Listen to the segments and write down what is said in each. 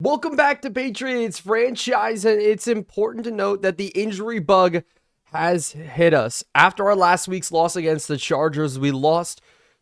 Welcome back to Patriots Franchise, and it's important to note that the injury bug has hit us. After our last week's loss against the Chargers, we lost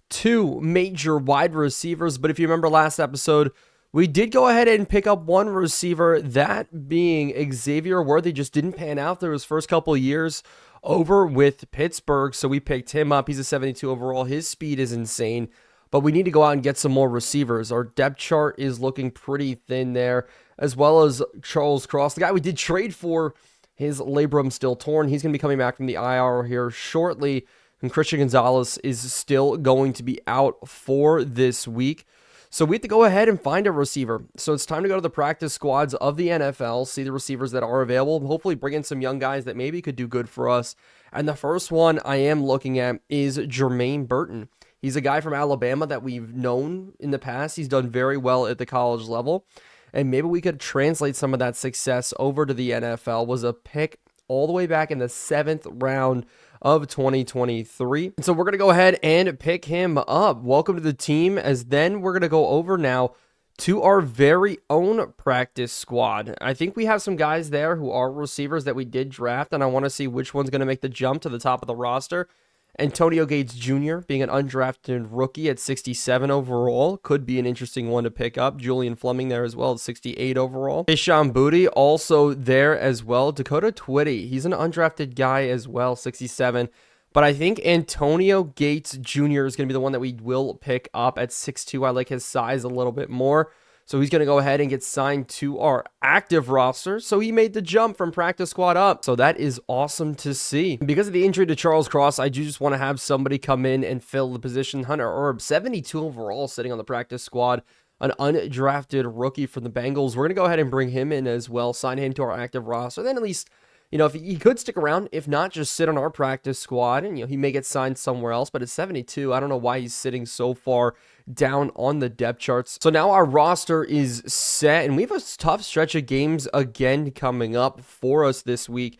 two major wide receivers, but if you remember last episode, we did go ahead and pick up one receiver, that being Xavier Worthy. Just didn't pan out through his first couple of years over with Pittsburgh, so we picked him up. He's a 72 overall. His speed is insane. But we need to go out and get some more receivers. Our depth chart is looking pretty thin there, as well as Charles Cross, the guy we did trade for. His labrum still torn. He's going to be coming back from the IR here shortly, and Christian Gonzalez is still going to be out for this week. So we have to go ahead and find a receiver. So it's time to go to the practice squads of the NFL, see the receivers that are available, and hopefully bring in some young guys that maybe could do good for us. And the first one I am looking at is Jermaine Burton. He's a guy from Alabama that we've known in the past. He's done very well at the college level. And maybe we could translate some of that success over to the NFL. Was a pick all the way back in the 7th round of 2023. And so we're going to go ahead and pick him up. Welcome to the team, as then we're going to go over now to our very own practice squad. I think we have some guys there who are receivers that we did draft, and I want to see which one's going to make the jump to the top of the roster. Antonio Gates Jr. being an undrafted rookie at 67 overall could be an interesting one to pick up. Julian Fleming there as well at 68 overall. Ishan Booty also there as well. Dakota Twitty, he's an undrafted guy as well, 67. But I think Antonio Gates Jr. is going to be the one that we will pick up at 6'2". I like his size a little bit more. So he's going to go ahead and get signed to our active roster. So he made the jump from practice squad up. So that is awesome to see. Because of the injury to Charles Cross, I do just want to have somebody come in and fill the position. Hunter Erb, 72 overall, sitting on the practice squad. An undrafted rookie from the Bengals. We're going to go ahead and bring him in as well. Sign him to our active roster. Then at least, you know, if he could stick around, if not, just sit on our practice squad, and, you know, he may get signed somewhere else. But at 72, I don't know why he's sitting so far down on the depth charts. So now our roster is set, and we have a tough stretch of games again coming up for us this week.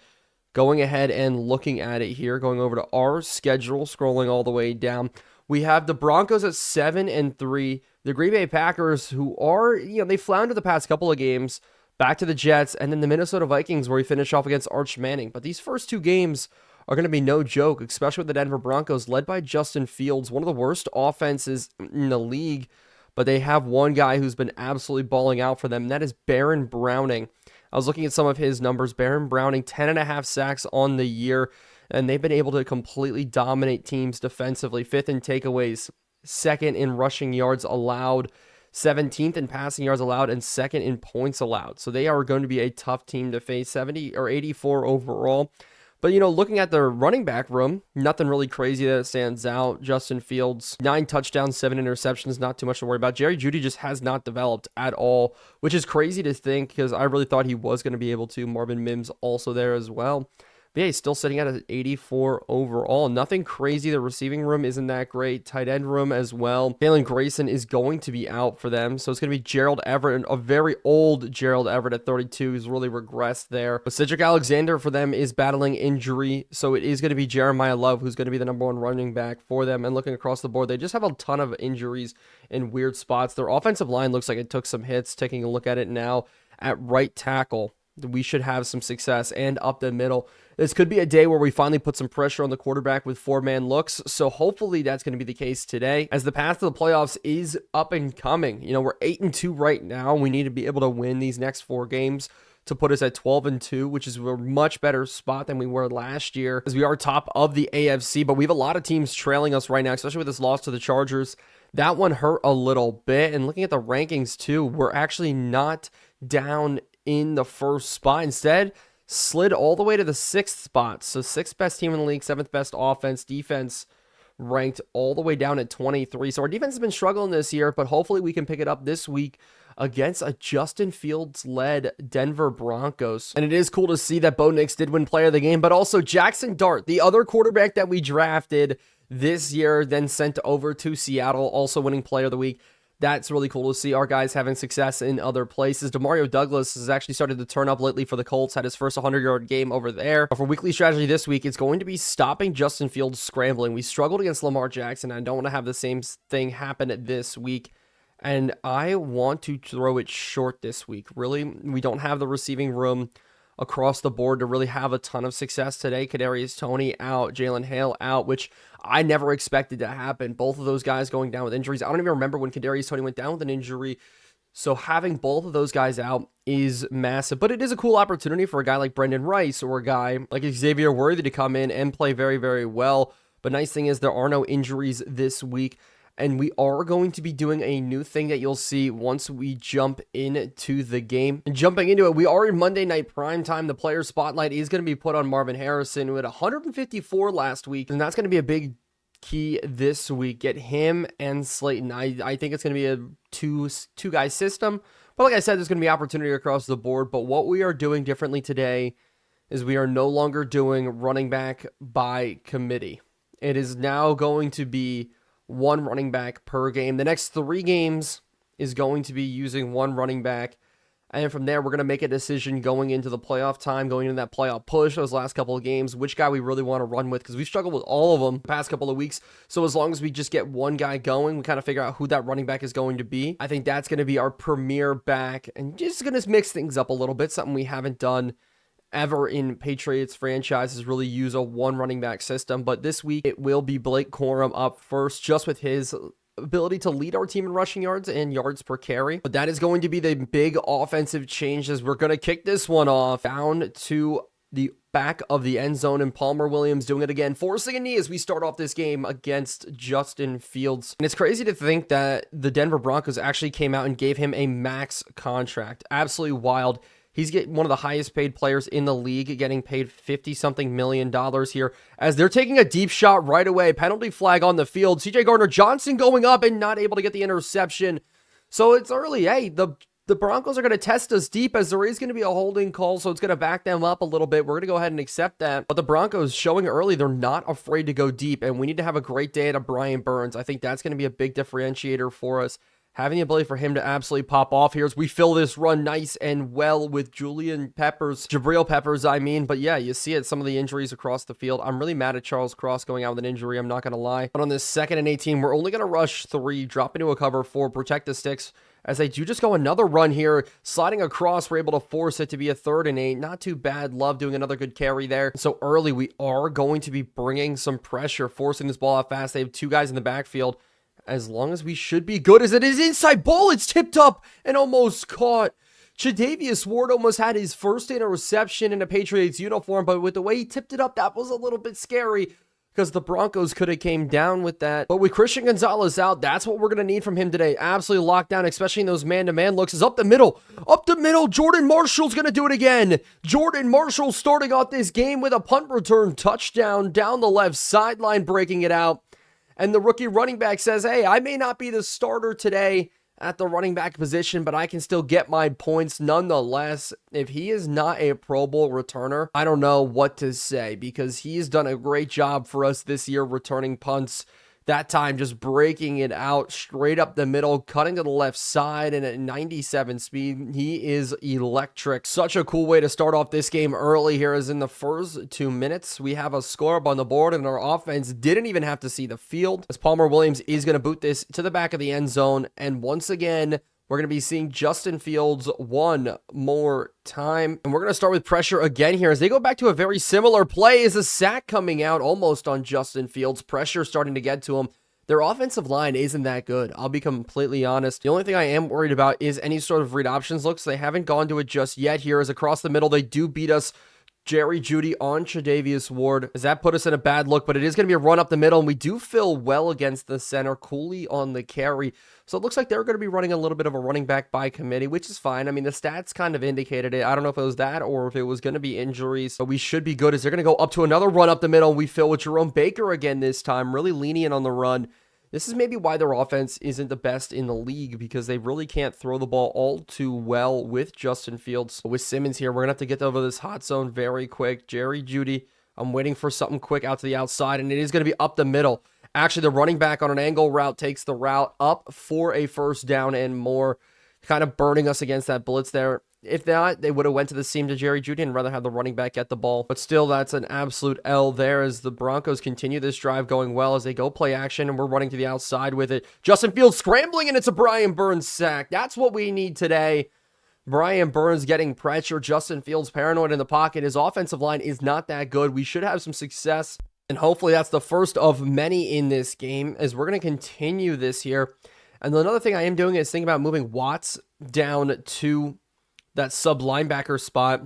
Going ahead and looking at it here, going over to our schedule, scrolling all the way down. We have the Broncos at 7-3, the Green Bay Packers, who are, you know, they floundered the past couple of games. Back to the Jets, and then the Minnesota Vikings, where we finish off against Arch Manning. But these first two games are going to be no joke, especially with the Denver Broncos, led by Justin Fields, one of the worst offenses in the league. But they have one guy who's been absolutely balling out for them, and that is Baron Browning. I was looking at some of his numbers. Baron Browning, 10.5 sacks on the year, and they've been able to completely dominate teams defensively. 5th in takeaways, 2nd in rushing yards allowed, 17th in passing yards allowed, and 2nd in points allowed. So they are going to be a tough team to face. 70 or 84 overall. But, you know, looking at their running back room, nothing really crazy that stands out. Justin Fields, 9 touchdowns, 7 interceptions, not too much to worry about. Jerry Jeudy just has not developed at all, which is crazy to think because I really thought he was going to be able to. Marvin Mims also there as well. But yeah, he's still sitting at an 84 overall. Nothing crazy. The receiving room isn't that great. Tight end room as well. Jalen Grayson is going to be out for them. So it's going to be Gerald Everett, a very old Gerald Everett at 32. He's really regressed there. But Cedric Alexander for them is battling injury. So it is going to be Jeremiah Love, who's going to be the number 1 running back for them. And looking across the board, they just have a ton of injuries in weird spots. Their offensive line looks like it took some hits. Taking a look at it now at right tackle, we should have some success, and up the middle. This could be a day where we finally put some pressure on the quarterback with 4-man looks, so hopefully that's going to be the case today, as the path to the playoffs is up and coming. You know, we're 8-2 right now. We need to be able to win these next 4 games to put us at 12-2, which is a much better spot than we were last year, as we are top of the AFC, but we have a lot of teams trailing us right now, especially with this loss to the Chargers. That one hurt a little bit, and looking at the rankings too, we're actually not down in the first spot. Instead, slid all the way to the 6th spot. So 6th best team in the league, 7th best offense. Defense ranked all the way down at 23. So our defense has been struggling this year, but hopefully we can pick it up this week against a Justin Fields-led Denver Broncos. And it is cool to see that Bo Nix did win player of the game, but also Jackson Dart, the other quarterback that we drafted this year, then sent over to Seattle, also winning player of the week. That's really cool to see our guys having success in other places. Demario Douglas has actually started to turn up lately for the Colts, had his first 100-yard game over there. For weekly strategy this week, it's going to be stopping Justin Fields scrambling. We struggled against Lamar Jackson. I don't want to have the same thing happen this week And I want to throw it short this week. Really, we don't have the receiving room across the board to really have a ton of success today. Kadarius Toney out, Jalen Hale out, which I never expected to happen. Both of those guys going down with injuries. I don't even remember when Kadarius Toney went down with an injury. So having both of those guys out is massive. But it is a cool opportunity for a guy like Brendan Rice or a guy like Xavier Worthy to come in and play very, very well. But nice thing is there are no injuries this week. And we are going to be doing a new thing that you'll see once we jump into the game. And jumping into it, we are in Monday Night Prime Time. The player spotlight is going to be put on Marvin Harrison, who had 154 last week. And that's going to be a big key this week. Get him and Slayton. I think it's going to be a two-guy system. But like I said, there's going to be opportunity across the board. But what we are doing differently today is we are no longer doing running back by committee. It is now going to be one running back per game. The next 3 games is going to be using one running back. And from there, we're going to make a decision going into the playoff time, going into that playoff push, those last couple of games, which guy we really want to run with, because we've struggled with all of them the past couple of weeks. So as long as we just get one guy going, we kind of figure out who that running back is going to be. I think that's going to be our premier back, and just going to mix things up a little bit, something we haven't done ever in Patriots franchises, really use a one running back system. But this week it will be Blake Corum up first, just with his ability to lead our team in rushing yards and yards per carry. But that is going to be the big offensive changes. We're going to kick this one off down to the back of the end zone, and Palmer Williams doing it again, forcing a knee as we start off this game against Justin Fields. And it's crazy to think that the Denver Broncos actually came out and gave him a max contract. Absolutely wild. He's getting one of the highest paid players in the league, getting paid $50-something million here as they're taking a deep shot right away. Penalty flag on the field. CJ Gardner-Johnson going up and not able to get the interception. So it's early. Hey, the Broncos are going to test us deep, as there is going to be a holding call, so it's going to back them up a little bit. We're going to go ahead and accept that. But the Broncos showing early they're not afraid to go deep, and we need to have a great day at Brian Burns. I think that's going to be a big differentiator for us. Having the ability for him to absolutely pop off here as we fill this run nice and well with Jabril Peppers, I mean. But yeah, you see it, some of the injuries across the field. I'm really mad at Charles Cross going out with an injury, I'm not going to lie. But on this 2nd and 18, we're only going to rush 3, drop into a cover 4, protect the sticks, as they do just go another run here, sliding across. We're able to force it to be a 3rd and 8. Not too bad. Love doing another good carry there. So early, we are going to be bringing some pressure, forcing this ball out fast. They have 2 guys in the backfield. As long as we should be good, as it is inside ball, it's tipped up and almost caught. Tre'Davious Ward almost had his first interception in a Patriots uniform, but with the way he tipped it up, that was a little bit scary, because the Broncos could have came down with that. But with Christian Gonzalez out, that's what we're going to need from him today. Absolutely locked down, especially in those man-to-man looks. Is up the middle. Jordan Marshall's going to do it again. Jordan Marshall starting off this game with a punt return touchdown down the left sideline, breaking it out. And the rookie running back says, hey, I may not be the starter today at the running back position, but I can still get my points nonetheless. If he is not a Pro Bowl returner, I don't know what to say, because he's done a great job for us this year returning punts. That time just breaking it out straight up the middle, cutting to the left side, and at 97 speed, he is electric. Such a cool way to start off this game early here, as in the first 2 minutes, we have a score up on the board, and our offense didn't even have to see the field, as Palmer Williams is going to boot this to the back of the end zone. And once again, we're going to be seeing Justin Fields one more time. And we're going to start with pressure again here as they go back to a very similar play. As a sack coming out almost on Justin Fields. Pressure starting to get to him. Their offensive line isn't that good, I'll be completely honest. The only thing I am worried about is any sort of read options looks. They haven't gone to it just yet here, as across the middle they do beat us. Jerry Jeudy on Tre'Davious Ward, as that put us in a bad look, but it is going to be a run up the middle, and we do fill well against the center. Cooley on the carry. So it looks like they're going to be running a little bit of a running back by committee, which is fine. I mean, the stats kind of indicated it. I don't know if it was that or if it was going to be injuries, but we should be good, as they're going to go up to another run up the middle, and we fill with Jerome Baker again this time, really lenient on the run. This is maybe why their offense isn't the best in the league, because they really can't throw the ball all too well with Justin Fields. With Simmons here, we're going to have to get over this hot zone very quick. Jerry Jeudy, I'm waiting for something quick out to the outside, and it is going to be up the middle. Actually, the running back on an angle route takes the route up for a first down and more, kind of burning us against that blitz there. If not, they would have went to the seam to Jerry Jeudy and rather have the running back get the ball. But still, that's an absolute L there as the Broncos continue this drive going well as they go play action, and we're running to the outside with it. Justin Fields scrambling, and it's a Brian Burns sack. That's what we need today. Brian Burns getting pressure. Justin Fields paranoid in the pocket. His offensive line is not that good. We should have some success, and hopefully that's the first of many in this game as we're going to continue this here. And another thing I am doing is thinking about moving Watts down to that sub linebacker spot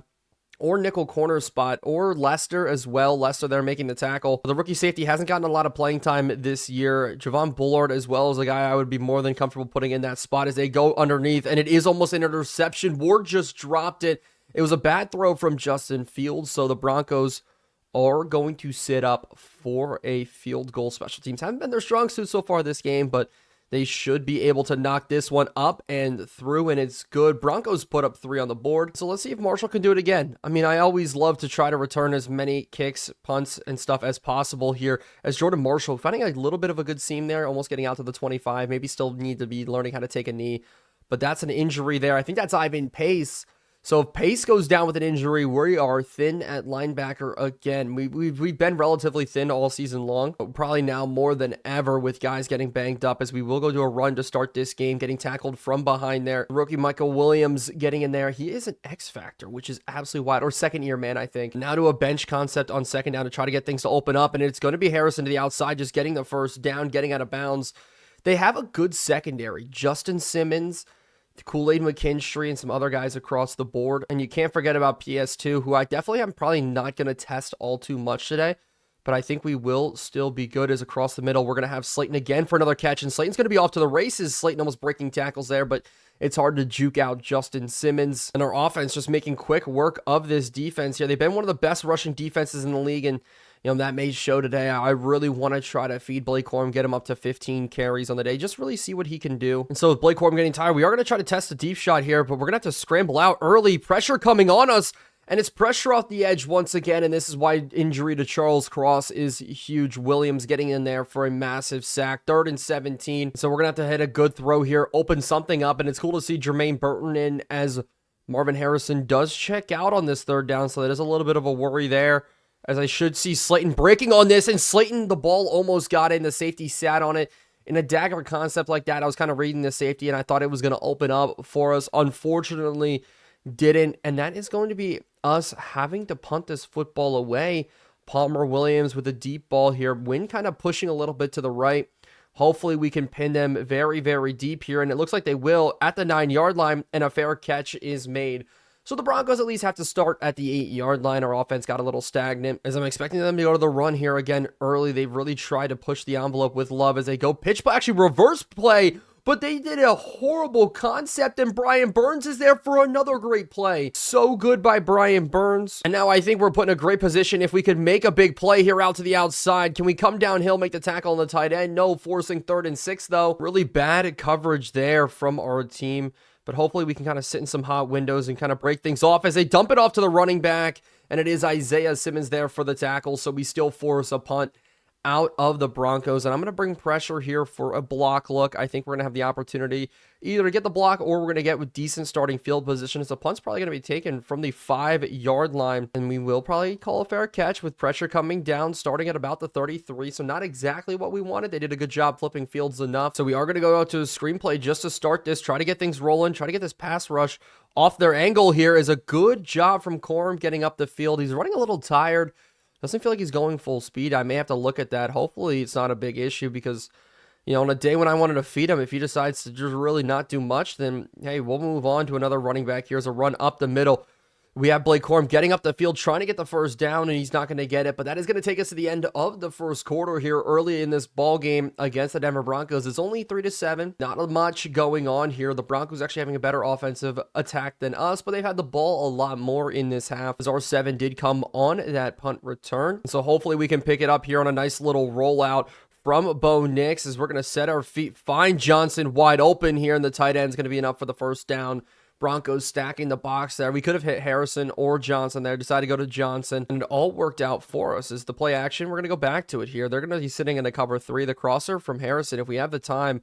or nickel corner spot, or Lester as well. Lester there making the tackle. The rookie safety hasn't gotten a lot of playing time this year. Javon Bullard as well is a guy I would be more than comfortable putting in that spot as they go underneath, and it is almost an interception. Ward just dropped it. It was a bad throw from Justin Fields, so the Broncos are going to sit up for a field goal. Special teams haven't been their strong suit so far this game, but they should be able to knock this one up and through, and it's good. Broncos put up 3 on the board. So let's see if Marshall can do it again. I mean, I always love to try to return as many kicks, punts, and stuff as possible here. As Jordan Marshall, finding a little bit of a good seam there, almost getting out to the 25. Maybe still need to be learning how to take a knee, but that's an injury there. I think that's Ivan Pace. So if Pace goes down with an injury, we are thin at linebacker again. We've been relatively thin all season long, but probably now more than ever with guys getting banged up, as we will go to a run to start this game, getting tackled from behind there. Rookie Michael Williams getting in there. He is an X factor, which is absolutely wild. Or second year man, I think. Now to a bench concept on second down to try to get things to open up, and it's going to be Harrison to the outside, just getting the first down, getting out of bounds. They have a good secondary. Justin Simmons, Kool-Aid McKinstry, and some other guys across the board. And you can't forget about PS2, who I definitely am probably not going to test all too much today, but I think we will still be good. As across the middle, we're going to have Slayton again for another catch, and Slayton's going to be off to the races. Slayton almost breaking tackles there, but it's hard to juke out Justin Simmons. And our offense just making quick work of this defense here. They've been one of the best rushing defenses in the league, and that may show today. I really want to try to feed Blake Corum, get him up to 15 carries on the day, just really see what he can do. And so with Blake Corum getting tired, we are going to try to test a deep shot here, but we're going to have to scramble out early. Pressure coming on us, and it's pressure off the edge once again, and this is why injury to Charles Cross is huge. Williams getting in there for a massive sack. 3rd and 17, so we're going to have to hit a good throw here, open something up, and it's cool to see Jermaine Burton in as Marvin Harrison does check out on this 3rd down, so that is a little bit of a worry there, as I should see Slayton breaking on this, and Slayton, the ball almost got in. The safety sat on it. In a dagger concept like that, I was kind of reading the safety, and I thought it was going to open up for us. Unfortunately, didn't, and that is going to be us having to punt this football away. Palmer Williams with a deep ball here. Wind kind of pushing a little bit to the right. Hopefully, we can pin them very, very deep here, and it looks like they will at the 9-yard line, and a fair catch is made. So the Broncos at least have to start at the 8-yard line. Our offense got a little stagnant, as I'm expecting them to go to the run here again early. They've really tried to push the envelope with Love as they go pitch, but actually reverse play, but they did a horrible concept, and Brian Burns is there for another great play. So good by Brian Burns. And now I think we're put in a great position. If we could make a big play here out to the outside, can we come downhill, make the tackle on the tight end? No, forcing 3rd and 6 though. Really bad coverage there from our team. But hopefully we can kind of sit in some hot windows and kind of break things off as they dump it off to the running back. And it is Isaiah Simmons there for the tackle. So we still force a punt out of the Broncos. And I'm going to bring pressure here for a block look. I think we're going to have the opportunity either to get the block or we're going to get with decent starting field positions. The punt's probably going to be taken from the 5-yard line. And we will probably call a fair catch with pressure coming down, starting at about the 33. So not exactly what we wanted. They did a good job flipping fields enough. So we are going to go out to a screenplay just to start this, try to get things rolling, try to get this pass rush off their angle here. Is a good job from Corum getting up the field. He's running a little tired. Doesn't feel like he's going full speed. I may have to look at that. Hopefully it's not a big issue because, on a day when I wanted to feed him, if he decides to just really not do much, then, hey, we'll move on to another running back. Here's a run up the middle. We have Blake Corum getting up the field, trying to get the first down, and he's not going to get it. But that is going to take us to the end of the first quarter here early in this ball game against the Denver Broncos. It's only 3-7. Not much going on here. The Broncos actually having a better offensive attack than us, but they've had the ball a lot more in this half, as our 7 did come on that punt return. So hopefully we can pick it up here on a nice little rollout from Bo Nix, as we're going to set our feet, find Johnson wide open here, and the tight end is going to be enough for the first down. Broncos stacking the box there. We could have hit Harrison or Johnson there. Decided to go to Johnson, and it all worked out for us. Is the play action? We're going to go back to it here. They're going to be sitting in a cover 3. The crosser from Harrison, if we have the time,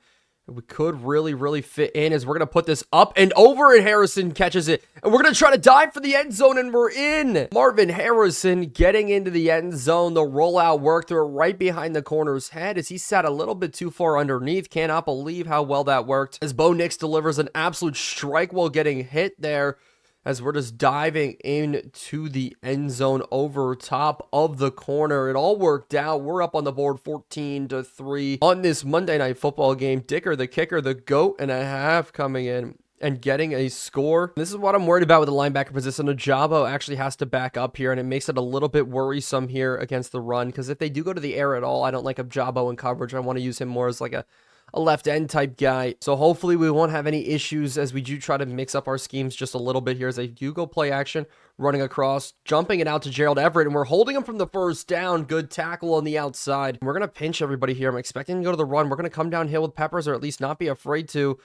We could really fit in as we're going to put this up and over, and Harrison catches it. And we're going to try to dive for the end zone, and we're in. Marvin Harrison getting into the end zone. The rollout worked through right behind the corner's head as he sat a little bit too far underneath. Cannot believe how well that worked. As Bo Nix delivers an absolute strike while getting hit there, as we're just diving into the end zone over top of the corner. It all worked out. We're up on the board 14-3 on this Monday Night Football game. Dicker, the kicker, the GOAT and a half coming in and getting a score. This is what I'm worried about with the linebacker position. Ojabo actually has to back up here, and it makes it a little bit worrisome here against the run, because if they do go to the air at all, I don't like Ojabo in coverage. I want to use him more as like a left end type guy. So hopefully we won't have any issues as we do try to mix up our schemes just a little bit here as they do go play action, running across, jumping it out to Gerald Everett, and we're holding him from the first down. Good tackle on the outside. We're going to pinch everybody here. I'm expecting to go to the run. We're going to come downhill with Peppers, or at least not be afraid to,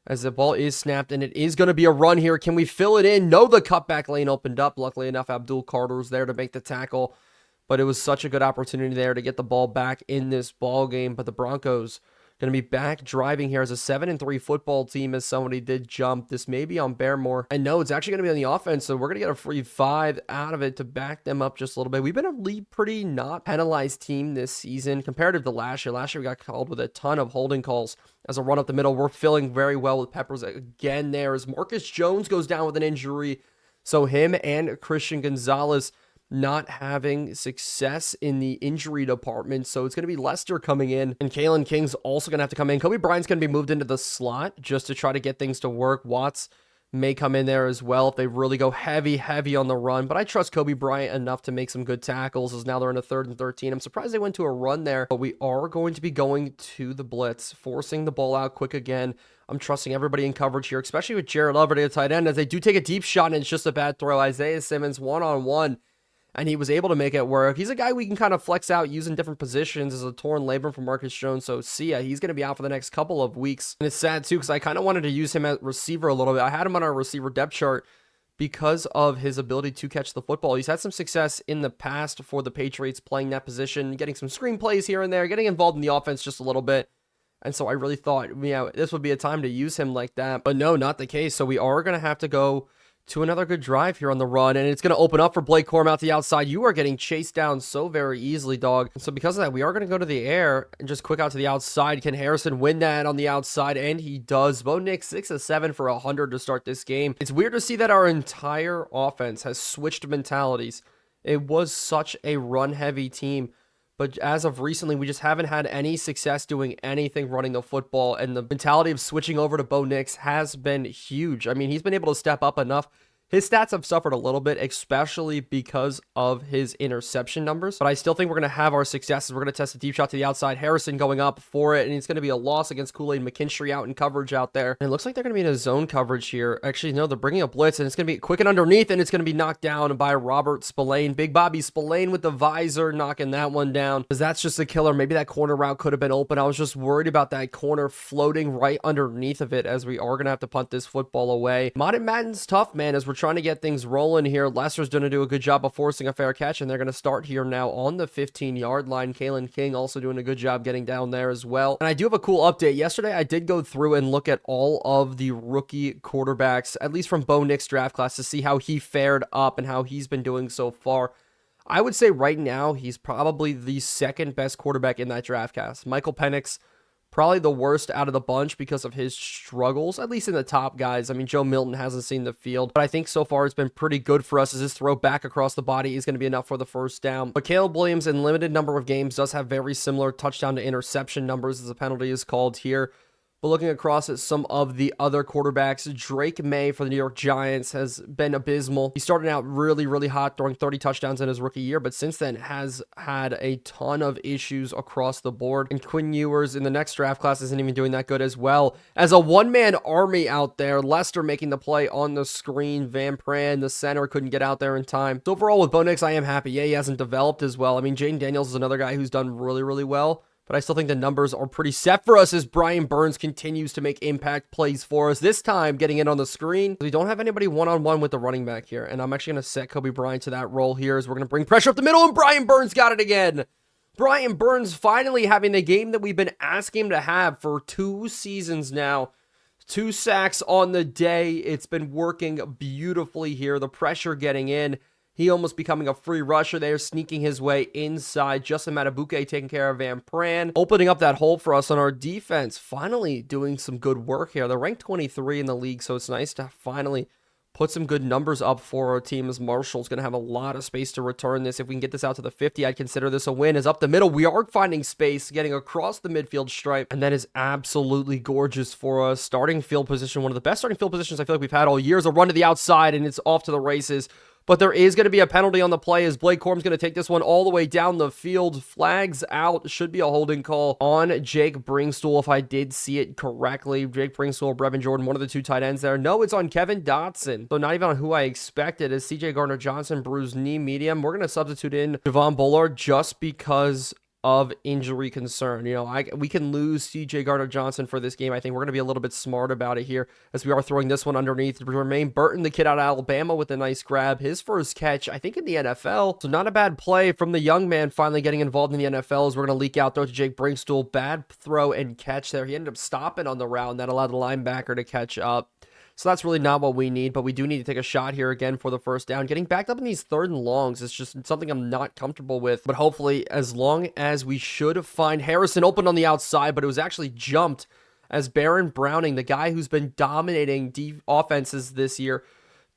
as the ball is snapped, and it is going to be a run here. Can we fill it in? No, the cutback lane opened up. Luckily enough, Abdul Carter's there to make the tackle, but it was such a good opportunity there to get the ball back in this ball game. But the Broncos going to be back driving here as a 7-3 football team, as somebody did jump. This may be on Baremore. And no, it's actually going to be on the offense, so we're going to get a free 5 out of it to back them up just a little bit. We've been a pretty not penalized team this season comparative to last year. Last year we got called with a ton of holding calls as a run up the middle. We're filling very well with Peppers again there as Marcus Jones goes down with an injury. So him and Christian Gonzalez not having success in the injury department. So it's going to be Lester coming in, and Kalen King's also going to have to come in. Kobe Bryant's going to be moved into the slot just to try to get things to work. Watts may come in there as well if they really go heavy on the run, but I trust Kobe Bryant enough to make some good tackles as now they're in a 3rd and 13. I'm surprised they went to a run there, but we are going to be going to the blitz, forcing the ball out quick again. I'm trusting everybody in coverage here, especially with Jared Everett at tight end, as they do take a deep shot, and it's just a bad throw. Isaiah Simmons one-on-one, and he was able to make it work. He's a guy we can kind of flex out using different positions as a torn labrum from Marcus Jones. So see ya, he's going to be out for the next couple of weeks. And it's sad too, because I kind of wanted to use him at receiver a little bit. I had him on our receiver depth chart because of his ability to catch the football. He's had some success in the past for the Patriots playing that position, getting some screen plays here and there, getting involved in the offense just a little bit. And so I really thought, this would be a time to use him like that. But no, not the case. So we are going to have to go to another good drive here on the run, and it's going to open up for Blake Corum out the outside. You are getting chased down so very easily, dog. And so because of that, we are going to go to the air and just quick out to the outside. Can Harrison win that on the outside? And he does. Bo Nix 6 of 7 for 100 to start this game. It's weird to see that our entire offense has switched mentalities. It was such a run-heavy team, but as of recently, we just haven't had any success doing anything running the football, and the mentality of switching over to Bo Nix has been huge. I mean, he's been able to step up enough. His stats have suffered a little bit, especially because of his interception numbers, but I still think we're going to have our successes. We're going to test a deep shot to the outside. Harrison going up for it, and it's going to be a loss against Kool-Aid McKinstry out in coverage out there. And it looks like they're going to be in a zone coverage here. Actually, no, they're bringing a blitz, and it's going to be quick and underneath, and it's going to be knocked down by Robert Spillane. Big Bobby Spillane with the visor, knocking that one down, because that's just a killer. Maybe that corner route could have been open. I was just worried about that corner floating right underneath of it, as we are going to have to punt this football away. Modded Madden's tough, man, as we're trying to get things rolling here. Lester's going to do a good job of forcing a fair catch, and they're going to start here now on the 15-yard line. Kalen King also doing a good job getting down there as well. And I do have a cool update. Yesterday, I did go through and look at all of the rookie quarterbacks, at least from Bo Nix draft class, to see how he fared up and how he's been doing so far. I would say right now, he's probably the second best quarterback in that draft class. Michael Penix, probably the worst out of the bunch because of his struggles, at least in the top guys. I mean, Joe Milton hasn't seen the field, but I think so far it's been pretty good for us as his throw back across the body is going to be enough for the first down. But Caleb Williams, in limited number of games, does have very similar touchdown to interception numbers as the penalty is called here. But looking across at some of the other quarterbacks, Drake May for the New York Giants has been abysmal. He started out really hot, throwing 30 touchdowns in his rookie year, but since then has had a ton of issues across the board. And Quinn Ewers in the next draft class isn't even doing that good as well. As a one-man army out there, Lester making the play on the screen. Van Pran, the center, couldn't get out there in time. So overall, with Bo Nix, I am happy. Yeah, he hasn't developed as well. I mean, Jaden Daniels is another guy who's done really well, but I still think the numbers are pretty set for us as Brian Burns continues to make impact plays for us. This time, getting it on the screen. We don't have anybody one-on-one with the running back here, and I'm actually going to set Kobe Bryant to that role here as we're going to bring pressure up the middle, and Brian Burns got it again. Bryant Burns finally having the game that we've been asking him to have for 2 seasons now. 2 sacks on the day. It's been working beautifully here. The pressure getting in. He almost becoming a free rusher there, sneaking his way inside. Justin Matabuke taking care of Van Pran, opening up that hole for us on our defense. Finally doing some good work here. They're ranked 23 in the league, so it's nice to finally put some good numbers up for our team, as Marshall's going to have a lot of space to return this. If we can get this out to the 50, I'd consider this a win. As up the middle, we are finding space, getting across the midfield stripe, and that is absolutely gorgeous for us. Starting field position, one of the best starting field positions I feel like we've had all year, is a run to the outside, and it's off to the races. But there is going to be a penalty on the play, as Blake Corum's going to take this one all the way down the field. Flags out. Should be a holding call on Jake Bringstool, if I did see it correctly. Jake Bringstool, Brevin Jordan, one of the 2 tight ends there. No, it's on Kevin Dotson. So not even on who I expected, as CJ Gardner-Johnson, bruised knee, medium. We're going to substitute in Javon Bullard just because of injury concern. You know, we can lose CJ Gardner-Johnson for this game. I think we're going to be a little bit smart about it here, as we are throwing this one underneath. Jermaine Burton, the kid out of Alabama, with a nice grab. His first catch, I think, in the NFL. So not a bad play from the young man finally getting involved in the NFL, as we're going to leak out, throw to Jake Bringstool. Bad throw and catch there. He ended up stopping on the route. That allowed the linebacker to catch up. So that's really not what we need, but we do need to take a shot here again for the first down. Getting backed up in these 3rd and longs is just something I'm not comfortable with, but hopefully, as long as we should find Harrison open on the outside, but it was actually jumped as Baron Browning, the guy who's been dominating offenses this year,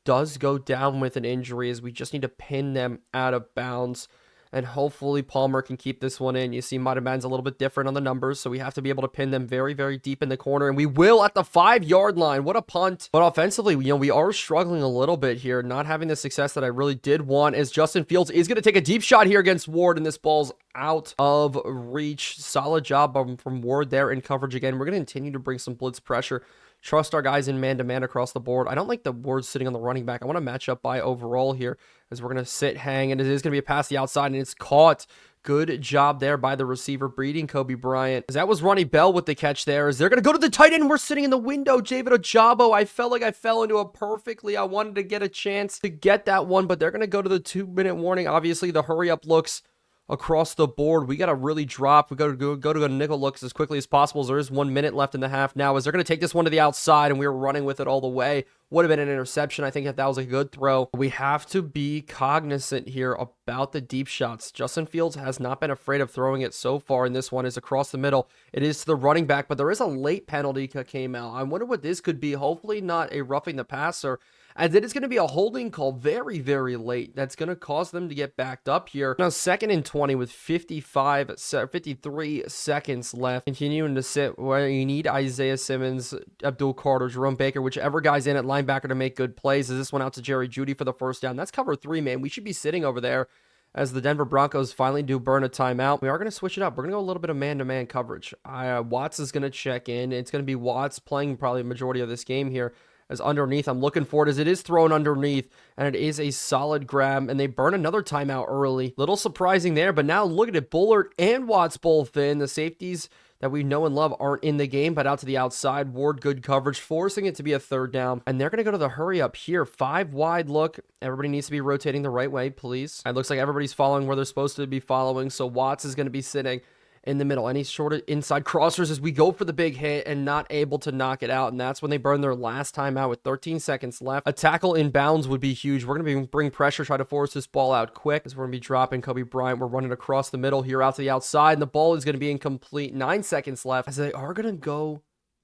does go down with an injury, as we just need to pin them out of bounds. And hopefully Palmer can keep this one in. You see Modded Madden's a little bit different on the numbers, so we have to be able to pin them very, very deep in the corner. And we will at the 5-yard line. What a punt. But offensively, you know, we are struggling a little bit here, not having the success that I really did want, as Justin Fields is going to take a deep shot here against Ward, and this ball's out of reach. Solid job from Ward there in coverage again. We're going to continue to bring some blitz pressure. Trust our guys in man-to-man across the board. I don't like the Ward sitting on the running back. I want to match up by overall here, as we're going to sit, hang, and it is going to be a pass the outside, and it's caught. Good job there by the receiver, breeding Kobe Bryant. As that was Ronnie Bell with the catch there, as they're going to go to the tight end. We're sitting in the window. David Ojabo, I felt like I fell into it perfectly. I wanted to get a chance to get that one, but they're going to go to the 2-minute warning. Obviously, the hurry-up looks across the board. We got to really drop. We got to go to a nickel looks as quickly as possible, as there is 1 minute left in the half now, as they're going to take this one to the outside, and we were running with it all the way. Would have been an interception. I think that was a good throw. We have to be cognizant here about the deep shots. Justin Fields has not been afraid of throwing it so far, and this one is across the middle. It is to the running back, but there is a late penalty that came out. I wonder what this could be. Hopefully not a roughing the passer, as it is going to be a holding call very, very late. That's going to cause them to get backed up here. Now, 2nd and 20 with 53 seconds left. Continuing to sit where you need Isaiah Simmons, Abdul Carter, Jerome Baker, whichever guy's in at linebacker to make good plays. As this one out to Jerry Jeudy for the first down. That's cover 3, man. We should be sitting over there, as the Denver Broncos finally do burn a timeout. We are going to switch it up. We're going to go a little bit of man-to-man coverage. Watts is going to check in. It's going to be Watts playing probably the majority of this game here. As underneath, I'm looking for it, as it is thrown underneath, and it is a solid grab, and they burn another timeout early. Little surprising there, but now look at it. Bullard and Watts both in. The safeties that we know and love aren't in the game, but out to the outside. Ward, good coverage, forcing it to be a 3rd down, and they're going to go to the hurry up here. 5 wide look. Everybody needs to be rotating the right way, please. It looks like everybody's following where they're supposed to be following, so Watts is going to be sitting in the middle. Any short inside crossers as we go for the big hit and not able to knock it out. And that's when they burn their last time out with 13 seconds left. A tackle in bounds would be huge. We're going to bring pressure, try to force this ball out quick, as we're going to be dropping Kobe Bryant. We're running across the middle here out to the outside, and the ball is going to be incomplete. 9 seconds left, as they are going to go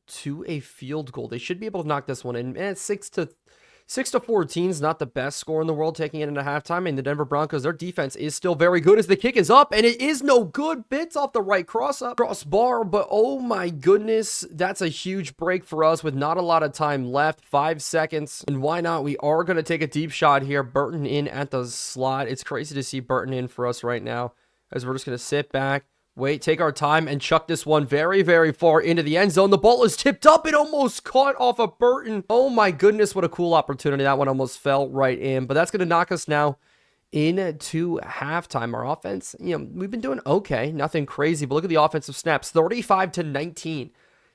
to a field goal. They should be able to knock this one in. Man, 6-14 is not the best score in the world, taking it into halftime. And the Denver Broncos, their defense is still very good, as the kick is up, and it is no good. Bits off the right crossbar, but oh my goodness, that's a huge break for us with not a lot of time left. 5 seconds, and why not? We are going to take a deep shot here. Burton in at the slot. It's crazy to see Burton in for us right now, as we're just going to sit back, wait, take our time, and chuck this one very, very far into the end zone. The ball is tipped up. It almost caught off of Burton. Oh my goodness, what a cool opportunity. That one almost fell right in, but that's going to knock us now into halftime. Our offense, we've been doing okay. Nothing crazy, but look at the offensive snaps. 35-19.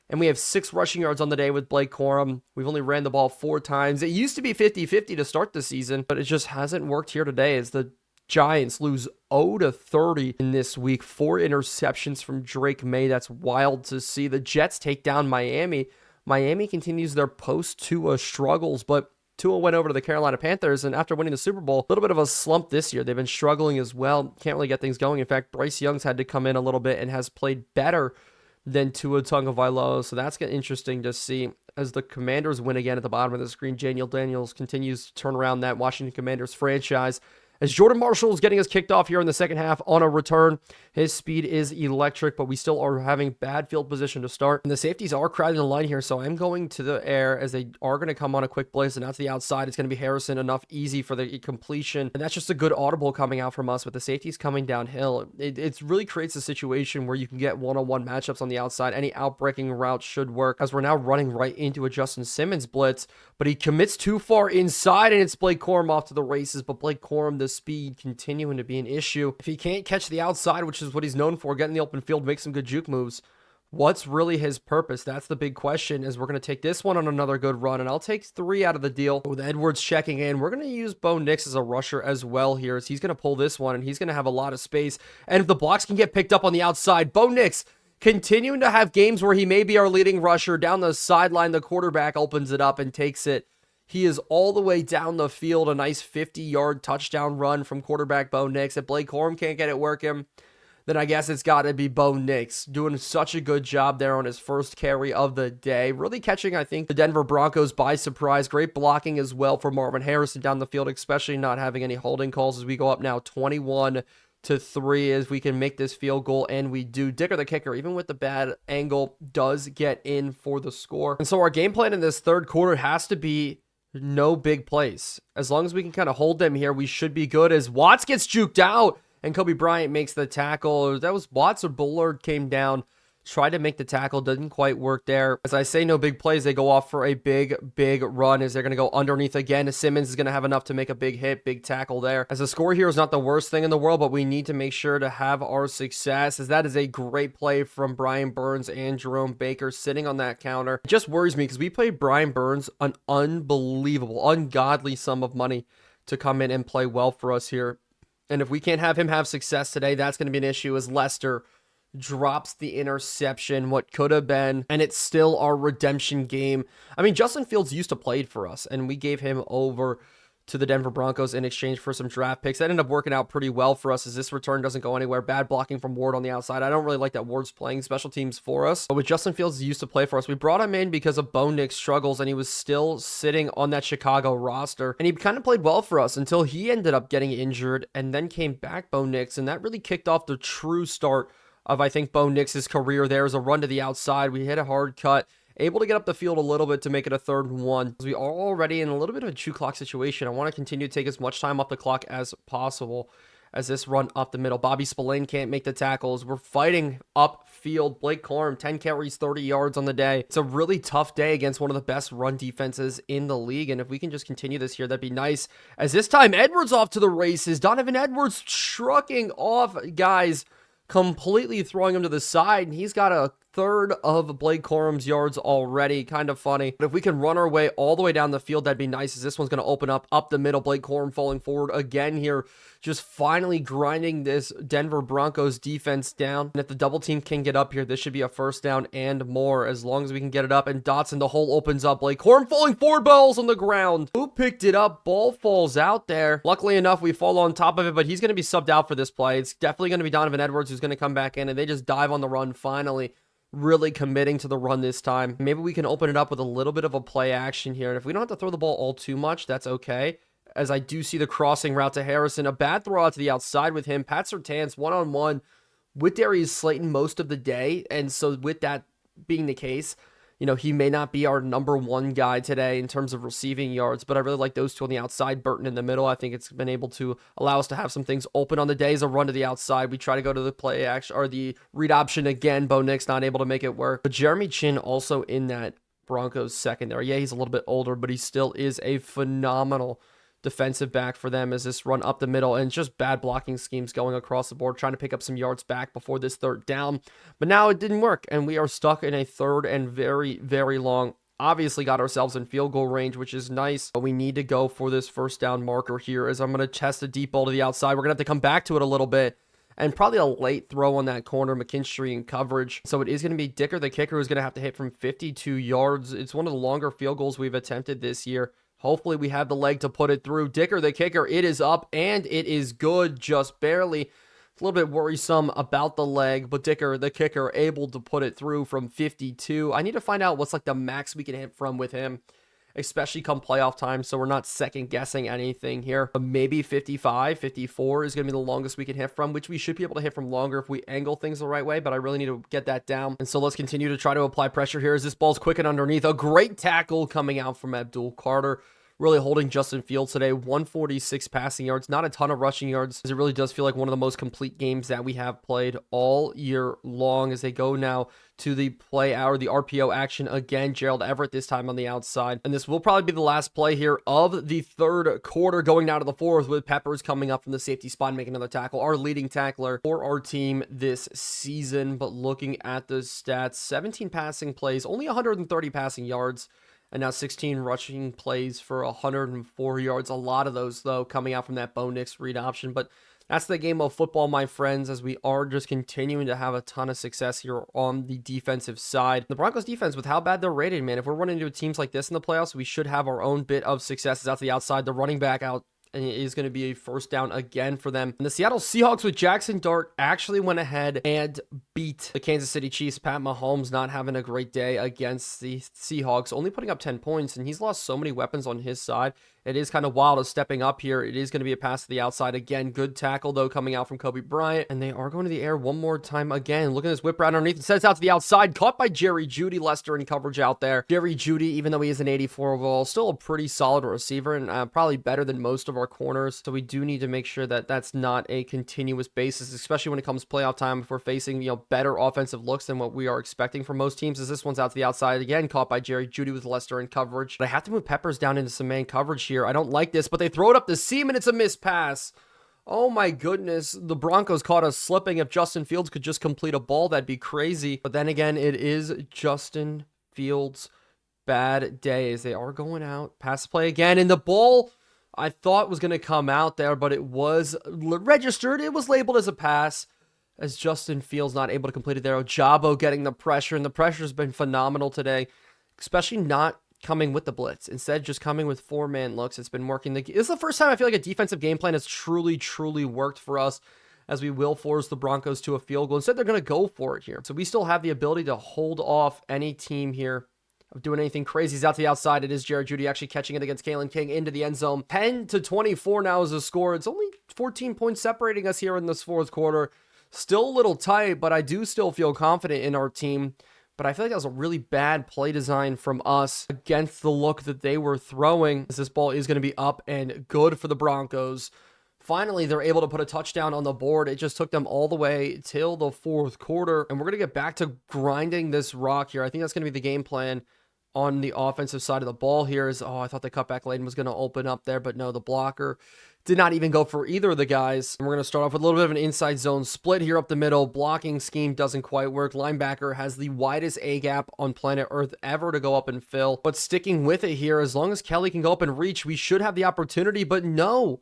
And we have 6 rushing yards on the day with Blake Corum. We've only ran the ball 4 times. It used to be 50-50 to start the season, but it just hasn't worked here today, as the Giants lose 0-30 in this week. 4 interceptions from Drake May. That's wild to see. The Jets take down Miami. Miami continues their post-Tua struggles, but Tua went over to the Carolina Panthers, and after winning the Super Bowl, a little bit of a slump this year. They've been struggling as well. Can't really get things going. In fact, Bryce Young's had to come in a little bit and has played better than Tua Tagovailoa. So that's interesting to see as the Commanders win again at the bottom of the screen. Daniel Daniels continues to turn around that Washington Commanders franchise. As Jordan Marshall is getting us kicked off here in the second half on a return. His speed is electric, but we still are having bad field position to start. And the safeties are crowding the line here, so I'm going to the air as they are going to come on a quick blaze, and out to the outside. It's going to be Harrison, enough easy for the completion. And that's just a good audible coming out from us with the safeties coming downhill. It really creates a situation where you can get one-on-one matchups on the outside. Any outbreaking route should work, as we're now running right into a Justin Simmons blitz, but he commits too far inside, and it's Blake Corum off to the races. But Blake Corum, the speed continuing to be an issue. If he can't catch the outside, which is what he's known for, get in the open field, make some good juke moves, what's really his purpose? That's the big question, as we're going to take this one on another good run, and I'll take 3 out of the deal. With Edwards checking in, we're going to use Bo Nix as a rusher as well here, as he's going to pull this one, and he's going to have a lot of space. And if the blocks can get picked up on the outside, Bo Nix continuing to have games where he may be our leading rusher. Down the sideline, the quarterback opens it up and takes it. He is all the way down the field. A nice 50-yard touchdown run from quarterback Bo Nix. If Blake Corum can't get it working, then I guess it's got to be Bo Nix doing such a good job there on his first carry of the day. Really catching, I think, the Denver Broncos by surprise. Great blocking as well for Marvin Harrison down the field, especially not having any holding calls as we go up now 21-3 as we can make this field goal, and we do. Dicker, the kicker, even with the bad angle, does get in for the score. And so our game plan in this third quarter has to be no big plays. As long as we can kind of hold them here, we should be good, as Watts gets juked out and Kobe Bryant makes the tackle. That was Watts or Bullard came down, tried to make the tackle, didn't quite work there. As I say, no big plays. They go off for a big run as they're going to go underneath again. Simmons is going to have enough to make a big hit, big tackle there. As the score here is not the worst thing in the world, but we need to make sure to have our success, as that is a great play from Brian Burns and Jerome Baker sitting on that counter. It just worries me because we paid Brian Burns an unbelievable, ungodly sum of money to come in and play well for us here. And if we can't have him have success today, that's going to be an issue, as Lester drops the interception, what could have been, and it's still our redemption game. I mean, Justin Fields used to play for us, and we gave him over to the Denver Broncos in exchange for some draft picks. That ended up working out pretty well for us, as this return doesn't go anywhere. Bad blocking from Ward on the outside. I don't really like that Ward's playing special teams for us, but with Justin Fields used to play for us, we brought him in because of Bo Nix struggles, and he was still sitting on that Chicago roster, and he kind of played well for us until he ended up getting injured, and then came back, Bo Nix, and that really kicked off the true start of, I think, Bo Nix's career. There was a run to the outside. We hit a hard cut, able to get up the field a little bit to make it a 3rd and 1. We are already in a little bit of a 2 clock situation. I want to continue to take as much time off the clock as possible as this run up the middle. Bobby Spillane can't make the tackles. We're fighting upfield. Blake Corum, 10 carries, 30 yards on the day. It's a really tough day against one of the best run defenses in the league, and if we can just continue this here, that'd be nice. As this time, Edwards off to the races. Donovon Edwards trucking off guys, completely throwing him to the side, and he's got a 1/3 of Blake Corum's yards already. Kind of funny. But if we can run our way all the way down the field, that'd be nice, as this one's going to open up the middle. Blake Corum falling forward again here, just finally grinding this Denver Broncos defense down. And if the double team can get up here, this should be a 1st down and more, as long as we can get it up. And Dotson, the hole opens up. Blake Corum falling forward, balls on the ground. Who picked it up? Ball falls out there. Luckily enough, we fall on top of it, but he's going to be subbed out for this play. It's definitely going to be Donovon Edwards who's going to come back in, and they just dive on the run finally, really committing to the run this time. Maybe we can open it up with a little bit of a play action here, and if we don't have to throw the ball all too much, that's okay, as I do see the crossing route to Harrison. A bad throw out to the outside with him. Pat Surtain's one-on-one with Darius Slayton most of the day, and so with that being the case, you know, he may not be our number 1 guy today in terms of receiving yards, but I really like those two on the outside, Burton in the middle. I think it's been able to allow us to have some things open on the day. As a run to the outside, we try to go to the play action or the read option again. Bo Nix not able to make it work. But Jeremy Chin also in that Broncos secondary. Yeah, he's a little bit older, but he still is a phenomenal defensive back for them, as this run up the middle, and just bad blocking schemes going across the board, trying to pick up some yards back before this 3rd down. But now it didn't work, and we are stuck in a 3rd and very long obviously got ourselves in field goal range, which is nice. But we need to go for this first down marker here as I'm going to test a deep ball to the outside. We're going to have to come back to it a little bit. And probably a late throw on that corner, McKinstry in coverage. So it is going to be Dicker, the kicker, who's going to have to hit from 52 yards. It's one of the longer field goals we've attempted this year. Hopefully we have the leg to put it through. Dicker, the kicker, it is up, and it is good, just barely. It's a little bit worrisome about the leg, but Dicker, the kicker, able to put it through from 52. I need to find out what's like the max we can hit from with him, especially come playoff time, so we're not second guessing anything here. But maybe 55, 54 is going to be the longest we can hit from, which we should be able to hit from longer if we angle things the right way, but I really need to get that down. And so let's continue to try to apply pressure here as this ball's quick and underneath. A great tackle coming out from Abdul Carter. Really holding Justin Fields today. 146 passing yards, not a ton of rushing yards, as it really does feel like one of the most complete games that we have played all year long as they go now to the play hour, the RPO action again. Gerald Everett this time on the outside. And this will probably be the last play here of the third quarter, going down to the fourth with Peppers coming up from the safety spot and making another tackle. Our leading tackler for our team this season. But looking at the stats, 17 passing plays, only 130 passing yards. And now 16 rushing plays for 104 yards. A lot of those, though, coming out from that Bo Nix read option. But that's the game of football, my friends, as we are just continuing to have a ton of success here on the defensive side. The Broncos defense, with how bad they're rated, man, if we're running into teams like this in the playoffs, we should have our own bit of successes out to the outside. The running back out, and it is going to be a first down again for them. And the Seattle Seahawks with Jackson Dart actually went ahead and beat the Kansas City Chiefs. Pat Mahomes not having a great day against the Seahawks, only putting up 10 points, and he's lost so many weapons on his side. It is kind of wild of stepping up here. It is going to be a pass to the outside again. Good tackle, though, coming out from Kobe Bryant. And they are going to the air one more time again. Look at this whip route underneath. And sets out to the outside. Caught by Jerry Jeudy. Lester in coverage out there. Jerry Jeudy, even though he is an 84 overall, still a pretty solid receiver and probably better than most of our corners. So we do need to make sure that that's not a continuous basis, especially when it comes playoff time if we're facing, better offensive looks than what we are expecting from most teams. As this one's out to the outside again. Caught by Jerry Jeudy with Lester in coverage. But I have to move Peppers down into some man coverage here. I don't like this, but they throw it up the seam and it's a missed pass. Oh my goodness. The Broncos caught us slipping. If Justin Fields could just complete a ball, that'd be crazy. But then again, it is Justin Fields' bad day as they are going out. Pass play again, and the ball I thought was going to come out there, but it was registered. It was labeled as a pass as Justin Fields not able to complete it there. Ojabo getting the pressure, and the pressure's been phenomenal today, especially not coming with the blitz. Instead, just coming with four-man looks. It's been working. This is the first time I feel like a defensive game plan has truly worked for us, as we will force the Broncos to a field goal. Instead, they're going to go for it here. So we still have the ability to hold off any team here of doing anything crazy. He's out to the outside. It is Jared Jeudy actually catching it against Kalen King into the end zone. 10-24 now is the score. It's only 14 points separating us here in this fourth quarter. Still a little tight, but I do still feel confident in our team. But I feel like that was a really bad play design from us against the look that they were throwing. As this ball is going to be up and good for the Broncos. Finally, they're able to put a touchdown on the board. It just took them all the way till the fourth quarter. And we're going to get back to grinding this rock here. I think that's going to be the game plan on the offensive side of the ball here. I thought the cutback lane was going to open up there, but no, the blocker did not even go for either of the guys. And we're going to start off with a little bit of an inside zone split here up the middle. Blocking scheme doesn't quite work. Linebacker has the widest A-gap on planet Earth ever to go up and fill. But sticking with it here, as long as Kelly can go up and reach, we should have the opportunity, but no.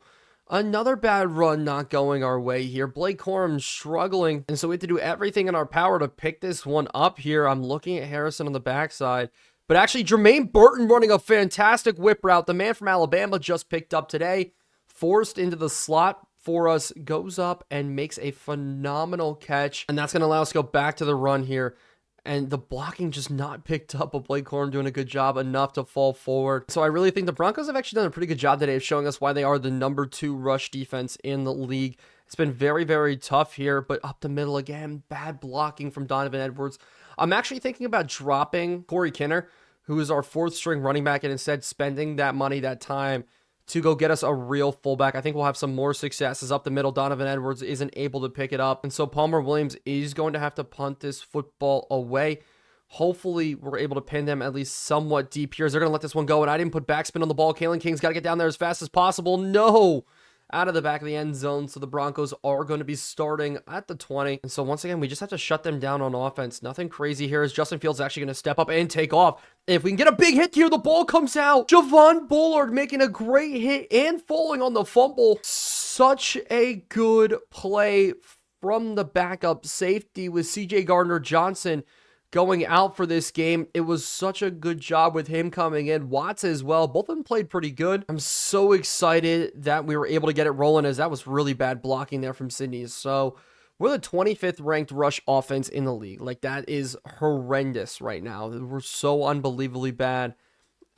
Another bad run not going our way here. Blake Corum struggling, and so we have to do everything in our power to pick this one up here. I'm looking at Harrison on the backside. But actually, Jermaine Burton running a fantastic whip route. The man from Alabama just picked up today. Forced into the slot for us. Goes up and makes a phenomenal catch. And that's going to allow us to go back to the run here. And the blocking just not picked up, but Blake Corum doing a good job enough to fall forward. So I really think the Broncos have actually done a pretty good job today of showing us why they are the number 2 rush defense in the league. It's been very tough here, but up the middle again. Bad blocking from Donovon Edwards. I'm actually thinking about dropping Corey Kinner, who is our 4th string running back, and instead spending that money, that time, to go get us a real fullback. I think we'll have some more successes up the middle. Donovan Edwards isn't able to pick it up, and so Palmer Williams is going to have to punt this football away. Hopefully, we're able to pin them at least somewhat deep here. They're going to let this one go, and I didn't put backspin on the ball. Kalen King's got to get down there as fast as possible. No! out of the back of the end zone. So the Broncos are going to be starting at the 20. And so once again, we just have to shut them down on offense. Nothing crazy here as Justin Fields actually going to step up and take off. If we can get a big hit here, the ball comes out. Javon Bullard making a great hit and falling on the fumble. Such a good play from the backup safety with CJ Gardner-Johnson going out for this game. It was such a good job with him coming in. Watts as well. Both of them played pretty good. I'm so excited that we were able to get it rolling as that was really bad blocking there from Sydney. So we're the 25th ranked rush offense in the league. Like, that is horrendous right now. We're so unbelievably bad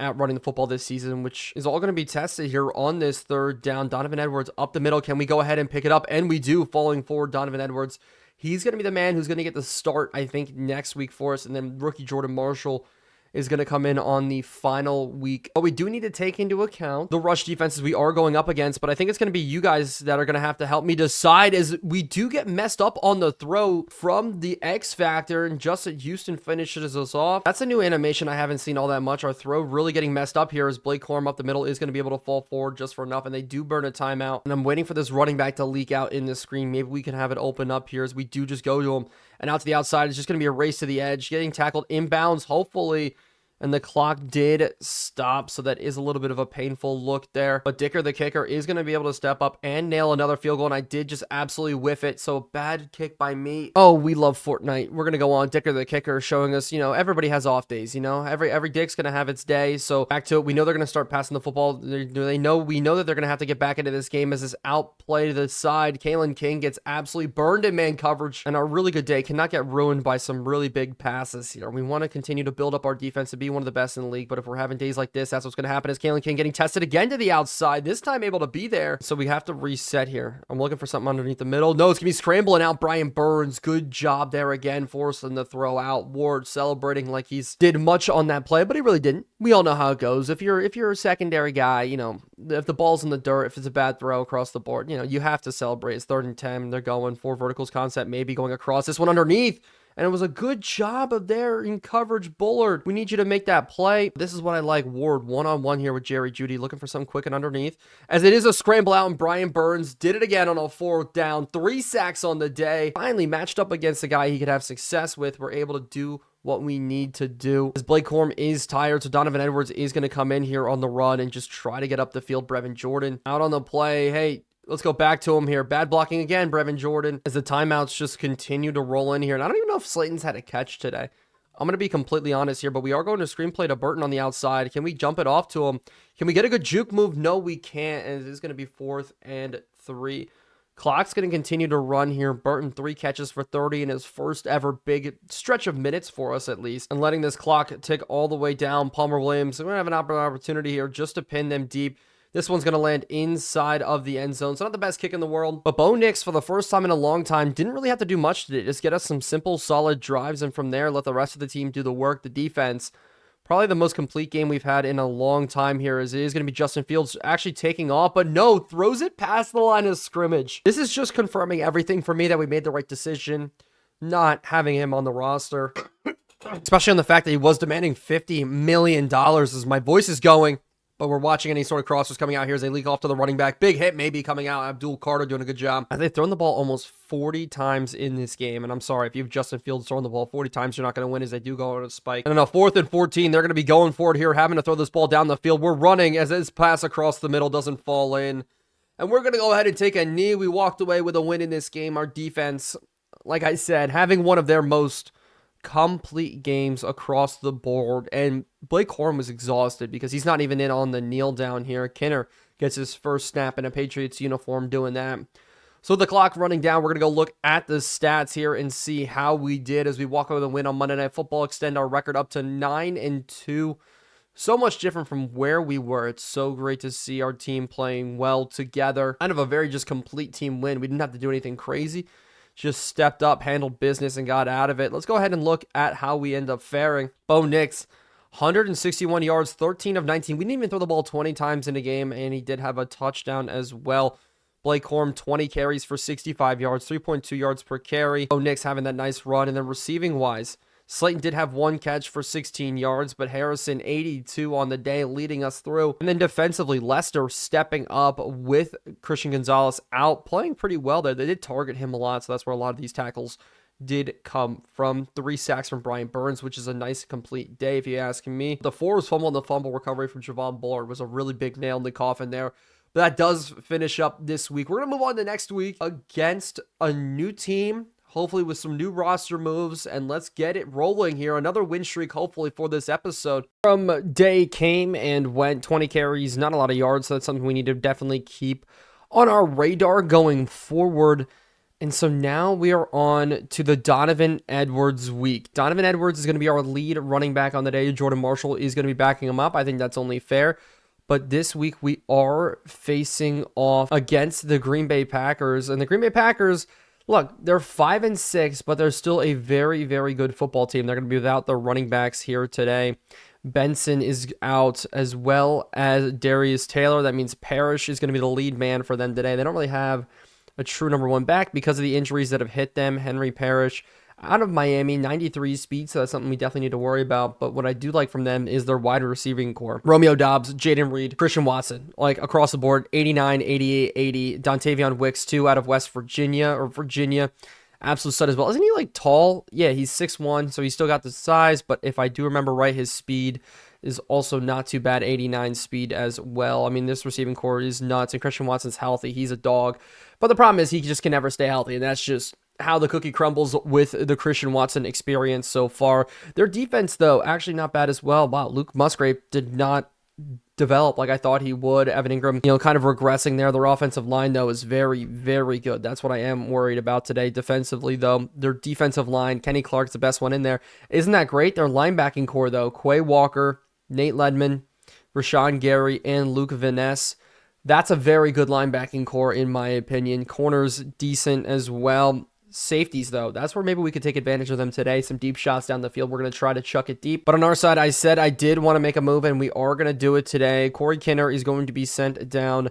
at running the football this season, which is all going to be tested here on this third down. Donovon Edwards up the middle. Can we go ahead and pick it up? And we do, falling forward. Donovon Edwards, he's going to be the man who's going to get the start, I think, next week for us. And then rookie Jordan Marshall is going to come in on the final week. But we do need to take into account the rush defenses we are going up against. But I think it's going to be you guys that are going to have to help me decide, as we do get messed up on the throw from the X Factor, and Justin Houston finishes us off. That's a new animation I haven't seen all that much. Our throw really getting messed up here as Blake Corum up the middle is going to be able to fall forward just for enough, and they do burn a timeout. And I'm waiting for this running back to leak out in the screen. Maybe we can have it open up here as we do just go to him. And out to the outside, it's just going to be a race to the edge, getting tackled inbounds, hopefully. And the clock did stop, so that is a little bit of a painful look there. But Dicker, the kicker, is going to be able to step up and nail another field goal, and I did just absolutely whiff it. So bad kick by me. Oh, we love Fortnite. We're going to go on. Dicker, the kicker, showing us, everybody has off days, Every dick's going to have its day. So back to it. We know they're going to start passing the football. We know that they're going to have to get back into this game as this outplay to the side. Kalen King gets absolutely burned in man coverage, and our really good day cannot get ruined by some really big passes here. We want to continue to build up our defense to be one of the best in the league, but if we're having days like this, that's what's going to happen. Is Kalen King getting tested again to the outside, this time able to be there. So we have to reset here. I'm looking for something underneath the middle. No, it's going to be scrambling out. Bryant Burns, good job there again, forcing the throw out. Ward celebrating like he's did much on that play, but he really didn't. We all know how it goes. If you're a secondary guy, if the ball's in the dirt, if it's a bad throw across the board, you have to celebrate. It's 3rd and 10. They're going for verticals concept, maybe going across. This one underneath. And it was a good job of there in coverage. Bullard, we need you to make that play. This is what I like. Ward one-on-one here with Jerry Jeudy, looking for something quick and underneath. As it is a scramble out, and Brian Burns did it again on a 4th down. 3 sacks on the day. Finally matched up against a guy he could have success with. We're able to do what we need to do. As Blake Corum is tired, so Donovon Edwards is going to come in here on the run and just try to get up the field. Brevin Jordan out on the play. Hey, let's go back to him here. Bad blocking again, Brevin Jordan, as the timeouts just continue to roll in here. And I don't even know if Slayton's had a catch today. I'm going to be completely honest here, but we are going to screenplay to Burton on the outside. Can we jump it off to him? Can we get a good juke move? No, we can't. And it is going to be 4th and 3. Clock's going to continue to run here. Burton, 3 catches for 30 in his first ever big stretch of minutes for us, at least. And letting this clock tick all the way down. Palmer Williams, we're going to have an opportunity here just to pin them deep. This one's going to land inside of the end zone. It's not the best kick in the world, but Bo Nix, for the first time in a long time, didn't really have to do much today. Just get us some simple, solid drives, and from there, let the rest of the team do the work. The defense, probably the most complete game we've had in a long time here, as it is going to be Justin Fields actually taking off, but no, throws it past the line of scrimmage. This is just confirming everything for me that we made the right decision, not having him on the roster, especially on the fact that he was demanding $50 million as my voice is going. But we're watching any sort of crossers coming out here as they leak off to the running back. Big hit maybe coming out. Abdul Carter doing a good job. They've thrown the ball almost 40 times in this game. And I'm sorry, if you have Justin Fields throwing the ball 40 times, you're not going to win as they do go on a spike. And on a 4th and 14, they're going to be going for it here, having to throw this ball down the field. We're running as this pass across the middle doesn't fall in. And we're going to go ahead and take a knee. We walked away with a win in this game. Our defense, like I said, having one of their most complete games across the board, and Blake Corum was exhausted because he's not even in on the kneel down here. Kinner gets his first snap in a Patriots uniform doing that. So the clock running down, we're going to go look at the stats here and see how we did as we walk over the win on Monday Night Football, extend our record up to 9-2. So much different from where we were. It's so great to see our team playing well together. Kind of a very just complete team win. We didn't have to do anything crazy. Just stepped up, handled business, and got out of it. Let's go ahead and look at how we end up faring. Bo Nix, 161 yards, 13 of 19. We didn't even throw the ball 20 times in a game, and he did have a touchdown as well. Blake Corum, 20 carries for 65 yards, 3.2 yards per carry. Bo Nix having that nice run, and then receiving-wise, Slayton did have one catch for 16 yards, but Harrison 82 on the day, leading us through. And then defensively, Lester stepping up with Christian Gonzalez out, playing pretty well there. They did target him a lot, so that's where a lot of these tackles did come from. 3 sacks from Bryant Burns, which is a nice complete day if you ask me. The forced fumble and the fumble recovery from Javon Bullard was a really big nail in the coffin there. But that does finish up this week. We're going to move on to next week against a new team, hopefully with some new roster moves, and let's get it rolling here. Another win streak, hopefully, for this episode. From day came and went, 20 carries, not a lot of yards, so that's something we need to definitely keep on our radar going forward. And so now we are on to the Donovon Edwards week. Donovon Edwards is going to be our lead running back on the day. Jordan Marshall is going to be backing him up. I think that's only fair. But this week we are facing off against the Green Bay Packers. And the Green Bay Packers, look, they're 5-6, but they're still a very, very good football team. They're going to be without their running backs here today. Benson is out, as well as Darius Taylor. That means Parrish is going to be the lead man for them today. They don't really have a true number one back because of the injuries that have hit them. Henry Parrish out of Miami, 93 speed, so that's something we definitely need to worry about. But what I do like from them is their wide receiving core. Romeo Doubs, Jaden Reed, Christian Watson, like across the board, 89, 88, 80. Dontavion Wicks, 2 out of West Virginia, or Virginia. Absolute stud as well. Isn't he like tall? Yeah, he's 6'1", so he's still got the size, but if I do remember right, his speed is also not too bad, 89 speed as well. I mean, this receiving core is nuts, and Christian Watson's healthy. He's a dog. But the problem is he just can never stay healthy, and that's just how the cookie crumbles with the Christian Watson experience so far. Their defense, though, actually not bad as well. Wow, Luke Musgrave did not develop like I thought he would. Evan Ingram, kind of regressing there. Their offensive line, though, is very, very good. That's what I am worried about today. Defensively, though, their defensive line, Kenny Clark's the best one in there. Isn't that great? Their linebacking core, though, Quay Walker, Nate Ledman, Rashawn Gary, and Luke Vaness. That's a very good linebacking core, in my opinion. Corners, decent as well. Safeties, though, that's where maybe we could take advantage of them today. Some deep shots down the field. We're going to try to chuck it deep. But on our side, I said I did want to make a move, and we are going to do it today. Corey Kinner is going to be sent down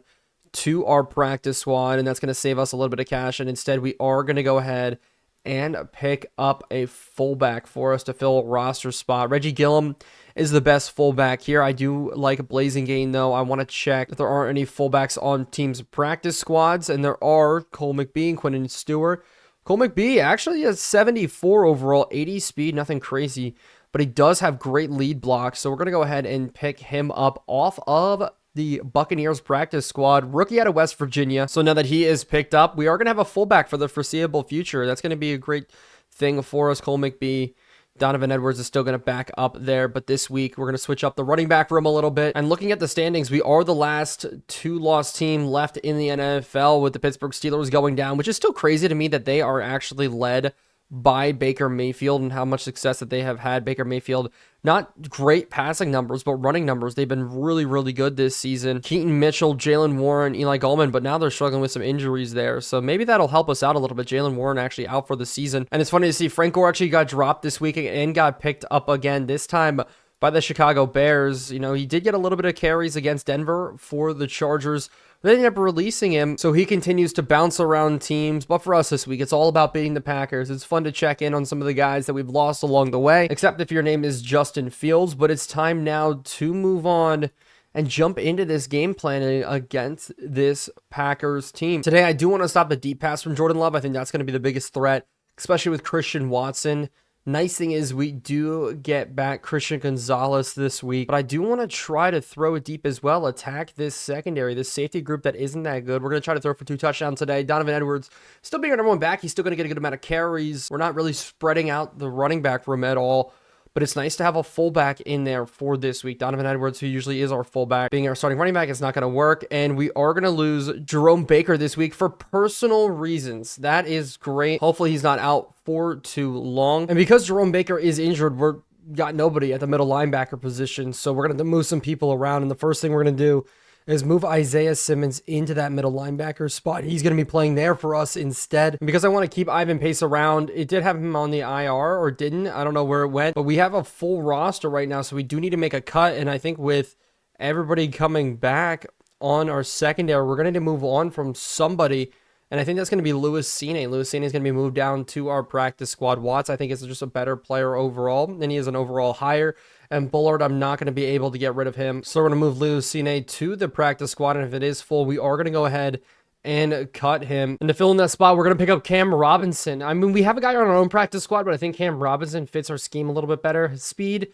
to our practice squad, and that's going to save us a little bit of cash. And instead, we are going to go ahead and pick up a fullback for us to fill a roster spot. Reggie Gillum is the best fullback here. I do like Blasingame, though. I want to check if there aren't any fullbacks on teams' practice squads, and there are. Cole McBee and Quentin Stewart. Cole McBee actually has 74 overall, 80 speed, nothing crazy, but he does have great lead blocks, so we're going to go ahead and pick him up off of the Buccaneers practice squad, rookie out of West Virginia. So now that he is picked up, we are going to have a fullback for the foreseeable future. That's going to be a great thing for us. Cole McBee, Donovon Edwards is still going to back up there, but this week we're going to switch up the running back room a little bit. And looking at the standings, we are the last 2-loss team left in the NFL, with the Pittsburgh Steelers going down, which is still crazy to me that they are actually led by Baker Mayfield and how much success that they have had. Baker Mayfield, not great passing numbers, but running numbers, they've been really, really good this season. Keaton Mitchell, Jalen Warren, Eli Goldman, but now they're struggling with some injuries there, so maybe that'll help us out a little bit. Jalen Warren actually out for the season, and it's funny to see Frank Gore actually got dropped this week and got picked up again, this time by the Chicago Bears. He did get a little bit of carries against Denver for the Chargers. They ended up releasing him, so he continues to bounce around teams. But for us this week, it's all about beating the Packers. It's fun to check in on some of the guys that we've lost along the way, except if your name is Justin Fields. But it's time now to move on and jump into this game plan against this Packers team. Today, I do want to stop the deep pass from Jordan Love. I think that's going to be the biggest threat, especially with Christian Watson. Nice thing is we do get back Christian Gonzalez this week, but I do want to try to throw it deep as well, attack this secondary, this safety group that isn't that good. We're going to try to throw for 2 touchdowns today. Donovon Edwards still being our number one back. He's still going to get a good amount of carries. We're not really spreading out the running back room at all, but it's nice to have a fullback in there for this week. Donovon Edwards, who usually is our fullback, being our starting running back, is not going to work, and we are going to lose Jerome Baker this week for personal reasons. That is great. Hopefully he's not out for too long. And because Jerome Baker is injured, we're got nobody at the middle linebacker position, so we're going to move some people around, and the first thing we're going to do is move Isaiah Simmons into that middle linebacker spot. He's going to be playing there for us instead. And because I want to keep Ivan Pace around, it did have him on the IR, or didn't. I don't know where it went, but we have a full roster right now, so we do need to make a cut. And I think with everybody coming back on our secondary, we're going to need to move on from somebody And I think that's going to be Lewis Cine. Lewis Cine is going to be moved down to our practice squad. Watts, I think, is just a better player overall, and he is an overall higher. And Bullard, I'm not going to be able to get rid of him. So we're going to move Lewis Cine to the practice squad, and if it is full, we are going to go ahead and cut him. And to fill in that spot, we're going to pick up Cam Robinson. I mean, we have a guy on our own practice squad, but I think Cam Robinson fits our scheme a little bit better. His speed,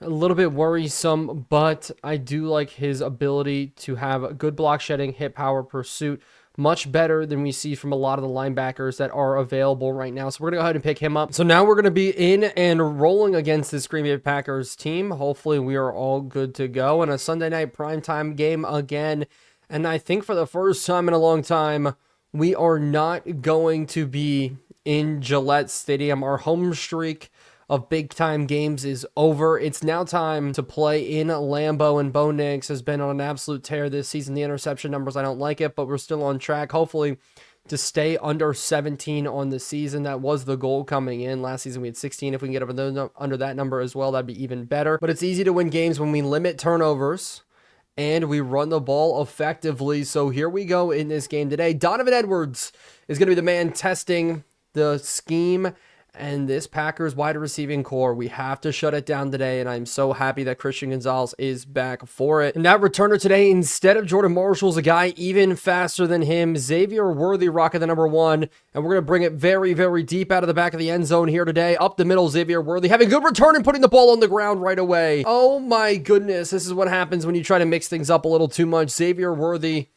a little bit worrisome, but I do like his ability to have good block shedding, hit power, pursuit, much better than we see from a lot of the linebackers that are available right now. So we're going to go ahead and pick him up. So now we're going to be in and rolling against this Green Bay Packers team. Hopefully we are all good to go. And a Sunday night primetime game again. And I think for the first time in a long time, we are not going to be in Gillette Stadium. Our home streak of big-time games is over. It's now time to play in Lambeau, and Bo Nix has been on an absolute tear this season. The interception numbers, I don't like it, but we're still on track, hopefully, to stay under 17 on the season. That was the goal coming in. Last season, we had 16. If we can get under that number as well, that'd be even better. But it's easy to win games when we limit turnovers and we run the ball effectively. So here we go in this game today. Donovon Edwards is going to be the man testing the scheme and this Packers wide receiving core. We have to shut it down today, and I'm so happy that Christian Gonzalez is back for it. And that returner today, instead of Jordan Marshall, is a guy even faster than him, Xavier Worthy, rocking the number 1, and we're going to bring it very, very deep out of the back of the end zone here today. Up the middle, Xavier Worthy having good return and putting the ball on the ground right away. Oh my goodness, this is what happens when you try to mix things up a little too much. Xavier Worthy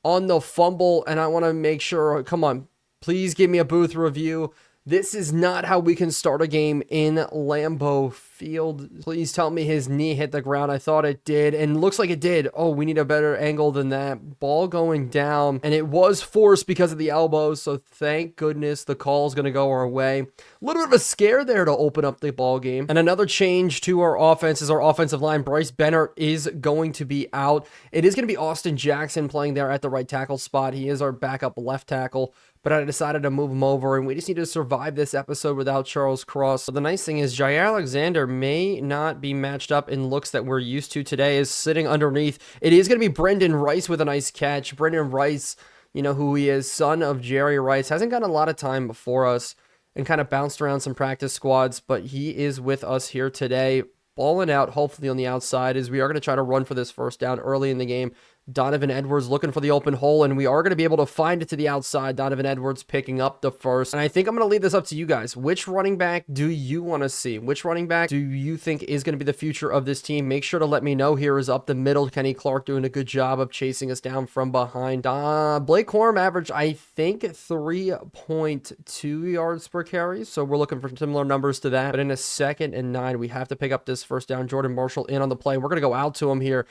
on the fumble, and I want to make sure, come on, please give me a booth review. This is not how we can start a game in Lambeau Field. Please tell me his knee hit the ground. I thought it did, and looks like it did. Oh, we need a better angle than that. Ball going down, and it was forced because of the elbow, so thank goodness the call is going to go our way. A little bit of a scare there to open up the ball game. And another change to our offense is our offensive line. Bryce Bennett is going to be out. It is going to be Austin Jackson playing there at the right tackle spot. He is our backup left tackle, but I decided to move him over, and we just need to survive this episode without Charles Cross. So the nice thing is Jair Alexander may not be matched up in looks that we're used to today, is sitting underneath. It is going to be Brendan Rice with a nice catch. Brendan Rice, you know who he is, son of Jerry Rice, hasn't gotten a lot of time before us and kind of bounced around some practice squads, but he is with us here today, balling out hopefully on the outside, as we are going to try to run for this first down early in the game. Donovon Edwards looking for the open hole, and we are going to be able to find it to the outside. Donovon Edwards picking up the first. And I think I'm going to leave this up to you guys. Which running back do you want to see? Which running back do you think is going to be the future of this team? Make sure to let me know. Here is up the middle. Kenny Clark doing a good job of chasing us down from behind. Blake Corum averaged, I think, 3.2 yards per carry. So we're looking for similar numbers to that. But in a 2nd and 9, we have to pick up this first down. Jordan Marshall in on the play. We're going to go out to him here.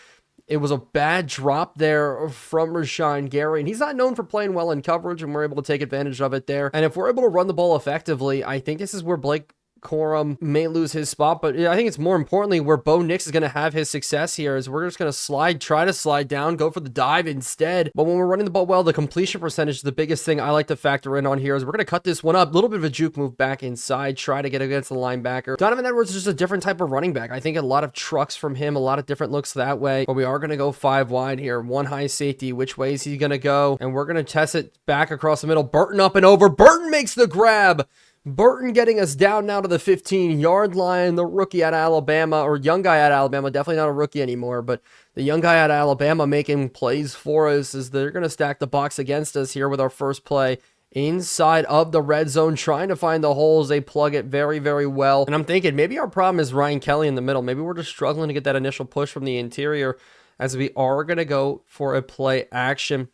It was a bad drop there from Rashawn Gary, and he's not known for playing well in coverage, and we're able to take advantage of it there. And if we're able to run the ball effectively, I think this is where Blake Corum may lose his spot, but I think it's more importantly where Bo Nix is going to have his success here, is we're just going to try to slide down, go for the dive instead. But when we're running the ball well, the completion percentage is the biggest thing I like to factor in on here, is we're going to cut this one up, a little bit of a juke move back inside, try to get against the linebacker. Donovon Edwards is just a different type of running back. I think a lot of trucks from him, a lot of different looks that way, but we are going to go 5 wide here, 1 high safety. Which way is he going to go? And we're going to test it back across the middle. Burton up and over. Burton makes the grab. Burton getting us down now to the 15-yard line. The rookie out of Alabama, or young guy out of Alabama, definitely not a rookie anymore, but the young guy out of Alabama making plays for us, as they're going to stack the box against us here with our first play inside of the red zone, trying to find the holes. They plug it very, very well. And I'm thinking maybe our problem is Ryan Kelly in the middle. Maybe we're just struggling to get that initial push from the interior, as we are going to go for a play action.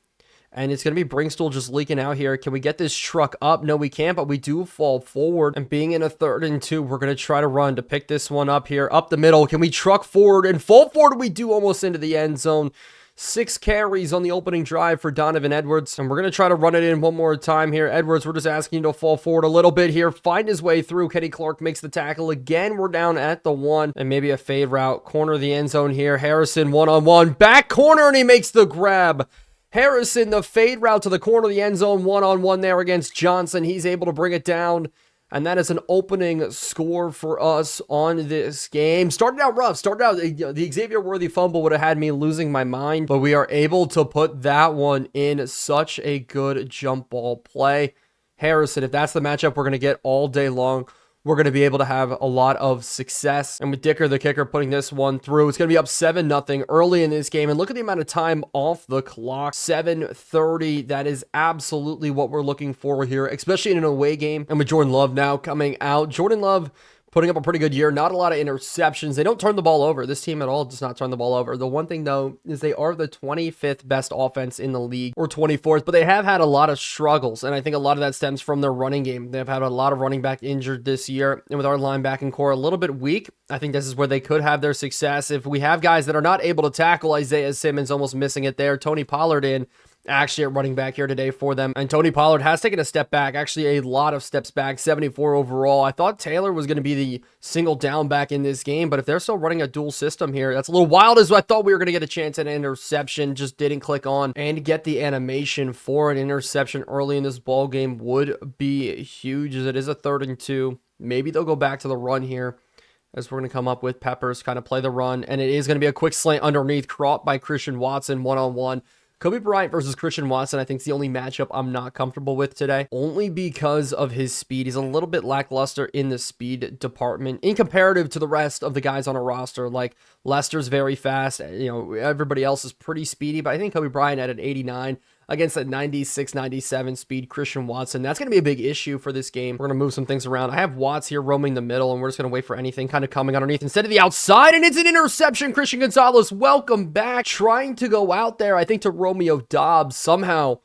And it's going to be Brinkstool just leaking out here. Can we get this truck up? No, we can't, but we do fall forward. And being in a 3rd and 2, we're going to try to run to pick this one up here. Up the middle. Can we truck forward and fall forward? We do, almost into the end zone. 6 carries on the opening drive for Donovon Edwards. And we're going to try to run it in one more time here. Edwards, we're just asking you to fall forward a little bit here. Find his way through. Kenny Clark makes the tackle. Again, we're down at the 1. And maybe a fade route. Corner of the end zone here. Harrison one-on-one. Back corner, and he makes the grab. Harrison, the fade route to the corner of the end zone, one-on-one there against Johnson. He's able to bring it down And that is an opening score for us on this game. Started out rough. The Xavier Worthy fumble would have had me losing my mind, but we are able to put that one in. Such a good jump ball play. Harrison, if that's the matchup we're going to get all day long, we're going to be able to have a lot of success. And with Dicker, the kicker, putting this one through, it's going to be up 7-0 early in this game. And look at the amount of time off the clock, 7:30. That is absolutely what we're looking for here, especially in an away game. And with Jordan Love now coming out, Jordan Love putting up a pretty good year. Not a lot of interceptions. They don't turn the ball over. This team at all does not turn the ball over. The one thing, though, is they are the 25th best offense in the league, or 24th, but they have had a lot of struggles, and I think a lot of that stems from their running game. They've had a lot of running back injured this year, and with our linebacking core a little bit weak, I think this is where they could have their success. If we have guys that are not able to tackle, Isaiah Simmons almost missing it there, Tony Pollard in actually at running back here today for them. And Tony Pollard has taken a step back, actually a lot of steps back, 74 overall. I thought Taylor was going to be the single down back in this game, but if they're still running a dual system here, that's a little wild, as I thought we were going to get a chance at an interception, just didn't click on and get the animation for an interception early in this ball game would be huge, as it is a 3rd and 2. Maybe they'll go back to the run here, as we're going to come up with Peppers, kind of play the run, and it is going to be a quick slant underneath, caught by Christian Watson one-on-one. Kobe Bryant versus Christian Watson, I think, is the only matchup I'm not comfortable with today, only because of his speed. He's a little bit lackluster in the speed department in comparative to the rest of the guys on a roster. Like, Lester's very fast. Everybody else is pretty speedy, but I think Kobe Bryant at an 89 against a 96, 97 speed Christian Watson. That's going to be a big issue for this game. We're going to move some things around. I have Watts here roaming the middle, and we're just going to wait for anything kind of coming underneath instead of the outside, and it's an interception. Christian Gonzalez, welcome back. Trying to go out there, I think, to Romeo Dobbs. Somehow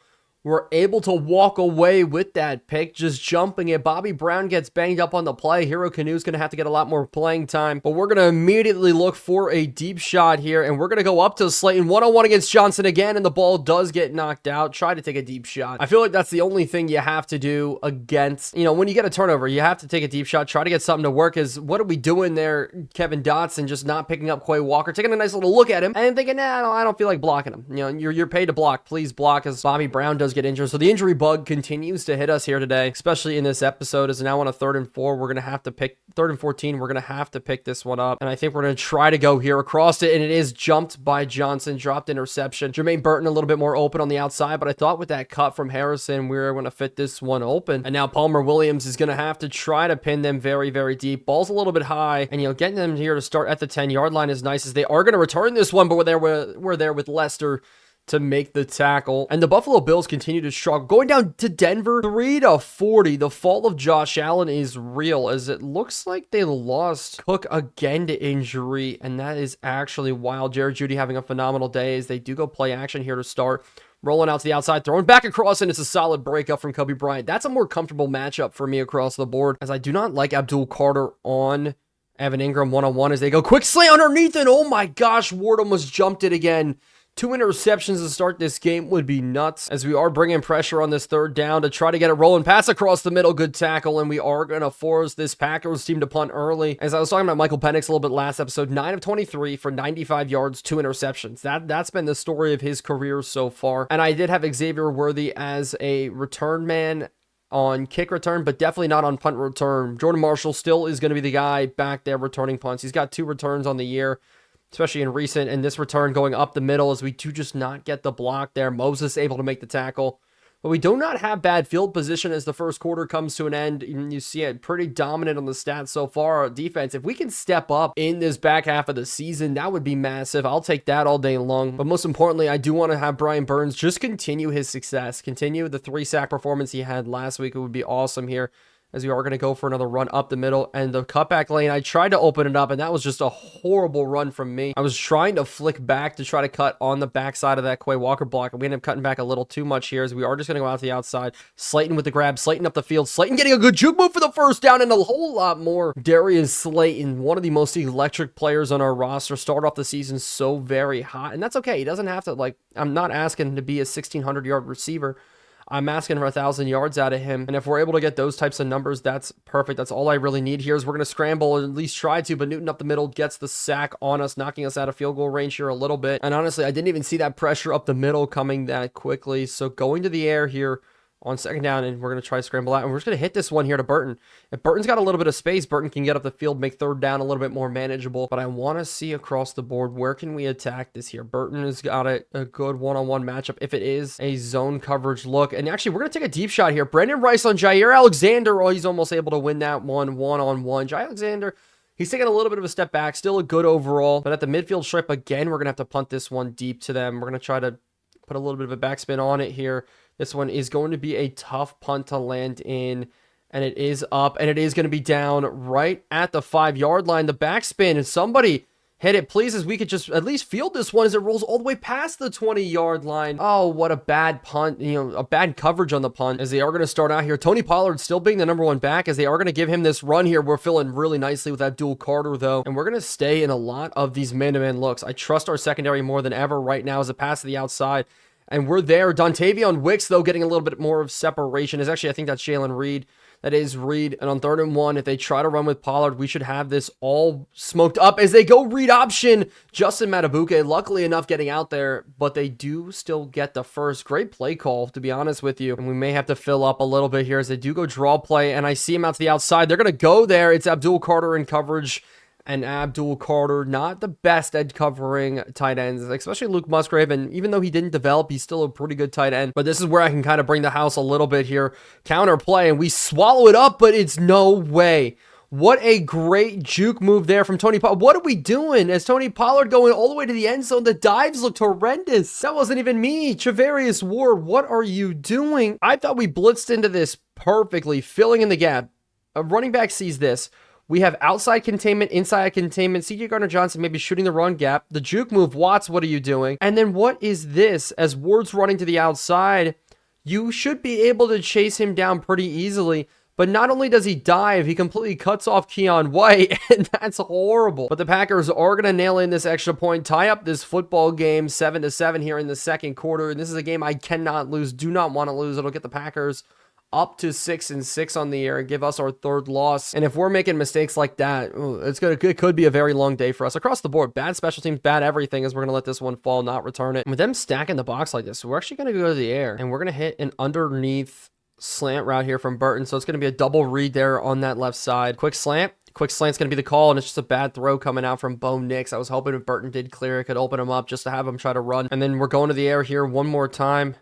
we're able to walk away with that pick, just jumping it. Bobby Brown gets banged up on the play. Hero Canu's going to have to get a lot more playing time, but we're going to immediately look for a deep shot here, and we're going to go up to Slayton one-on-one against Johnson again, and the ball does get knocked out. Try to take a deep shot. I feel like that's the only thing you have to do against, when you get a turnover, you have to take a deep shot, try to get something to work. Is what are we doing there? Kevin Dotson just not picking up Quay Walker, taking a nice little look at him, and thinking, nah, I don't feel like blocking him. You're paid to block. Please block, as Bobby Brown does get injured. So the injury bug continues to hit us here today, especially in this episode, as now on a 3rd and 4. We're going to have to pick 3rd and 14. We're going to have to pick this one up. And I think we're going to try to go here across it. And it is jumped by Johnson, dropped interception. Jermaine Burton a little bit more open on the outside, but I thought with that cut from Harrison, we were going to fit this one open. And now Palmer Williams is going to have to try to pin them very, very deep. Ball's a little bit high, and getting them here to start at the 10-yard line is nice, as they are going to return this one, but we're there with Lester to make the tackle. And the Buffalo Bills continue to struggle. Going down to Denver, 3-40. The fall of Josh Allen is real, as it looks like they lost Cook again to injury, and that is actually wild. Jared Jeudy having a phenomenal day, as they do go play action here to start. Rolling out to the outside, throwing back across, and it's a solid breakup from Kobe Bryant. That's a more comfortable matchup for me across the board, as I do not like Abdul Carter on Evan Ingram one-on-one, as they go quick slant underneath, and oh my gosh, Ward almost jumped it again. 2 interceptions to start this game would be nuts, as we are bringing pressure on this 3rd down to try to get a rolling pass across the middle. Good tackle, and we are going to force this Packers team to punt early. As I was talking about Michael Penix a little bit last episode, 9 of 23 for 95 yards, 2 interceptions. That's been the story of his career so far. And I did have Xavier Worthy as a return man on kick return, but definitely not on punt return. Jordan Marshall still is going to be the guy back there returning punts. He's got 2 returns on the year, especially in recent, and this return going up the middle, as we do just not get the block there. Moses able to make the tackle, but we do not have bad field position as the first quarter comes to an end. You see it pretty dominant on the stats so far. Our defense, if we can step up in this back half of the season, that would be massive. I'll take that all day long. But most importantly, I do want to have Brian Burns just continue his success, continue the 3-sack performance he had last week. It would be awesome here, as we are going to go for another run up the middle. And the cutback lane, I tried to open it up, and that was just a horrible run from me. I was trying to flick back to try to cut on the backside of that Quay Walker block, and we ended up cutting back a little too much here, as we are just going to go out to the outside. Slayton with the grab, Slayton up the field, Slayton getting a good juke move for the 1st down, and a whole lot more. Darius Slayton, one of the most electric players on our roster, started off the season so very hot, and that's okay. He doesn't have to, I'm not asking him to be a 1,600-yard receiver. I'm asking for 1,000 yards out of him. And if we're able to get those types of numbers, that's perfect. That's all I really need here, is we're going to scramble, or at least try to, but Newton up the middle gets the sack on us, knocking us out of field goal range here a little bit. And honestly, I didn't even see that pressure up the middle coming that quickly. So going to the air here, on second down, and we're going to try to scramble out, and we're just going to hit this one here to Burton. If Burton's got a little bit of space, Burton can get up the field, make third down a little bit more manageable, but I want to see across the board, where can we attack this here? Burton has got a good one-on-one matchup if it is a zone coverage look, and actually, we're going to take a deep shot here. Brandon Rice on Jair Alexander. Oh, he's almost able to win that one-on-one. Jair Alexander, he's taking a little bit of a step back, still a good overall, but at the midfield strip, again, we're going to have to punt this one deep to them. We're going to try to put a little bit of a backspin on it here. This one is going to be a tough punt to land in, and it is up, and it is going to be down right at the 5-yard line. The backspin, and somebody hit it, please, as we could just at least field this one as it rolls all the way past the 20-yard line. Oh, what a bad punt, a bad coverage on the punt, as they are going to start out here. Tony Pollard still being the number 1 back, as they are going to give him this run here. We're filling really nicely with Abdul Carter, though, and we're going to stay in a lot of these man-to-man looks. I trust our secondary more than ever right now as a pass to the outside. And we're there. Dontavion Wicks, though, getting a little bit more of separation. Is actually, I think that's Jalen Reed. That is Reed. And on 3rd and 1, if they try to run with Pollard, we should have this all smoked up as they go read option. Justin Matabuke, luckily enough, getting out there, but they do still get the first. Great play call, to be honest with you. And we may have to fill up a little bit here as they do go draw play. And I see him out to the outside. They're going to go there. It's Abdul Carter in coverage. And Abdul Carter, not the best at covering tight ends, especially Luke Musgrave. And even though he didn't develop, he's still a pretty good tight end. But this is where I can kind of bring the house a little bit here. Counter play, and we swallow it up, but it's no way. What a great juke move there from Tony Pollard. What are we doing? As Tony Pollard going all the way to the end zone, the dives looked horrendous. That wasn't even me. Travarius Ward, what are you doing? I thought we blitzed into this perfectly, filling in the gap. A running back sees this. We have outside containment, inside containment. C.J. Gardner-Johnson maybe shooting the run gap. The juke move, Watts, what are you doing? And then what is this? As Ward's running to the outside, you should be able to chase him down pretty easily. But not only does he dive, he completely cuts off Keon White, and that's horrible. But the Packers are going to nail in this extra point, tie up this football game 7-7 here in the second quarter. And this is a game I cannot lose, do not want to lose. It'll get the Packers up to 6-6 on the year and give us our 3rd loss. And if we're making mistakes like that, it could be a very long day for us across the board. Bad special teams, bad everything, as we're going to let this one fall, not return it. And with them stacking the box like this, we're actually going to go to the air, and we're going to hit an underneath slant route here from Burton. So it's going to be a double read there on that left side. Quick slant's going to be the call, and it's just a bad throw coming out from Bo Nix. I was hoping if Burton did clear, it could open him up just to have him try to run. And then we're going to the air here one more time.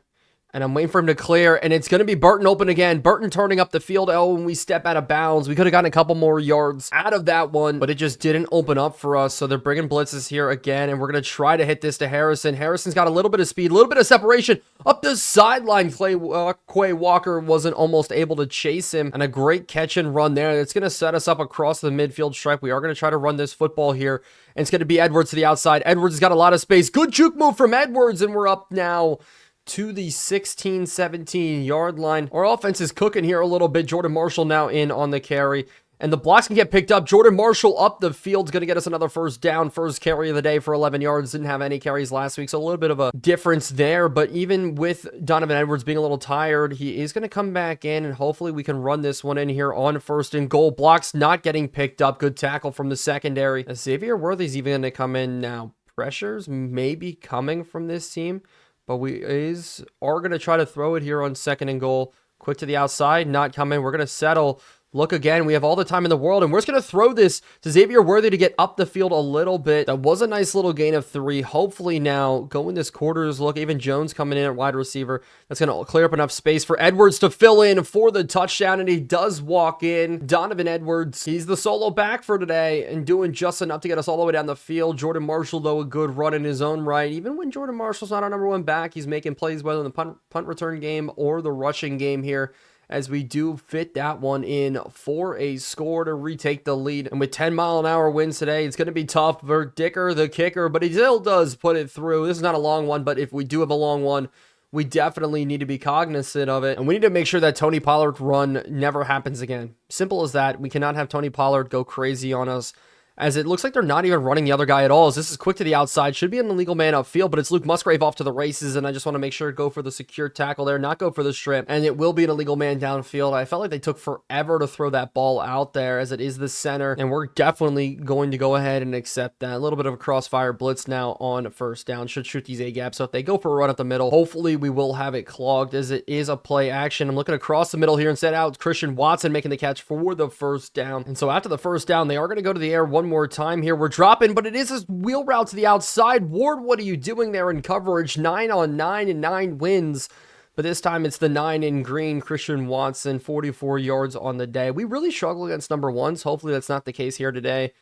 And I'm waiting for him to clear, and it's going to be Burton open again. Burton turning up the field. Oh, when we step out of bounds. We could have gotten a couple more yards out of that one, but it just didn't open up for us. So they're bringing blitzes here again, and we're going to try to hit this to Harrison. Harrison's got a little bit of speed, a little bit of separation. Up the sideline, Quay Walker wasn't almost able to chase him, and a great catch and run there. It's going to set us up across the midfield stripe. We are going to try to run this football here, and it's going to be Edwards to the outside. Edwards has got a lot of space. Good juke move from Edwards, and we're up now to the 16-17 yard line. Our offense is cooking here a little bit. Jordan Marshall now in on the carry, and the blocks can get picked up. Jordan Marshall up the field's going to get us another first down, first carry of the day for 11 yards. Didn't have any carries last week, so a little bit of a difference there. But even with Donovon Edwards being a little tired, he is going to come back in, and hopefully we can run this one in here on 1st and goal. Blocks not getting picked up. Good tackle from the secondary. Xavier Worthy's even going to come in now. Pressures may be coming from this team, but we are going to try to throw it here on 2nd and goal. Quick to the outside, not coming. We're going to settle. Look again, we have all the time in the world, and we're just going to throw this to Xavier Worthy to get up the field a little bit. That was a nice little gain of 3. Hopefully now, going this quarters look, even Jones coming in at wide receiver. That's going to clear up enough space for Edwards to fill in for the touchdown, and he does walk in. Donovon Edwards, he's the solo back for today and doing just enough to get us all the way down the field. Jordan Marshall, though, a good run in his own right. Even when Jordan Marshall's not our number 1 back, he's making plays whether in the punt return game or the rushing game here, as we do fit that one in for a score to retake the lead. And with 10-mile-an-hour winds today, it's going to be tough for Dicker, the kicker, but he still does put it through. This is not a long one, but if we do have a long one, we definitely need to be cognizant of it. And we need to make sure that Tony Pollard run never happens again. Simple as that. We cannot have Tony Pollard go crazy on us, as it looks like they're not even running the other guy at all, as this is quick to the outside. Should be an illegal man upfield, but it's Luke Musgrave off to the races, and I just want to make sure to go for the secure tackle there, not go for the strip, and it will be an illegal man downfield. I felt like they took forever to throw that ball out there, as it is the center, and we're definitely going to go ahead and accept that. A little bit of a crossfire blitz now on first down. Should shoot these A-gaps, so if they go for a run up the middle, hopefully we will have it clogged, as it is a play action. I'm looking across the middle here, and set out Christian Watson making the catch for the first down. And so after the first down, they are going to go to the air one more time here. We're dropping, but it is a wheel route to the outside. Ward, what are you doing there in coverage? 9 on 9 and 9 wins. But this time it's the 9 in green, Christian Watson, 44 yards on the day. We really struggle against number ones. Hopefully that's not the case here today.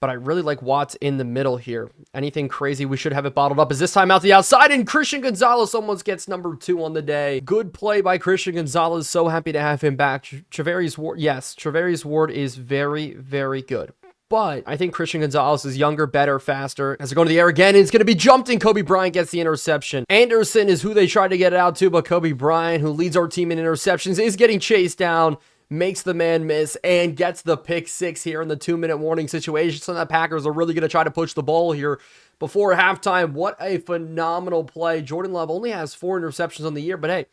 But I really like Watts in the middle here. Anything crazy, we should have it bottled up. Is this time out the outside, and Christian Gonzalez almost gets number 2 on the day. Good play by Christian Gonzalez. So happy to have him back. Travarius Ward, yes, Travarius Ward is very, very good. But I think Christian Gonzalez is younger, better, faster. As they're going to the air again, it's going to be jumped, and Kobe Bryant gets the interception. Anderson is who they tried to get it out to, but Kobe Bryant, who leads our team in interceptions, is getting chased down, makes the man miss, and gets the pick 6 here in the 2-minute warning situation. So the Packers are really going to try to push the ball here before halftime. What a phenomenal play. Jordan Love only has 4 interceptions on the year, but hey,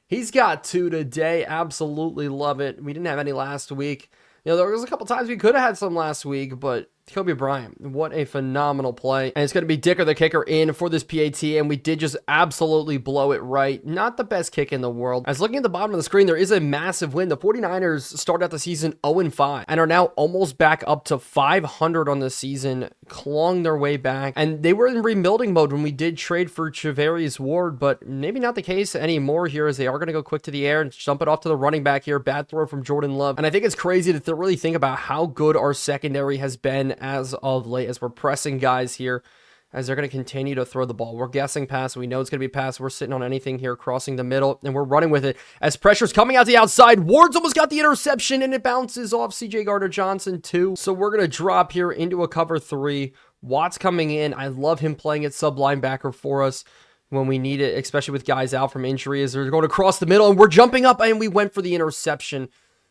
he's got 2 today. Absolutely love it. We didn't have any last week. You know, there was a couple times we could have had some last week, but Kobe Bryant, what a phenomenal play. And it's going to be Dicker, the kicker, in for this PAT, and we did just absolutely blow it right. Not the best kick in the world. As looking at the bottom of the screen, there is a massive win. The 49ers started out the season 0-5 and are now almost back up to 500 on the season, clawing their way back. And they were in rebuilding mode when we did trade for Travarius Ward, but maybe not the case anymore here, as they are going to go quick to the air and jump it off to the running back here. Bad throw from Jordan Love. And I think it's crazy to really think about how good our secondary has been as of late, as we're pressing guys here, as they're going to continue to throw the ball. We're guessing pass. We know it's going to be pass. We're sitting on anything here, crossing the middle, and we're running with it as pressure's coming out the outside. Ward's almost got the interception, and it bounces off CJ Gardner-Johnson too. So we're going to drop here into a cover 3. Watts coming in. I love him playing at sub linebacker for us when we need it, especially with guys out from injury, as they're going across the middle, and we're jumping up, and we went for the interception.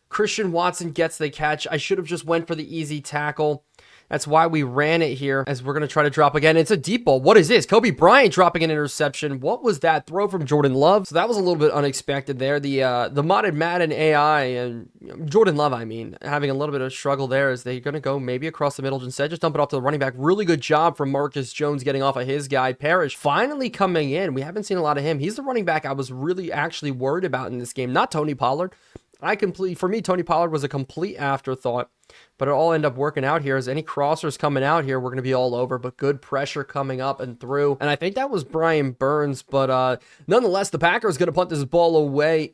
Christian Watson gets the catch. I should have just went for the easy tackle. That's why we ran it here, as we're going to try to drop again. It's a deep ball. What is this? Kobe Bryant dropping an interception. What was that throw from Jordan Love? So that was a little bit unexpected there. The Modded Madden AI and Jordan Love, I mean, having a little bit of struggle there, as they're going to go maybe across the middle. Instead, just dump it off to the running back. Really good job from Marcus Jones getting off of his guy. Parrish finally coming in. We haven't seen a lot of him. He's the running back I was really actually worried about in this game. Not Tony Pollard. For me, Tony Pollard was a complete afterthought, but it all ended up working out here. As any crossers coming out here, we're going to be all over, but good pressure coming up and through. And I think that was Brian Burns, but nonetheless, the Packers going to punt this ball away.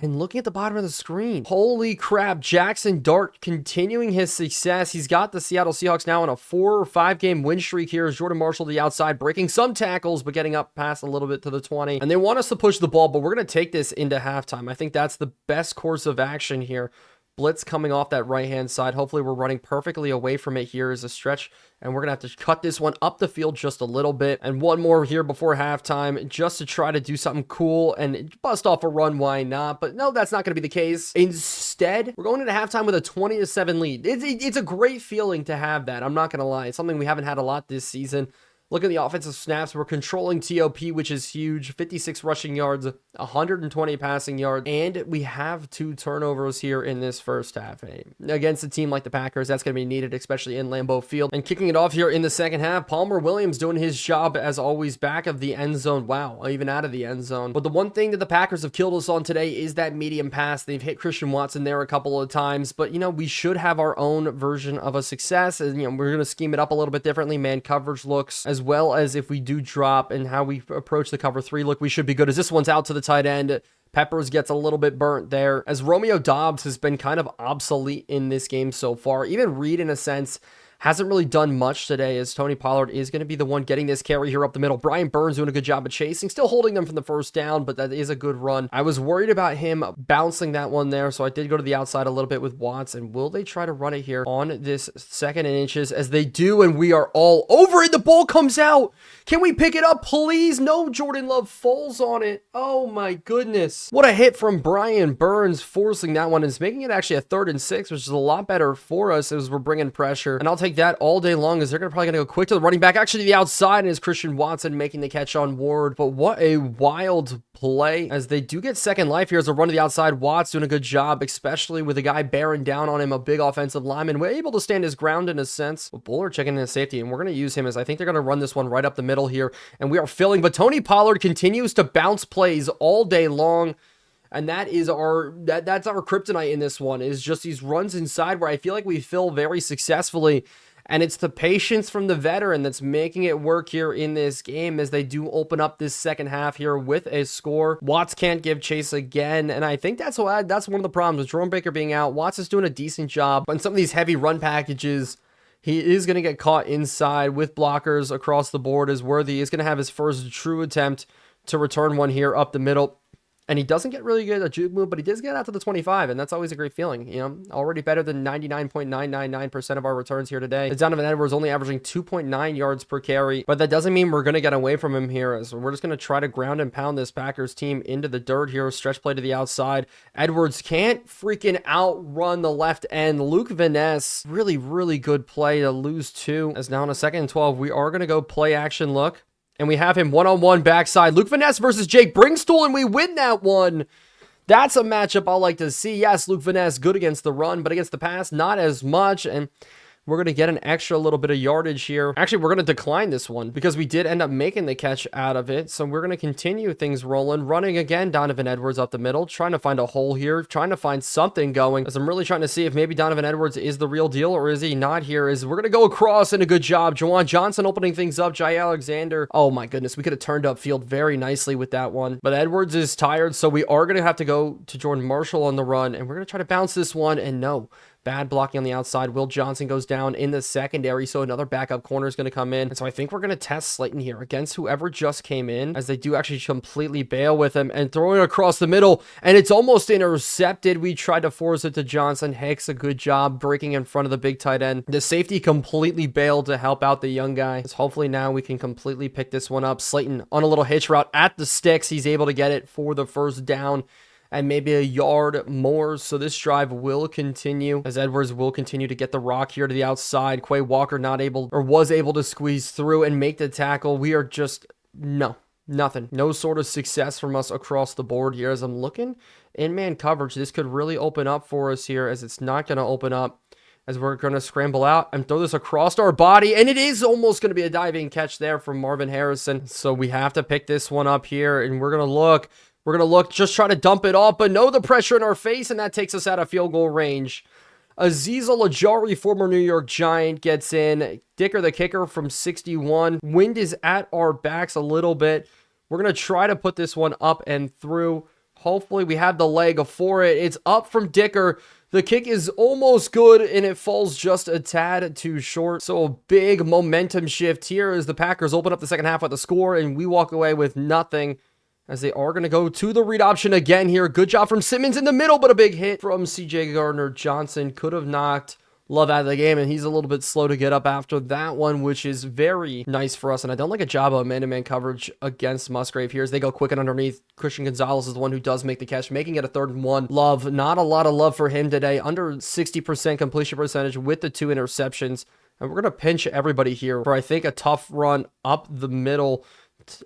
And looking at the bottom of the screen, holy crap, Jackson Dart continuing his success. He's got the Seattle Seahawks now on a 4 or 5 game win streak here, as Jordan Marshall to the outside, breaking some tackles, but getting up past a little bit to the 20. And they want us to push the ball, but we're going to take this into halftime. I think that's the best course of action here. Blitz coming off that right-hand side. Hopefully we're running perfectly away from it here as a stretch, and we're going to have to cut this one up the field just a little bit. And one more here before halftime, just to try to do something cool and bust off a run. Why not? But no, that's not going to be the case. Instead, we're going into halftime with a 20-7 lead. It's a great feeling to have that. I'm not going to lie. It's something we haven't had a lot this season. Look at the offensive snaps. We're controlling TOP, which is huge. 56 rushing yards, 120 passing yards, and we have 2 turnovers here in this first half. Against a team like the Packers, that's going to be needed, especially in Lambeau Field. And kicking it off here in the second half, Palmer Williams doing his job as always, back of the end zone. Wow, even out of the end zone. But the one thing that the Packers have killed us on today is that medium pass. They've hit Christian Watson there a couple of times, but we should have our own version of a success. And we're going to scheme it up a little bit differently. Man coverage looks, as well as if we do drop and how we approach the cover 3 look, we should be good, as this one's out to the tight end. Peppers gets a little bit burnt there, as Romeo Doubs has been kind of obsolete in this game so far. Even Reed, in a sense, hasn't really done much today, as Tony Pollard is going to be the one getting this carry here up the middle. Brian Burns doing a good job of chasing, still holding them from the first down, but that is a good run. I was worried about him bouncing that one there, so I did go to the outside a little bit with Watts. And will they try to run it here on this 2nd and inches? As they do, and we are all over it. The ball comes out. Can we pick it up, please? No, Jordan Love falls on it. Oh my goodness. What a hit from Brian Burns, forcing that one. It's making it actually a 3rd and 6, which is a lot better for us as we're bringing pressure. And I'll take take that all day long, as they're probably going to go quick to the running back. Actually, the outside, and is Christian Watson making the catch on Ward. But what a wild play, as they do get second life here as a run to the outside. Watts doing a good job, especially with a guy bearing down on him, a big offensive lineman. We're able to stand his ground in a sense. But Buller checking in his safety, and we're going to use him, as I think they're going to run this one right up the middle here. And we are filling, but Tony Pollard continues to bounce plays all day long. And that is that's our kryptonite in this one, is just these runs inside where I feel like we fill very successfully. And it's the patience from the veteran that's making it work here in this game, as they do open up this second half here with a score. Watts can't give chase again, and I think that's one of the problems with Jerome Baker being out. Watts is doing a decent job on some of these heavy run packages. He is going to get caught inside with blockers across the board, as Worthy is going to have his first true attempt to return one here up the middle. And he doesn't get really good at juke move, but he does get out to the 25, and that's always a great feeling. You know, already better than 99.999% of our returns here today. Donovon Edwards only averaging 2.9 yards per carry, but that doesn't mean we're going to get away from him here, as we're just going to try to ground and pound this Packers team into the dirt here. Stretch play to the outside. Edwards can't freaking outrun the left end. Luke Van Ness, really, really good play to lose two, as now in a 2nd and 12, we are going to go play action look. And we have him one-on-one backside. Luke Van Ness versus Jake Bringstool, and we win that one. That's a matchup I like to see. Yes, Luke Van Ness good against the run, but against the pass, not as much. And we're going to get an extra little bit of yardage here. Actually, we're going to decline this one because we did end up making the catch out of it. So we're going to continue things rolling. Running again, Donovon Edwards up the middle, trying to find a hole here, trying to find something going, as I'm really trying to see if maybe Donovon Edwards is the real deal, or is he not here. As we're going to go across, and a good job. Juwan Johnson opening things up. Jai Alexander. Oh my goodness, we could have turned up field very nicely with that one. But Edwards is tired, so we are going to have to go to Jordan Marshall on the run, and we're going to try to bounce this one, and no. Bad blocking on the outside. Will Johnson goes down in the secondary, so another backup corner is going to come in. And so I think we're going to test Slayton here against whoever just came in, as they do actually completely bail with him and throw it across the middle, and it's almost intercepted. We tried to force it to Johnson. Hicks, a good job breaking in front of the big tight end. The safety completely bailed to help out the young guy. So hopefully now we can completely pick this one up. Slayton on a little hitch route at the sticks. He's able to get it for the first down and maybe a yard more. So this drive will continue, as Edwards will continue to get the rock here to the outside. Quay Walker was able to squeeze through and make the tackle. We are just, nothing. No sort of success from us across the board here. As I'm looking in man coverage, this could really open up for us here, as it's not going to open up, as we're going to scramble out and throw this across our body. And it is almost going to be a diving catch there from Marvin Harrison. So we have to pick this one up here, and we're going to look. We're going to look, just try to dump it off, but no, the pressure in our face, and that takes us out of field goal range. Azeez Ojulari, former New York Giant, gets in. Dicker, the kicker, from 61. Wind is at our backs a little bit. We're going to try to put this one up and through. Hopefully we have the leg for it. It's up from Dicker. The kick is almost good, and it falls just a tad too short. So a big momentum shift here as the Packers open up the second half with a score, and we walk away with nothing, as they are going to go to the read option again here. Good job from Simmons in the middle, but a big hit from CJ Gardner-Johnson. Could have knocked Love out of the game, and he's a little bit slow to get up after that one, which is very nice for us. And I don't like a job of man-to-man coverage against Musgrave here as they go quick and underneath. Christian Gonzalez is the one who does make the catch, making it a 3rd and 1. Love, not a lot of love for him today. Under 60% completion percentage with the 2 interceptions. And we're going to pinch everybody here for, I think, a tough run up the middle,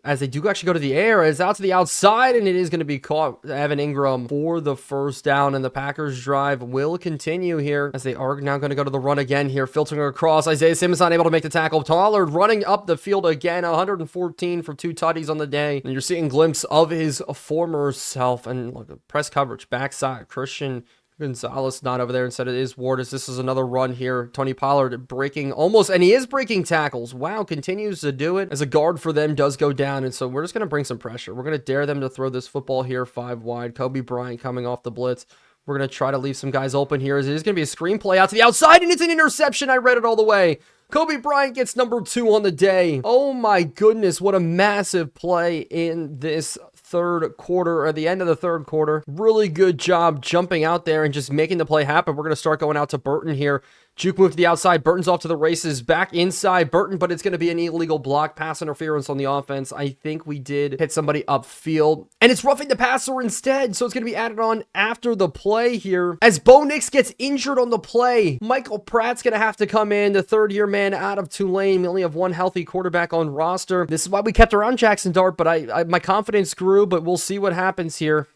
as they do actually go to the air. It's out to the outside, and it is going to be caught. Evan Ingram for the first down, and the Packers drive will continue here as they are now going to go to the run again here, filtering across. Isaiah Simmons not able to make the tackle. Pollard running up the field again, 114 for 2 tutties on the day, and you're seeing a glimpse of his former self. And look, press coverage backside. Christian Gonzalez not over there. Instead it is Ward, as this is another run here. Tony Pollard breaking almost, and he is breaking tackles. Wow, continues to do it as a guard for them does go down. And so we're just going to bring some pressure. We're going to dare them to throw this football here 5 wide. Kobe Bryant coming off the blitz. We're going to try to leave some guys open here, as it is going to be a screenplay out to the outside, and it's an interception. I read it all the way. Kobe Bryant gets number 2 on the day. Oh my goodness, what a massive play in this third quarter, or the end of the third quarter. Really good job jumping out there and just making the play happen. We're going to start going out to Burton here. Juke move to the outside. Burton's off to the races. Back inside Burton, but it's going to be an illegal block. Pass interference on the offense. I think we did hit somebody upfield. And it's roughing the passer instead, so it's going to be added on after the play here. As Bo Nix gets injured on the play, Michael Pratt's going to have to come in, the third-year man out of Tulane. We only have one healthy quarterback on roster. This is why we kept around Jackson Dart, but my confidence grew, but we'll see what happens here.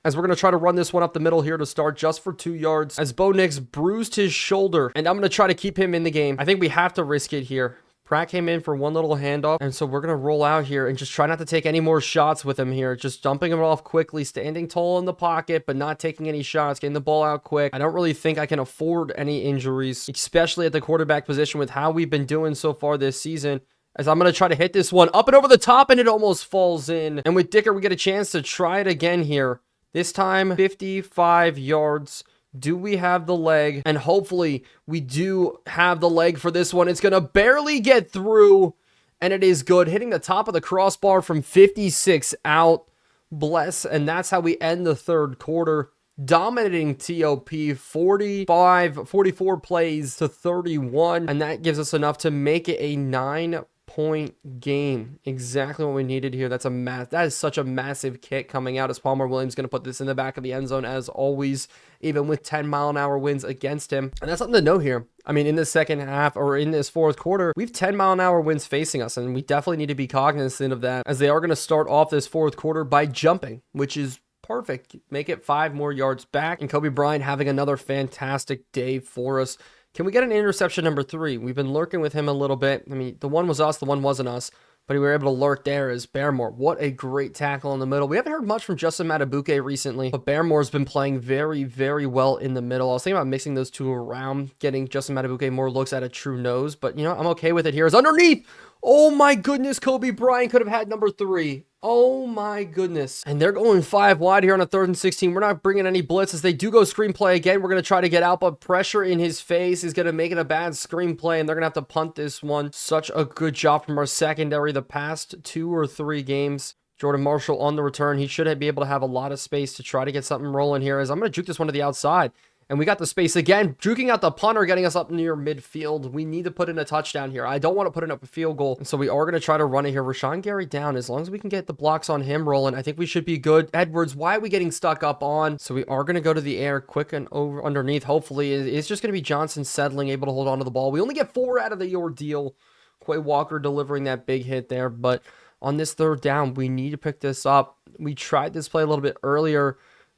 As we're going to try to run this one up the middle here to start just for 2 yards. As Bo Nix bruised his shoulder, and I'm going to try to keep him in the game. I think we have to risk it here. Pratt came in for one little handoff, and so we're going to roll out here and just try not to take any more shots with him here. Just dumping him off quickly, standing tall in the pocket, but not taking any shots, getting the ball out quick. I don't really think I can afford any injuries, especially at the quarterback position with how we've been doing so far this season. As I'm going to try to hit this one up and over the top, and it almost falls in. And with Dicker, we get a chance to try it again here. This time, 55 yards. Do we have the leg? And hopefully, we do have the leg for this one. It's going to barely get through, and it is good. Hitting the top of the crossbar from 56 out. Bless. And that's how we end the third quarter. Dominating TOP 44 plays to 31. And that gives us enough to make it a 9-point game. Exactly what we needed here. That is such a massive kick coming out, as Palmer Williams going to put this in the back of the end zone as always, even with 10-mile-an-hour winds against him. And that's something to note here. I mean, in the second half or in this fourth quarter, we have 10-mile-an-hour winds facing us, and we definitely need to be cognizant of that, as they are going to start off this fourth quarter by jumping, which is perfect. Make it 5 more yards back, and Kobe Bryant having another fantastic day for us. Can we get an interception number 3? We've been lurking with him a little bit. I mean, the one was us, the one wasn't us, but we were able to lurk there as Barrymore. What a great tackle in the middle. We haven't heard much from Justin Matabuke recently, but Barrymore's been playing very, very well in the middle. I was thinking about mixing those two around, getting Justin Matabuke more looks at a true nose, but you know, I'm okay with it here. It's underneath. Oh my goodness, Kobe Bryant could have had number 3. Oh my goodness. And they're going 5 wide here on a 3rd and 16. We're not bringing any blitzes. They do go screenplay again. We're going to try to get out, but pressure in his face is going to make it a bad screenplay, and they're going to have to punt this one. Such a good job from our secondary the past 2 or 3 games. Jordan Marshall on the return. He should be able to have a lot of space to try to get something rolling here, as I'm going to juke this one to the outside. And we got the space again, juking out the punter, getting us up near midfield. We need to put in a touchdown here. I don't want to put in up a field goal. And so we are going to try to run it here. Rashawn Gary down. As long as we can get the blocks on him rolling, I think we should be good. Edwards, why are we getting stuck up on? So we are going to go to the air quick and over underneath. Hopefully, it's just going to be Johnson settling, able to hold on to the ball. We only get 4 out of the ordeal. Quay Walker delivering that big hit there. But on this 3rd down, we need to pick this up. We tried this play a little bit earlier.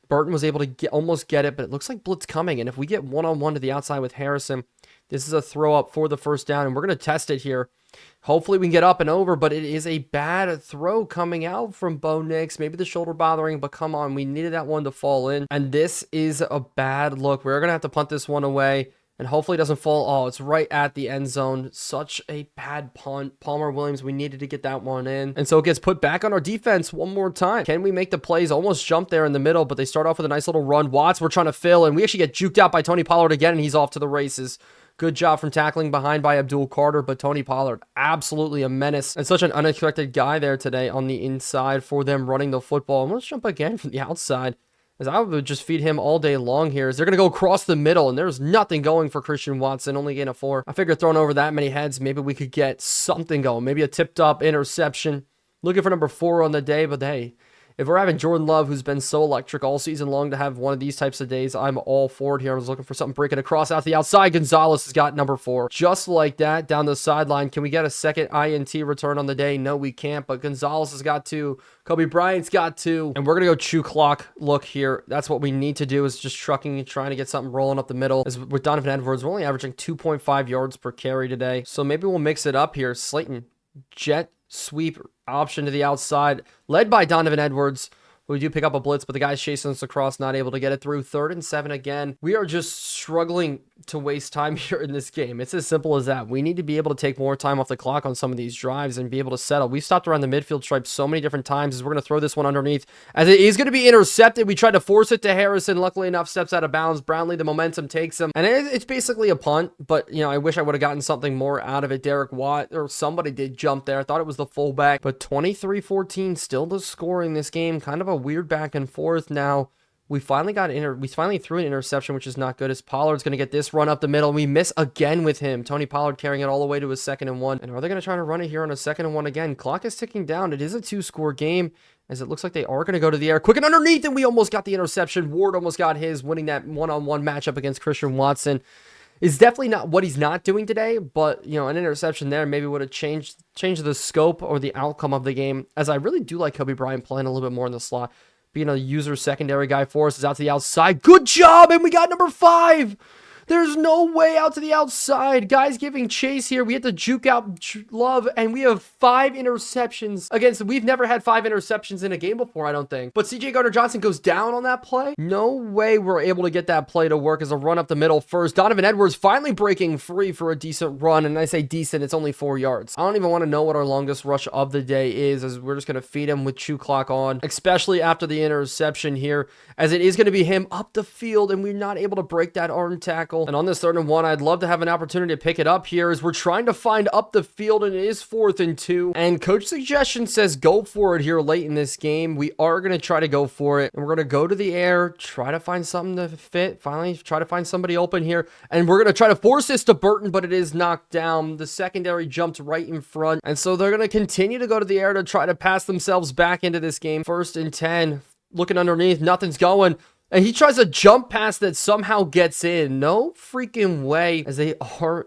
Burton was able to almost get it, but it looks like blitz coming. And if we get one-on-one to the outside with Harrison, this is a throw up for the 1st down, and we're going to test it here. Hopefully we can get up and over, but it is a bad throw coming out from Bo Nix. Maybe the shoulder bothering, but come on, we needed that one to fall in. And this is a bad look. We're going to have to punt this one away. And hopefully it doesn't fall. Oh, it's right at the end zone. Such a bad punt. Palmer Williams, we needed to get that one in. And so it gets put back on our defense one more time. Can we make the plays? Almost jump there in the middle, but they start off with a nice little run. Watts, we're trying to fill, and we actually get juked out by Tony Pollard again, and he's off to the races. Good job from tackling behind by Abdul Carter, but Tony Pollard, absolutely a menace. And such an unexpected guy there today on the inside for them running the football. And let's jump again from the outside, as I would just feed him all day long here. As they're going to go across the middle, and there's nothing going for Christian Watson, only gain a 4. I figured throwing over that many heads, maybe we could get something going. Maybe a tipped up interception. Looking for number 4 on the day, but hey, if we're having Jordan Love, who's been so electric all season long, to have one of these types of days, I'm all for it here. I was looking for something breaking across out the outside. Gonzalez has got number 4. Just like that, down the sideline. Can we get a second INT return on the day? No, we can't, but Gonzalez has got 2. Kobe Bryant's got 2. And we're going to go chew clock look here. That's what we need to do, is just trucking and trying to get something rolling up the middle. As with Donovan Edwards, we're only averaging 2.5 yards per carry today. So maybe we'll mix it up here. Slayton, jet sweep option to the outside, led by Donovan Edwards. We do pick up a blitz, but the guy's chasing us across, not able to get it through. 3rd and 7 again. We are just struggling to waste time here in this game. It's as simple as that. We need to be able to take more time off the clock on some of these drives and be able to settle. We've stopped around the midfield stripe so many different times, as we're going to throw this one underneath, as it is going to be intercepted. We tried to force it to Harrison. Luckily enough, steps out of bounds. Brownlee, the momentum takes him, and it's basically a punt, but you know, I wish I would have gotten something more out of it. Derek Watt, or somebody did jump there. I thought it was the fullback, but 23-14, still the score in this game. Kind of a weird back and forth now. We finally threw an interception, which is not good, as Pollard's going to get this run up the middle. And we miss again with him. Tony Pollard carrying it all the way to his 2nd and 1. And are they going to try to run it here on a 2nd and 1 again? Clock is ticking down. It is a 2-score game, as it looks like they are going to go to the air. Quick and underneath, and we almost got the interception. Ward almost got his, winning that one-on-one matchup against Christian Watson. Is definitely not what he's not doing today, but, you know, an interception there maybe would have changed the scope or the outcome of the game, as I really do like Kobe Bryant playing a little bit more in the slot. Being a user secondary guy for us, is out to the outside. Good job, and we got number 5. There's no way out to the outside. Guys giving chase here. We had to juke out Love, and we have 5 interceptions against. We've never had 5 interceptions in a game before, I don't think. But CJ Gardner-Johnson goes down on that play. No way we're able to get that play to work as a run up the middle first. Donovon Edwards finally breaking free for a decent run, and I say decent, it's only 4 yards. I don't even want to know what our longest rush of the day is, as we're just going to feed him with chew clock on, especially after the interception here, as it is going to be him up the field, and we're not able to break that arm tackle. And on this 3rd and 1, I'd love to have an opportunity to pick it up here, as we're trying to find up the field, and it is 4th and 2. And coach suggestion says go for it here late in this game. We are going to try to go for it, and we're going to go to the air, try to find something to fit, finally try to find somebody open here, and we're going to try to force this to Burton, but it is knocked down. The secondary jumped right in front, and so they're going to continue to go to the air to try to pass themselves back into this game. 1st and 10, looking underneath, nothing's going. And he tries a jump pass that somehow gets in. No freaking way, as they are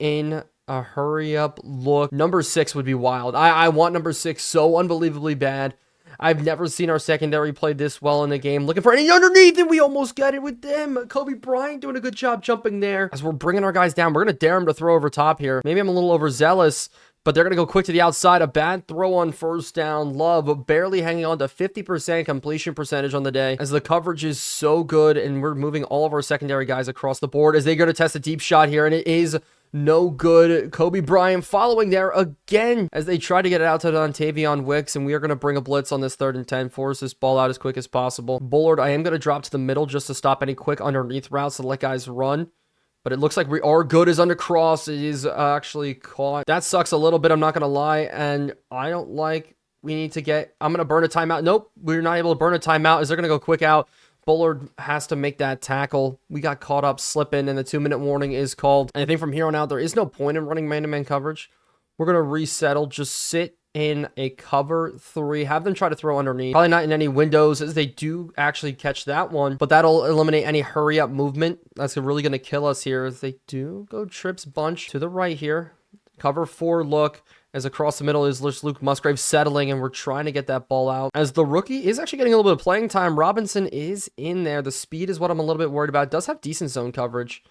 in a hurry-up look. Number 6 would be wild. I want number 6 so unbelievably bad. I've never seen our secondary play this well in the game. Looking for any underneath, and we almost got it with them. Kobe Bryant doing a good job jumping there. As we're bringing our guys down, we're going to dare him to throw over top here. Maybe I'm a little overzealous, but they're going to go quick to the outside. A bad throw on 1st down. Love barely hanging on to 50% completion percentage on the day, as the coverage is so good, and we're moving all of our secondary guys across the board as they go to test a deep shot here, and it is no good. Kobe Bryant following there again as they try to get it out to Dontavion Wicks, and we are going to bring a blitz on this 3rd and 10, force this ball out as quick as possible. Bullard, I am going to drop to the middle just to stop any quick underneath routes to let guys run. But it looks like we are good as under cross. It is actually caught. That sucks a little bit, I'm not going to lie. And I don't like, we need to get, I'm going to burn a timeout. Nope, we're not able to burn a timeout as they're going to go quick out. Bullard has to make that tackle. We got caught up slipping, and the 2-minute warning is called. And I think from here on out, there is no point in running man-to-man coverage. We're going to resettle, just sit in a cover 3, have them try to throw underneath. Probably not in any windows, as they do actually catch that one, but that'll eliminate any hurry up movement. That's really going to kill us here, as they do go trips bunch to the right here. Cover 4 look, as across the middle is Luke Musgrave settling, and we're trying to get that ball out, as the rookie is actually getting a little bit of playing time. Robinson is in there. The speed is what I'm a little bit worried about. It does have decent zone coverage,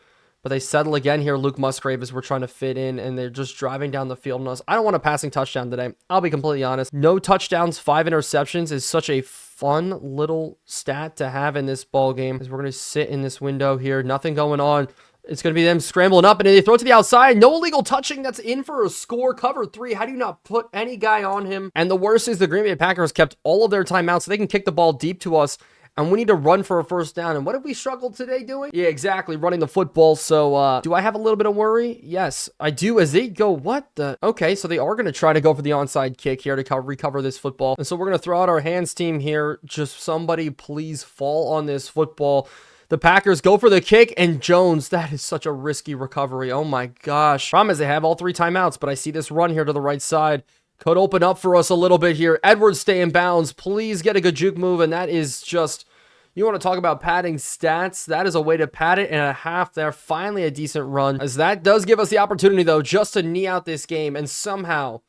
but they settle again here. Luke Musgrave, as we're trying to fit in, and they're just driving down the field on us. I don't want a passing touchdown today. I'll be completely honest. No touchdowns, 5 interceptions is such a fun little stat to have in this ball game, as we're going to sit in this window here. Nothing going on. It's going to be them scrambling up, and they throw it to the outside. No illegal touching. That's in for a score. Cover 3. How do you not put any guy on him? And the worst is the Green Bay Packers kept all of their timeouts, so they can kick the ball deep to us, and we need to run for a 1st down. And what have we struggled today doing? Yeah, exactly, running the football. So do I have a little bit of worry? Yes, I do, as they go, what the? Okay, so they are going to try to go for the onside kick here to recover this football. And so we're going to throw out our hands team here. Just somebody please fall on this football. The Packers go for the kick, and Jones, that is such a risky recovery. Oh my gosh. Problem is they have all 3 timeouts, but I see this run here to the right side. Could open up for us a little bit here. Edwards stay in bounds. Please get a good juke move, and that is just, you want to talk about padding stats. That is a way to pad it, and a half there. Finally a decent run, as that does give us the opportunity, though, just to knee out this game, and somehow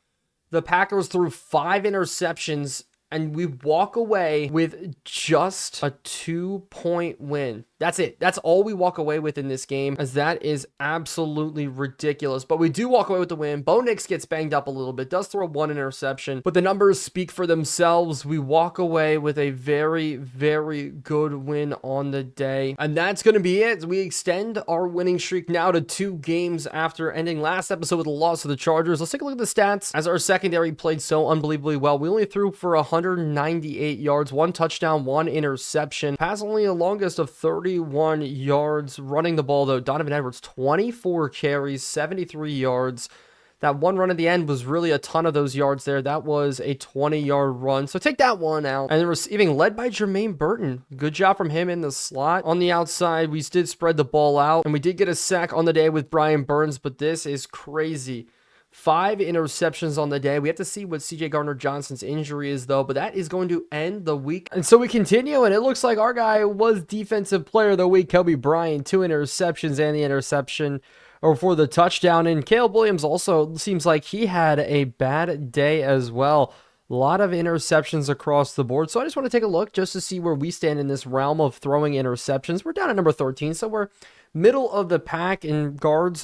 the Packers threw 5 interceptions, and we walk away with just a 2-point win. That's it. That's all we walk away with in this game, as that is absolutely ridiculous. But we do walk away with the win. Bo Nix gets banged up a little bit, does throw 1 interception, but the numbers speak for themselves. We walk away with a very, very good win on the day. And that's going to be it. We extend our winning streak now to 2 games after ending last episode with a loss to the Chargers. Let's take a look at the stats, as our secondary played so unbelievably well. We only threw for 198 yards, 1 touchdown, 1 interception. Pass only the longest of 31 yards. Running the ball, though, Donovon Edwards, 24 carries, 73 yards. That one run at the end was really a ton of those yards there. That was a 20-yard run. So take that one out. And then receiving led by Jermaine Burton. Good job from him in the slot. On the outside, we did spread the ball out. And we did get a sack on the day with Brian Burns, but this is crazy. 5 interceptions on the day. We have to see what CJ Gardner-Johnson's injury is, though, but that is going to end the week. And so we continue, and it looks like our guy was Defensive Player of the Week, Kobe Bryant. 2 interceptions and the interception or for the touchdown. And Caleb Williams also seems like he had a bad day as well. A lot of interceptions across the board. So I just want to take a look just to see where we stand in this realm of throwing interceptions. We're down at number 13, so we're middle of the pack in regards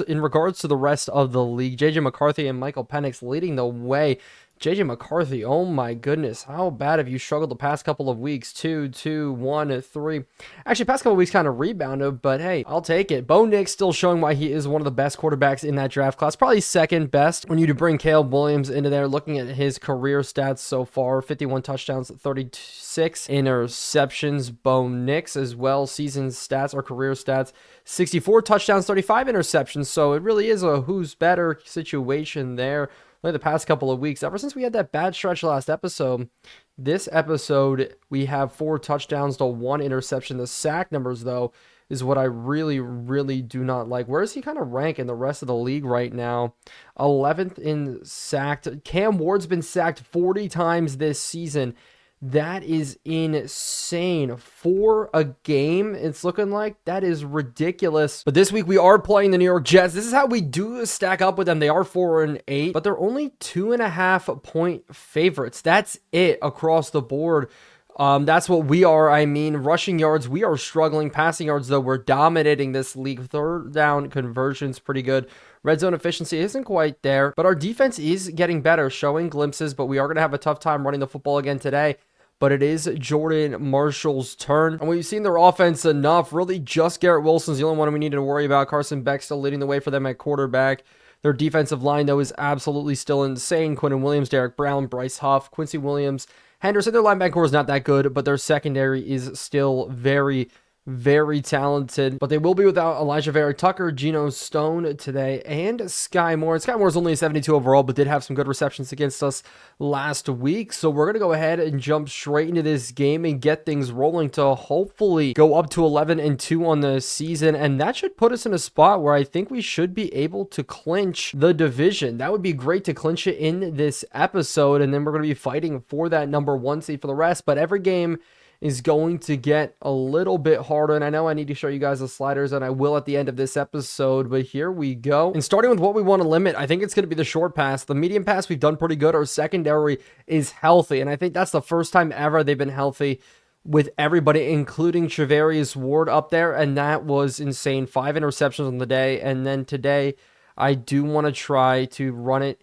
to the rest of the league. JJ McCarthy and Michael Penix leading the way. JJ McCarthy, oh my goodness, how bad have you struggled the past couple of weeks? 2, 2, 1, 3. Actually, past couple of weeks kind of rebounded, but hey, I'll take it. Bo Nix still showing why he is one of the best quarterbacks in that draft class. Probably second best when you bring Caleb Williams into there. Looking at his career stats so far, 51 touchdowns, 36 interceptions. Bo Nix as well, season stats or career stats, 64 touchdowns, 35 interceptions. So it really is a who's better situation there. Like the past couple of weeks, ever since we had that bad stretch last episode, this episode we have 4 touchdowns to 1 interception. The sack numbers, though, is what I really, really do not like. Where does he kind of rank in the rest of the league right now? 11th in sacked. Cam Ward's been sacked 40 times this season. That is insane. 4 a game, it's looking like. That is ridiculous. But this week we are playing the New York Jets. This is how we do stack up with them. They are 4-8, but they're only 2.5 point favorites. That's it across the board. That's what we are. I mean, rushing yards, we are struggling. Passing yards, though, we're dominating this league. Third down conversions, pretty good. Red zone efficiency isn't quite there, but our defense is getting better, showing glimpses, but we are going to have a tough time running the football again today. But it is Jordan Marshall's turn. And we've seen their offense enough. Really, just Garrett Wilson's the only one we need to worry about. Carson Beck still leading the way for them at quarterback. Their defensive line, though, is absolutely still insane. Quinton Williams, Derek Brown, Bryce Huff, Quincy Williams, Henderson. Their linebacker core is not that good, but their secondary is still very, very talented. But they will be without Elijah Vera Tucker, Geno Stone today, and Sky Moore. And Sky Moore is only a 72 overall, but did have some good receptions against us last week. So we're going to go ahead and jump straight into this game and get things rolling to hopefully go up to 11-2 on the season. And that should put us in a spot where I think we should be able to clinch the division. That would be great to clinch it in this episode. And then we're going to be fighting for that number 1 seed for the rest. But every game is going to get a little bit harder. And I know I need to show you guys the sliders, and I will at the end of this episode, but here we go. And starting with what we want to limit, I think it's going to be the short pass. The medium pass, we've done pretty good. Our secondary is healthy, and I think that's the first time ever they've been healthy with everybody, including Trevarius Ward up there, and that was insane. 5 interceptions on the day, and then today, I do want to try to run it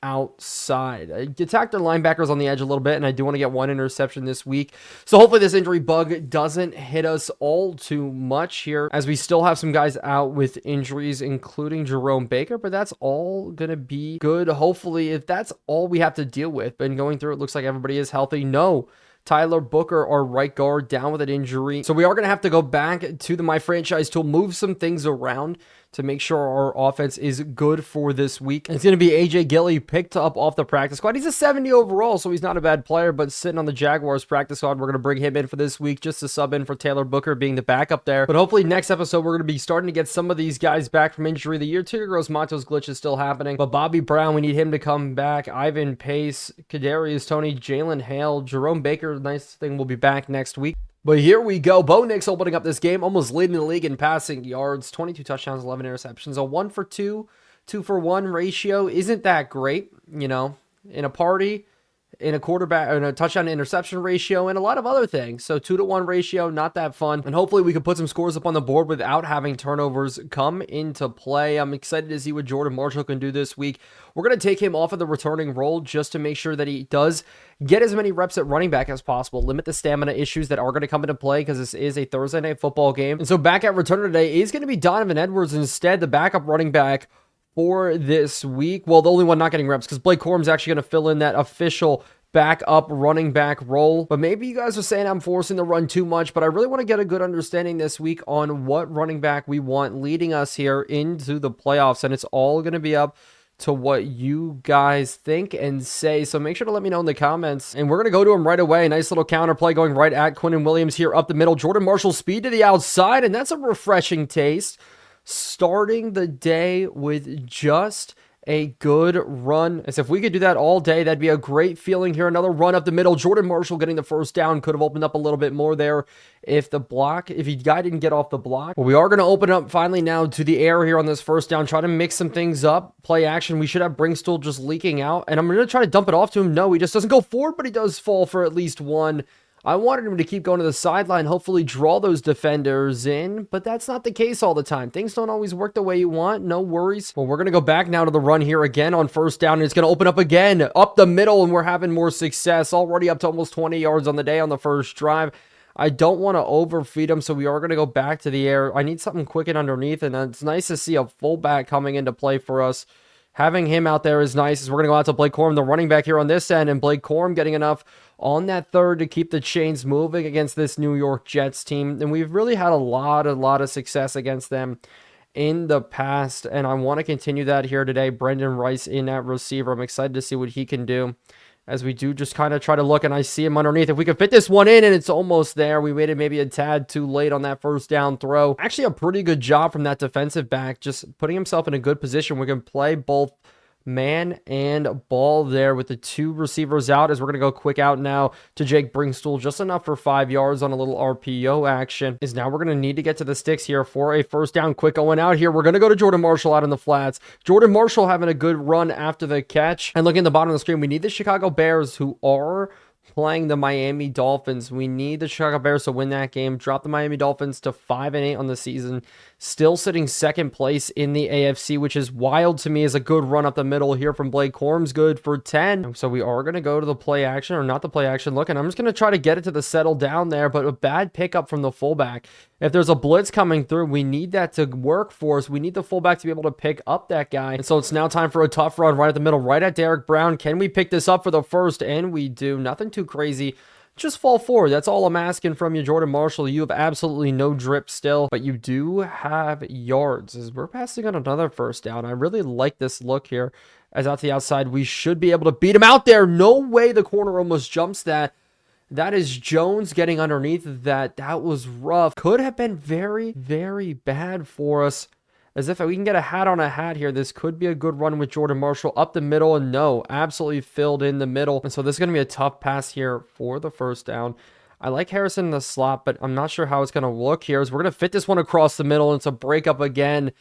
outside. I attacked their linebackers on the edge a little bit, and I do want to get 1 interception this week. So hopefully this injury bug doesn't hit us all too much here, as we still have some guys out with injuries, including Jerome Baker, but that's all going to be good. Hopefully, if that's all we have to deal with. But going through, it looks like everybody is healthy. No, Tyler Booker, our right guard, down with an injury. So we are going to have to go back to the My Franchise tool, move some things around to make sure our offense is good for this week. It's going to be AJ Gilly, picked up off the practice squad. He's a 70 overall, so he's not a bad player, but sitting on the Jaguars practice squad. We're going to bring him in for this week just to sub in for Taylor Booker being the backup there. But hopefully next episode, we're going to be starting to get some of these guys back from injury. The year 2 Gross Matos glitch is still happening, but Bobby Brown, we need him to come back. Ivan Pace, Kadarius Toney, Jalen Hale, Jerome Baker, nice thing, will be back next week. But here we go. Bo Nix opening up this game, almost leading the league in passing yards, 22 touchdowns, 11 interceptions, a 1 for 2, 2 for 1 ratio. Isn't that great? You know, in a party, in a quarterback, in a touchdown to interception ratio, and a lot of other things. So 2-to-1 ratio, not that fun. And hopefully we can put some scores up on the board without having turnovers come into play. I'm excited to see what Jordan Marshall can do this week. We're going to take him off of the returning role just to make sure that he does get as many reps at running back as possible. Limit the stamina issues that are going to come into play because this is a Thursday night football game. And so back at returner today is going to be Donovon Edwards instead, the backup running back for this week. Well, the only one not getting reps because Blake Corum is actually going to fill in that official backup running back role. But maybe you guys are saying I'm forcing the run too much, but I really want to get a good understanding this week on what running back we want leading us here into the playoffs. And it's all going to be up to what you guys think and say. So make sure to let me know in the comments. And we're going to go to him right away. Nice little counter play going right at Quinnen Williams here up the middle. Jordan Marshall speed to the outside, and that's a refreshing taste. Starting the day with just a good run. As if we could do that all day, that'd be a great feeling here. Another run up the middle. Jordan Marshall getting the first down. Could have opened up a little bit more there if the guy didn't get off the block. But we are going to open up finally now to the air here on this first down. Try to mix some things up. Play action. We should have Brinkstool just leaking out. And I'm going to try to dump it off to him. No, he just doesn't go forward, but he does fall for at least one. I wanted him to keep going to the sideline, hopefully draw those defenders in, but that's not the case all the time. Things don't always work the way you want. No worries. Well, we're going to go back now to the run here again on first down, and it's going to open up again up the middle, and we're having more success. Already up to almost 20 yards on the day on the first drive. I don't want to overfeed him, so we are going to go back to the air. I need something quick and underneath, and it's nice to see a fullback coming into play for us. Having him out there is nice, as we're going to go out to Blake Corum, the running back here on this end, and Blake Corum getting enough on that third to keep the chains moving against this New York Jets team. And we've really had a lot of success against them in the past, and I want to continue that here today. Brendan Rice in at receiver. I'm excited to see what he can do as we do just kind of try to look, and I see him underneath. If we can fit this one in, and it's almost there. We made it maybe a tad too late on that first down throw. Actually, a pretty good job from that defensive back, just putting himself in a good position. We can play both man and ball there with the two receivers out, as we're going to go quick out now to Jake Brinkstool, just enough for 5 yards on a little RPO action. Is now we're going to need to get to the sticks here for a first down. Quick going out here. We're going to go to Jordan Marshall out in the flats. Jordan Marshall having a good run after the catch. And looking at the bottom of the screen, we need the Chicago Bears, who are playing the Miami Dolphins. We need the Chicago Bears to win that game. Drop the Miami Dolphins to 5-8 on the season. Still sitting second place in the AFC, which is wild to me. Is a good run up the middle here from Blake Corum's good for 10. So we are going to go to the play action, or not the play action look, and I'm just going to try to get it to the settle down there, but a bad pickup from the fullback. If there's a blitz coming through, we need that to work for us. We need the fullback to be able to pick up that guy. And so it's now time for a tough run right at the middle, right at Derek Brown. Can we pick this up for the first? And we do. Nothing too crazy. Just fall forward. That's all I'm asking from you, Jordan Marshall. You have absolutely no drip still, but you do have yards, as we're passing on another first down. I really like this look here. As out to the outside, we should be able to beat him out there. No way the corner almost jumps that. That is Jones getting underneath that. That was rough. Could have been very, very bad for us. As if we can get a hat on a hat here, this could be a good run with Jordan Marshall up the middle, and no, absolutely filled in the middle. And so this is going to be a tough pass here for the first down. I like Harrison in the slot, but I'm not sure how it's going to look here. As we're going to fit this one across the middle, and it's a breakup again.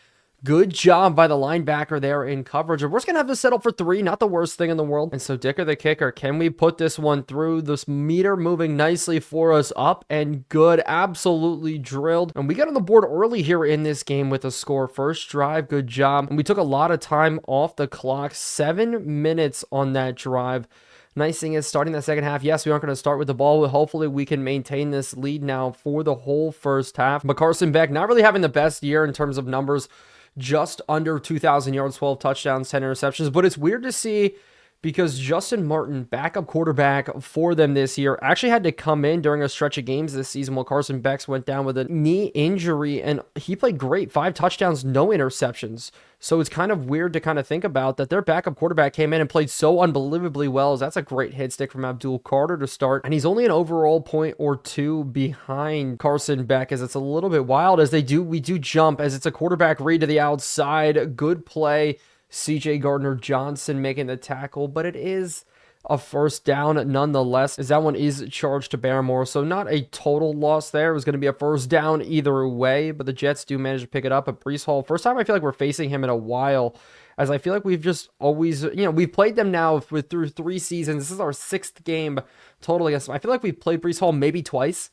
Good job by the linebacker there in coverage. And we're just going to have to settle for 3. Not the worst thing in the world. And so Dicker, the kicker, can we put this one through? This meter moving nicely for us, up and good. Absolutely drilled. And we got on the board early here in this game with a score. First drive, good job. And we took a lot of time off the clock. 7 minutes on that drive. Nice thing is, starting the second half, yes, we aren't going to start with the ball, but hopefully we can maintain this lead now for the whole first half. But Carson Beck not really having the best year in terms of numbers. Just under 2,000 yards, 12 touchdowns, 10 interceptions. But it's weird to see, because Justin Martin, backup quarterback for them this year, actually had to come in during a stretch of games this season while Carson Beck went down with a knee injury, and he played great. 5 touchdowns, no interceptions. So it's kind of weird to kind of think about that their backup quarterback came in and played so unbelievably well. As that's a great hit stick from Abdul Carter to start. And he's only an overall point or 2 behind Carson Beck, as it's a little bit wild as we do jump, as it's a quarterback read to the outside. Good play. CJ Gardner-Johnson making the tackle, but it is a first down nonetheless, as that one is charged to Barrymore. So not a total loss there. It was going to be a first down either way, but the Jets do manage to pick it up. But Breece Hall, first time I feel like we're facing him in a while, as I feel like we've just always, we've played them now through 3 seasons. This is our 6th game total against them. I feel like we've played Breece Hall maybe twice.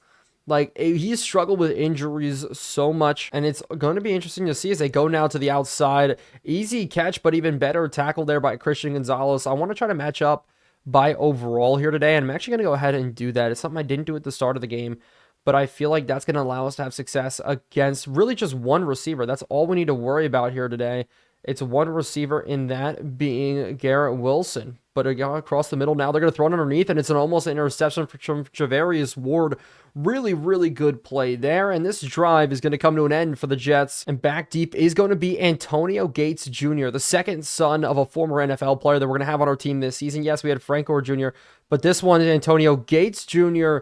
Like, he's struggled with injuries so much, and it's going to be interesting to see as they go now to the outside. Easy catch, but even better tackle there by Christian Gonzalez. I want to try to match up by overall here today, and I'm actually going to go ahead and do that. It's something I didn't do at the start of the game, but I feel like that's going to allow us to have success against really just one receiver. That's all we need to worry about here today. It's one receiver, in that being Garrett Wilson. but across the middle now, they're going to throw it underneath, and it's almost an interception from Javarius Ward. Really, really good play there, and this drive is going to come to an end for the Jets, and back deep is going to be Antonio Gates Jr., the second son of a former NFL player that we're going to have on our team this season. Yes, we had Frank Gore Jr., but this one is Antonio Gates Jr.,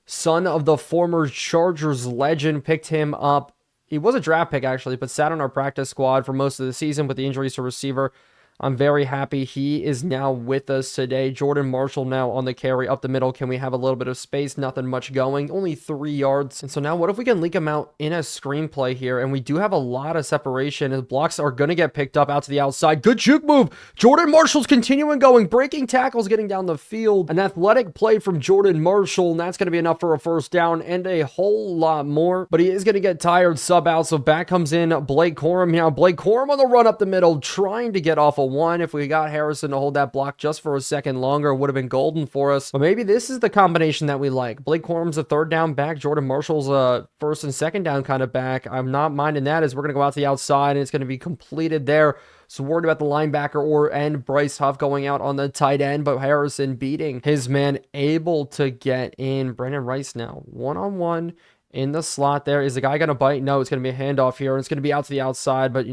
son of the former Chargers legend, picked him up. He was a draft pick, actually, but sat on our practice squad for most of the season with the injuries to receiver. I'm very happy he is now with us today. Jordan Marshall now on the carry up the middle. Can we have a little bit of space? Nothing much going. Only 3 yards. And so now what if we can leak him out in a screenplay here? And we do have a lot of separation. His blocks are going to get picked up out to the outside. Good juke move. Jordan Marshall's continuing going. Breaking tackles, getting down the field. An athletic play from Jordan Marshall. And that's going to be enough for a first down and a whole lot more. But he is going to get tired, sub out. So back comes in Blake Corum. Now Blake Corum on the run up the middle, trying to get off a one. If we got Harrison to hold that block just for a second longer, would have been golden for us. But maybe this is the combination that we like. Blake Corum's a third down back. Jordan Marshall's a first and second down kind of back. I'm not minding that, as we're going to go out to the outside and it's going to be completed there. So worried about the linebacker and Bryce Huff going out on the tight end, but Harrison beating his man, able to get in. Brandon Rice now one-on-one in the slot there. Is the guy going to bite? No, it's going to be a handoff here. And it's going to be out to the outside, but,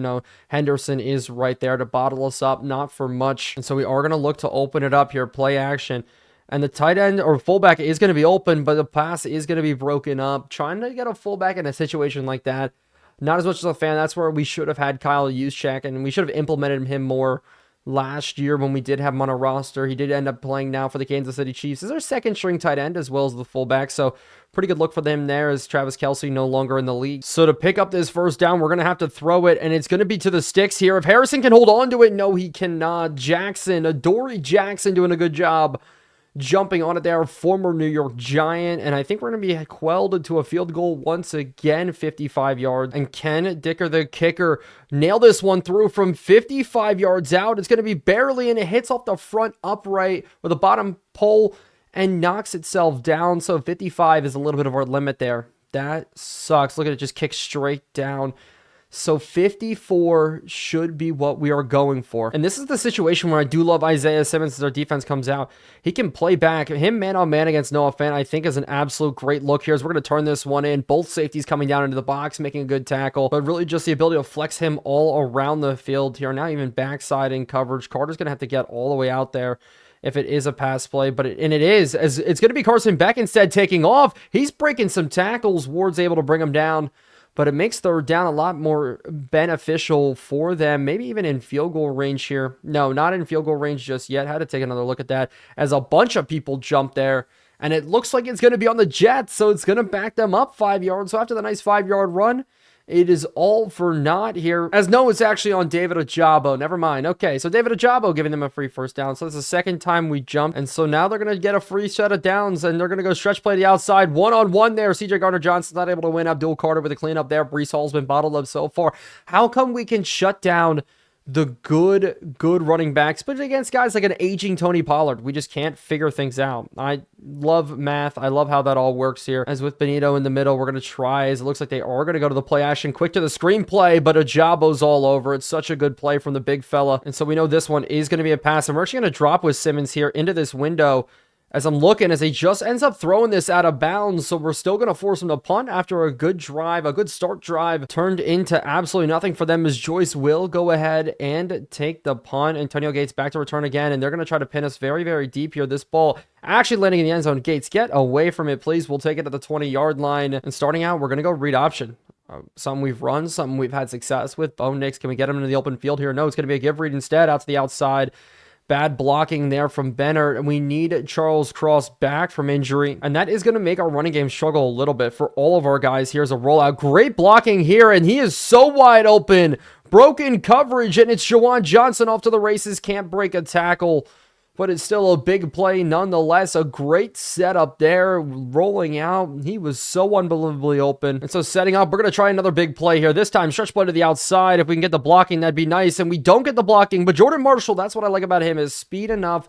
Henderson is right there to bottle us up. Not for much. And so we are going to look to open it up here. Play action. And the tight end or fullback is going to be open, but the pass is going to be broken up. Trying to get a fullback in a situation like that, not as much as a fan. That's where we should have had Kyle Juszczyk, and we should have implemented him more last year when we did have him on a roster. He did end up playing now for the Kansas City Chiefs as our second string tight end as well as the fullback. So pretty good look for them there, as Travis Kelce no longer in the league. So to pick up this first down, we're going to have to throw it, and it's going to be to the sticks here. If Harrison can hold on to it, no, he cannot. Jackson, Adoree Jackson doing a good job jumping on it there, former New York Giant, and I think we're going to be quelled into a field goal once again, 55 yards, and Ken Dicker, the kicker, nailed this one through from 55 yards out. It's going to be barely, and it hits off the front upright with the bottom pole and knocks itself down, so 55 is a little bit of our limit there. That sucks. Look at it, just kick straight down. So 54 should be what we are going for. And this is the situation where I do love Isaiah Simmons as our defense comes out. He can play back. Him man-on-man against Noah Fant, I think, is an absolute great look here. As we're going to turn this one in. Both safeties coming down into the box, making a good tackle. But really just the ability to flex him all around the field here. Now even backside in coverage. Carter's going to have to get all the way out there if it is a pass play, but it is, as it's going to be Carson Beck instead taking off. He's breaking some tackles. Ward's able to bring him down, but it makes third down a lot more beneficial for them, maybe even in field goal range here. No, not in field goal range just yet. Had to take another look at that as a bunch of people jump there, and it looks like it's going to be on the Jets, so it's going to back them up 5 yards. So after the nice 5-yard run, it is all for naught here. As no, it's actually on David Ojabo. Never mind. Okay, so David Ojabo giving them a free first down. So it's the second time we jumped. And so now they're going to get a free set of downs, and they're going to go stretch play to the outside. One-on-one there. CJ Gardner-Johnson's not able to win. Abdul Carter with a cleanup there. Breece Hall's been bottled up so far. How come we can shut down the good running backs, but against guys like an aging Tony Pollard, we just can't figure things out? I love math. I love how that all works here. As with Benito in the middle, we're going to try, as it looks like they are going to go to the play action quick to the screenplay, but Ajabo's all over. It's such a good play from the big fella. And so we know this one is going to be a pass, and we're actually going to drop with Simmons here into this window. As I'm looking, as he just ends up throwing this out of bounds, so we're still going to force him to punt after a good drive, a good start drive, turned into absolutely nothing for them, as Joyce will go ahead and take the punt. Antonio Gates back to return again, and they're going to try to pin us very, very deep here. This ball actually landing in the end zone. Gates, get away from it, please. We'll take it at the 20-yard line. And starting out, we're going to go read option. Something we've run, something we've had success with. Bo Nix, can we get him into the open field here? No, it's going to be a give read instead, out to the outside. Bad blocking there from Bennett, and we need Charles Cross back from injury, and that is going to make our running game struggle a little bit for all of our guys. Here's a rollout. Great blocking here, and he is so wide open. Broken coverage, and it's Juwan Johnson off to the races. Can't break a tackle, but it's still a big play nonetheless. A great setup there, rolling out. He was so unbelievably open. And so setting up, we're going to try another big play here. This time, stretch play to the outside. If we can get the blocking, that'd be nice. And we don't get the blocking, but Jordan Marshall, that's what I like about him, is speed enough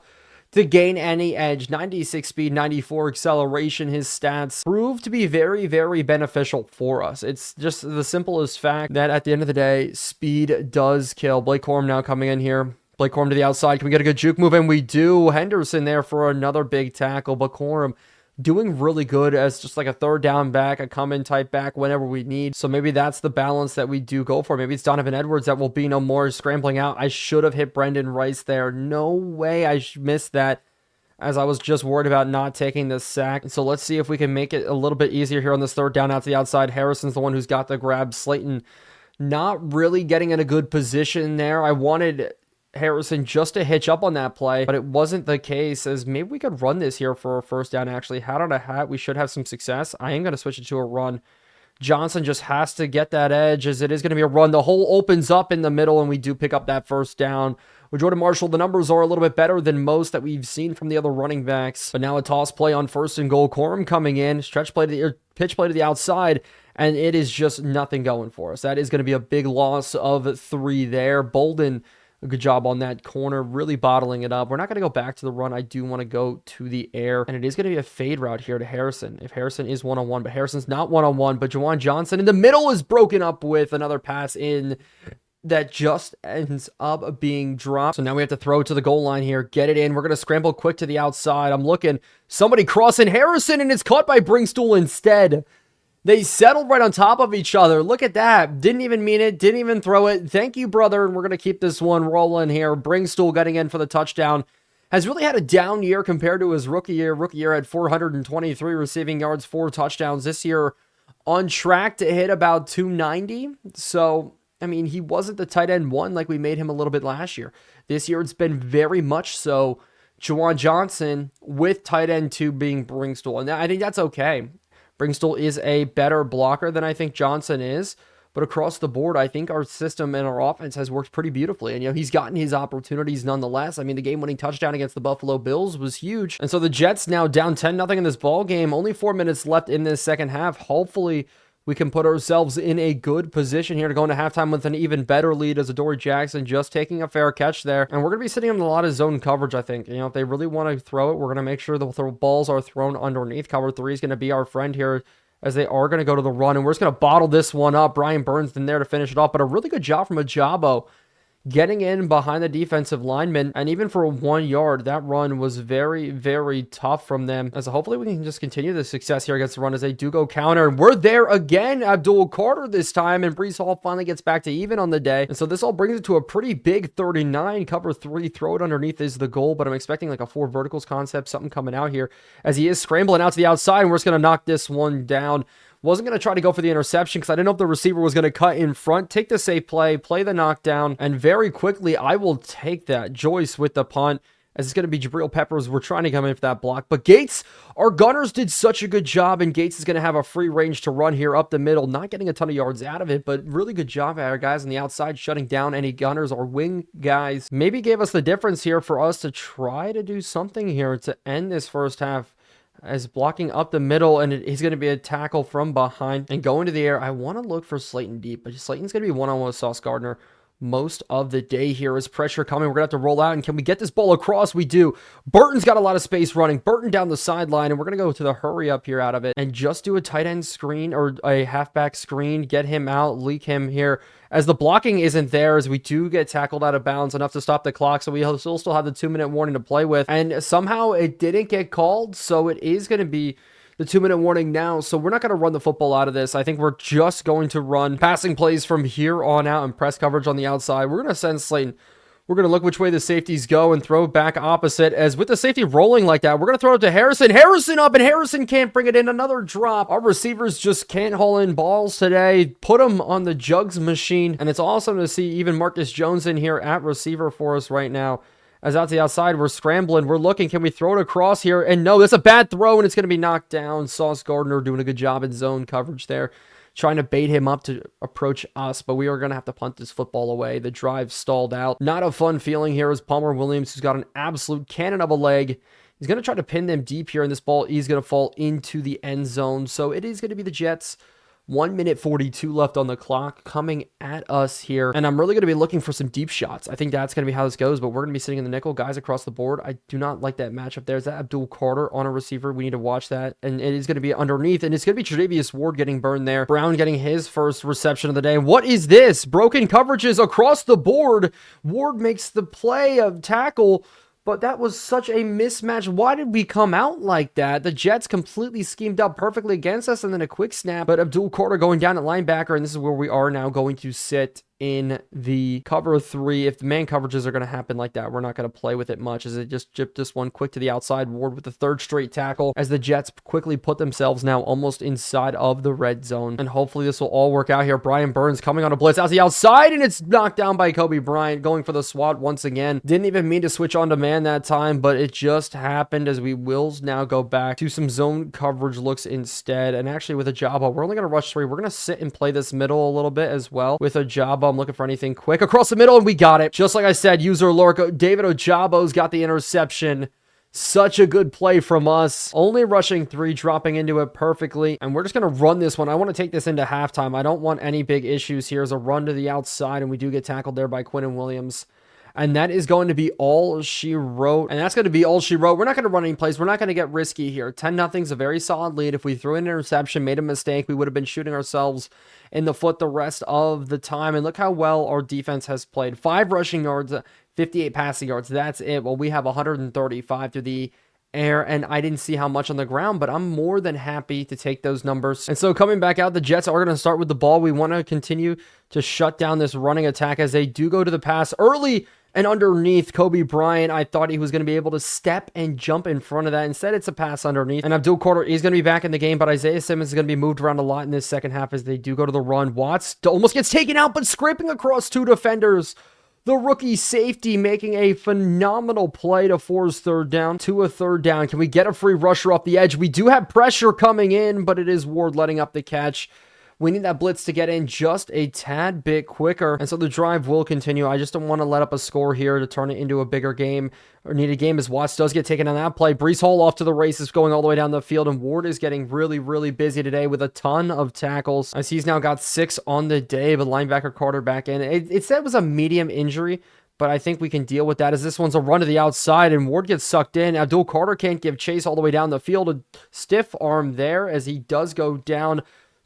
to gain any edge. 96 speed, 94 acceleration. His stats prove to be very, very beneficial for us. It's just the simplest fact that at the end of the day, speed does kill. Blake Corum now coming in here. Blake Corum to the outside. Can we get a good juke move? And we do. Henderson there for another big tackle. But Corum doing really good as just like a third down back, a come-in type back whenever we need. So maybe that's the balance that we do go for. Maybe it's Donovon Edwards that will be no more scrambling out. I should have hit Brendan Rice there. No way I missed that, as I was just worried about not taking this sack. So let's see if we can make it a little bit easier here on this third down out to the outside. Harrison's the one who's got the grab. Slayton not really getting in a good position there. I wanted Harrison just to hitch up on that play, but it wasn't the case, as maybe we could run this here for a first down. Actually, hat on a hat, we should have some success. I am going to switch it to a run. Johnson just has to get that edge, as it is going to be a run. The hole opens up in the middle, and we do pick up that first down. With Jordan Marshall, the numbers are a little bit better than most that we've seen from the other running backs. But now a toss play on 1st and goal. Corum coming in, stretch play to the pitch play to the outside, and it is just nothing going for us. That is going to be a big loss of 3 there. Bolden, a good job on that corner, really bottling it up. We're not going to go back to the run. I do want to go to the air, and it is going to be a fade route here to Harrison. If Harrison is one-on-one, but Harrison's not one-on-one, but Juwan Johnson in the middle is broken up with another pass in that just ends up being dropped. So now we have to throw it to the goal line here, get it in. We're going to scramble quick to the outside. I'm looking, somebody crossing Harrison, and it's caught by Bringstool instead. They settled right on top of each other. Look at that. Didn't even mean it. Didn't even throw it. Thank you, brother. And we're going to keep this one rolling here. Bringstool getting in for the touchdown. Has really had a down year compared to his rookie year. Rookie year had 423 receiving yards, 4 touchdowns. This year on track to hit about 290. So, I mean, he wasn't the tight end 1 like we made him a little bit last year. This year it's been very much so Juwan Johnson with tight end 2 being Bringstool. And I think that's okay. Bringstool is a better blocker than I think Johnson is, but across the board, I think our system and our offense has worked pretty beautifully. And, he's gotten his opportunities nonetheless. I mean, the game-winning touchdown against the Buffalo Bills was huge. And so the Jets now down 10-0 in this ball game. Only 4 minutes left in this second half. Hopefully, we can put ourselves in a good position here to go into halftime with an even better lead, as Adoree Jackson just taking a fair catch there. And we're going to be sitting in a lot of zone coverage, I think. If they really want to throw it, we're going to make sure the balls are thrown underneath. Cover 3 is going to be our friend here, as they are going to go to the run. And we're just going to bottle this one up. Brian Burns in there to finish it off. But a really good job from Ajabo, getting in behind the defensive lineman, and even for 1 yard, that run was very, very tough from them. As hopefully we can just continue the success here against the run, as they do go counter. And we're there again, Abdul Carter this time, and Breece Hall finally gets back to even on the day. And so this all brings it to a pretty big 39. Cover 3, throw it underneath is the goal, but I'm expecting like a 4 verticals concept, something coming out here, as he is scrambling out to the outside, and we're just going to knock this one down. Wasn't going to try to go for the interception because I didn't know if the receiver was going to cut in front, take the safe play the knockdown, and very quickly I will take that. Joyce with the punt, as it's going to be Jabril Peppers. We're trying to come in for that block, but Gates, our gunners did such a good job, and Gates is going to have a free range to run here up the middle, not getting a ton of yards out of it, but really good job at our guys on the outside, shutting down any gunners. Our wing guys maybe gave us the difference here for us to try to do something here to end this first half, as blocking up the middle, and he's going to be a tackle from behind and go into the air. I want to look for Slayton deep, but Slayton's going to be one-on-one with Sauce Gardner most of the day here. Is pressure coming? We're going to have to roll out, and can we get this ball across? We do. Burton's got a lot of space running. Burton down the sideline, and we're going to go to the hurry up here out of it and just do a tight end screen or a halfback screen, get him out, leak him here, as the blocking isn't there, as we do get tackled out of bounds enough to stop the clock. So we still have the 2-minute warning to play with, and somehow it didn't get called. So it is going to be the 2-minute warning now. So we're not going to run the football out of this. I think we're just going to run passing plays from here on out and press coverage on the outside. We're going to send Slayton. We're going to look which way the safeties go and throw back opposite, as with the safety rolling like that, we're going to throw it to Harrison. Harrison up, and Harrison can't bring it in. Another drop. Our receivers just can't haul in balls today. Put them on the jugs machine, and it's awesome to see even Marcus Jones in here at receiver for us right now. As out to the outside, we're scrambling. We're looking. Can we throw it across here? And no, that's a bad throw, and it's going to be knocked down. Sauce Gardner doing a good job in zone coverage there, trying to bait him up to approach us, but we are going to have to punt this football away. The drive stalled out. Not a fun feeling here as Palmer Williams, who's got an absolute cannon of a leg. He's going to try to pin them deep here, and this ball is going to fall into the end zone. So it is going to be the Jets 1 minute 42 left on the clock coming at us here. And I'm really going to be looking for some deep shots. I think that's going to be how this goes, but we're going to be sitting in the nickel. Guys across the board. I do not like that matchup there. Is that Abdul Carter on a receiver? We need to watch that. And it is going to be underneath, and it's going to be Tre'Davious Ward getting burned there. Brown getting his first reception of the day. What is this? Broken coverages across the board. Ward makes the play of tackle, but that was such a mismatch. Why did we come out like that? The Jets completely schemed up perfectly against us, and then a quick snap. But Abdul Carter going down at linebacker, and this is where we are now going to sit in the cover 3. If the man coverages are going to happen like that, we're not going to play with it much, as it just chipped this one quick to the outside. Ward with the 3rd straight tackle, as the Jets quickly put themselves now almost inside of the red zone. And hopefully this will all work out here. Brian Burns coming on a blitz out to the outside, and it's knocked down by Kobe Bryant, going for the swat once again. Didn't even mean to switch on to man that time, but it just happened, as we will now go back to some zone coverage looks instead. And actually with a Jabba, we're only going to rush 3. We're going to sit and play this middle a little bit as well with a Jabba. I'm looking for anything quick across the middle, and we got it. Just like I said, user alert, David Ojabo's got the interception. Such a good play from us. Only rushing 3, dropping into it perfectly. And we're just going to run this one. I want to take this into halftime. I don't want any big issues here. As a run to the outside, and we do get tackled there by Quinnen Williams. And that is going to be all she wrote. And that's going to be all she wrote. We're not going to run any plays. We're not going to get risky here. 10-0 is a very solid lead. If we threw an interception, made a mistake, we would have been shooting ourselves in the foot the rest of the time. And look how well our defense has played. 5 rushing yards, 58 passing yards. That's it. Well, we have 135 through the air, and I didn't see how much on the ground, but I'm more than happy to take those numbers. And so coming back out, the Jets are going to start with the ball. We want to continue to shut down this running attack, as they do go to the pass early. And underneath, Kobe Bryant, I thought he was going to be able to step and jump in front of that. Instead, it's a pass underneath. And Abdul Carter is going to be back in the game, but Isaiah Simmons is going to be moved around a lot in this second half as they do go to the run. Watts almost gets taken out, but scraping across 2 defenders. The rookie safety making a phenomenal play to force 3rd down to a 3rd down. Can we get a free rusher off the edge? We do have pressure coming in, but it is Ward letting up the catch. We need that blitz to get in just a tad bit quicker. And so the drive will continue. I just don't want to let up a score here to turn it into a bigger game or need a game, as Watts does get taken on that play. Breece Hall off to the races, going all the way down the field. And Ward is getting really, really busy today with a ton of tackles, as he's now got 6 on the day. But linebacker Carter back in. It said it was a medium injury, but I think we can deal with that, as this one's a run to the outside and Ward gets sucked in. Abdul Carter can't give chase all the way down the field. A stiff arm there, as he does go down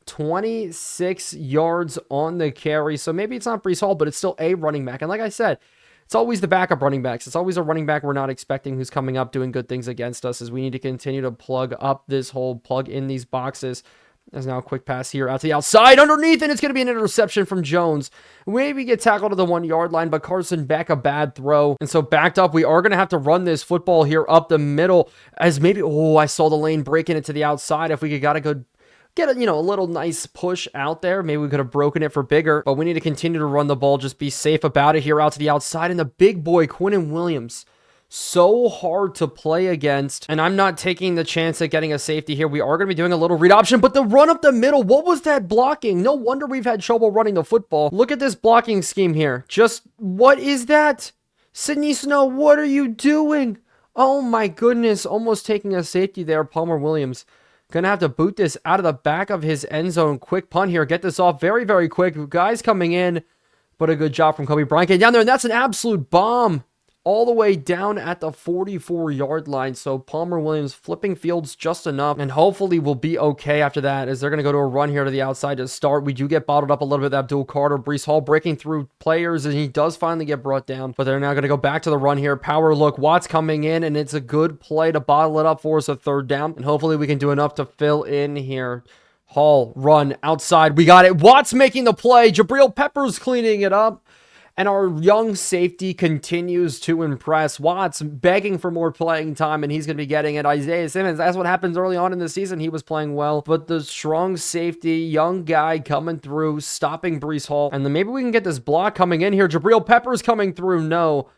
26 yards on the carry. So maybe it's not Breece Hall, but it's still a running back. And like I said, it's always the backup running backs. It's always a running back we're not expecting who's coming up doing good things against us, as we need to continue to plug up this hole, plug in these boxes. There's now a quick pass here out to the outside underneath, and it's going to be an interception from Jones. Maybe get tackled to the 1 yard line, but Carson back a bad throw. And so backed up, we are going to have to run this football here up the middle, as maybe, I saw the lane breaking it to the outside. If we could got a good get a little nice push out there, maybe we could have broken it for bigger, but we need to continue to run the ball, just be safe about it here out to the outside. And the big boy Quinnen Williams, so hard to play against, and I'm not taking the chance at getting a safety here. We are going to be doing a little read option, but the run up the middle, what was that blocking? No wonder we've had trouble running the football. Look at this blocking scheme here. Just, what is that? Sidney Snow, what are you doing? Oh my goodness, almost taking a safety there. Palmer Williams gonna have to boot this out of the back of his end zone. Quick punt here. Get this off very, very quick. Guys coming in, but a good job from Kobe Bryant. Getting down there, and that's an absolute bomb all the way down at the 44-yard line. So Palmer Williams flipping fields just enough, and hopefully we'll be okay after that, as they're going to go to a run here to the outside to start. We do get bottled up a little bit with Abdul Carter. Breece Hall breaking through players, and he does finally get brought down, but they're now going to go back to the run here. Power look. Watts coming in, and it's a good play to bottle it up for us, a 3rd down, and hopefully we can do enough to fill in here. Hall, run, outside. We got it. Watts making the play. Jabril Peppers cleaning it up. And our young safety continues to impress. Watts begging for more playing time, and he's going to be getting it. Isaiah Simmons, that's what happens early on in the season. He was playing well, but the strong safety, young guy coming through, stopping Breece Hall. And then maybe we can get this block coming in here. Jabril Peppers coming through. No.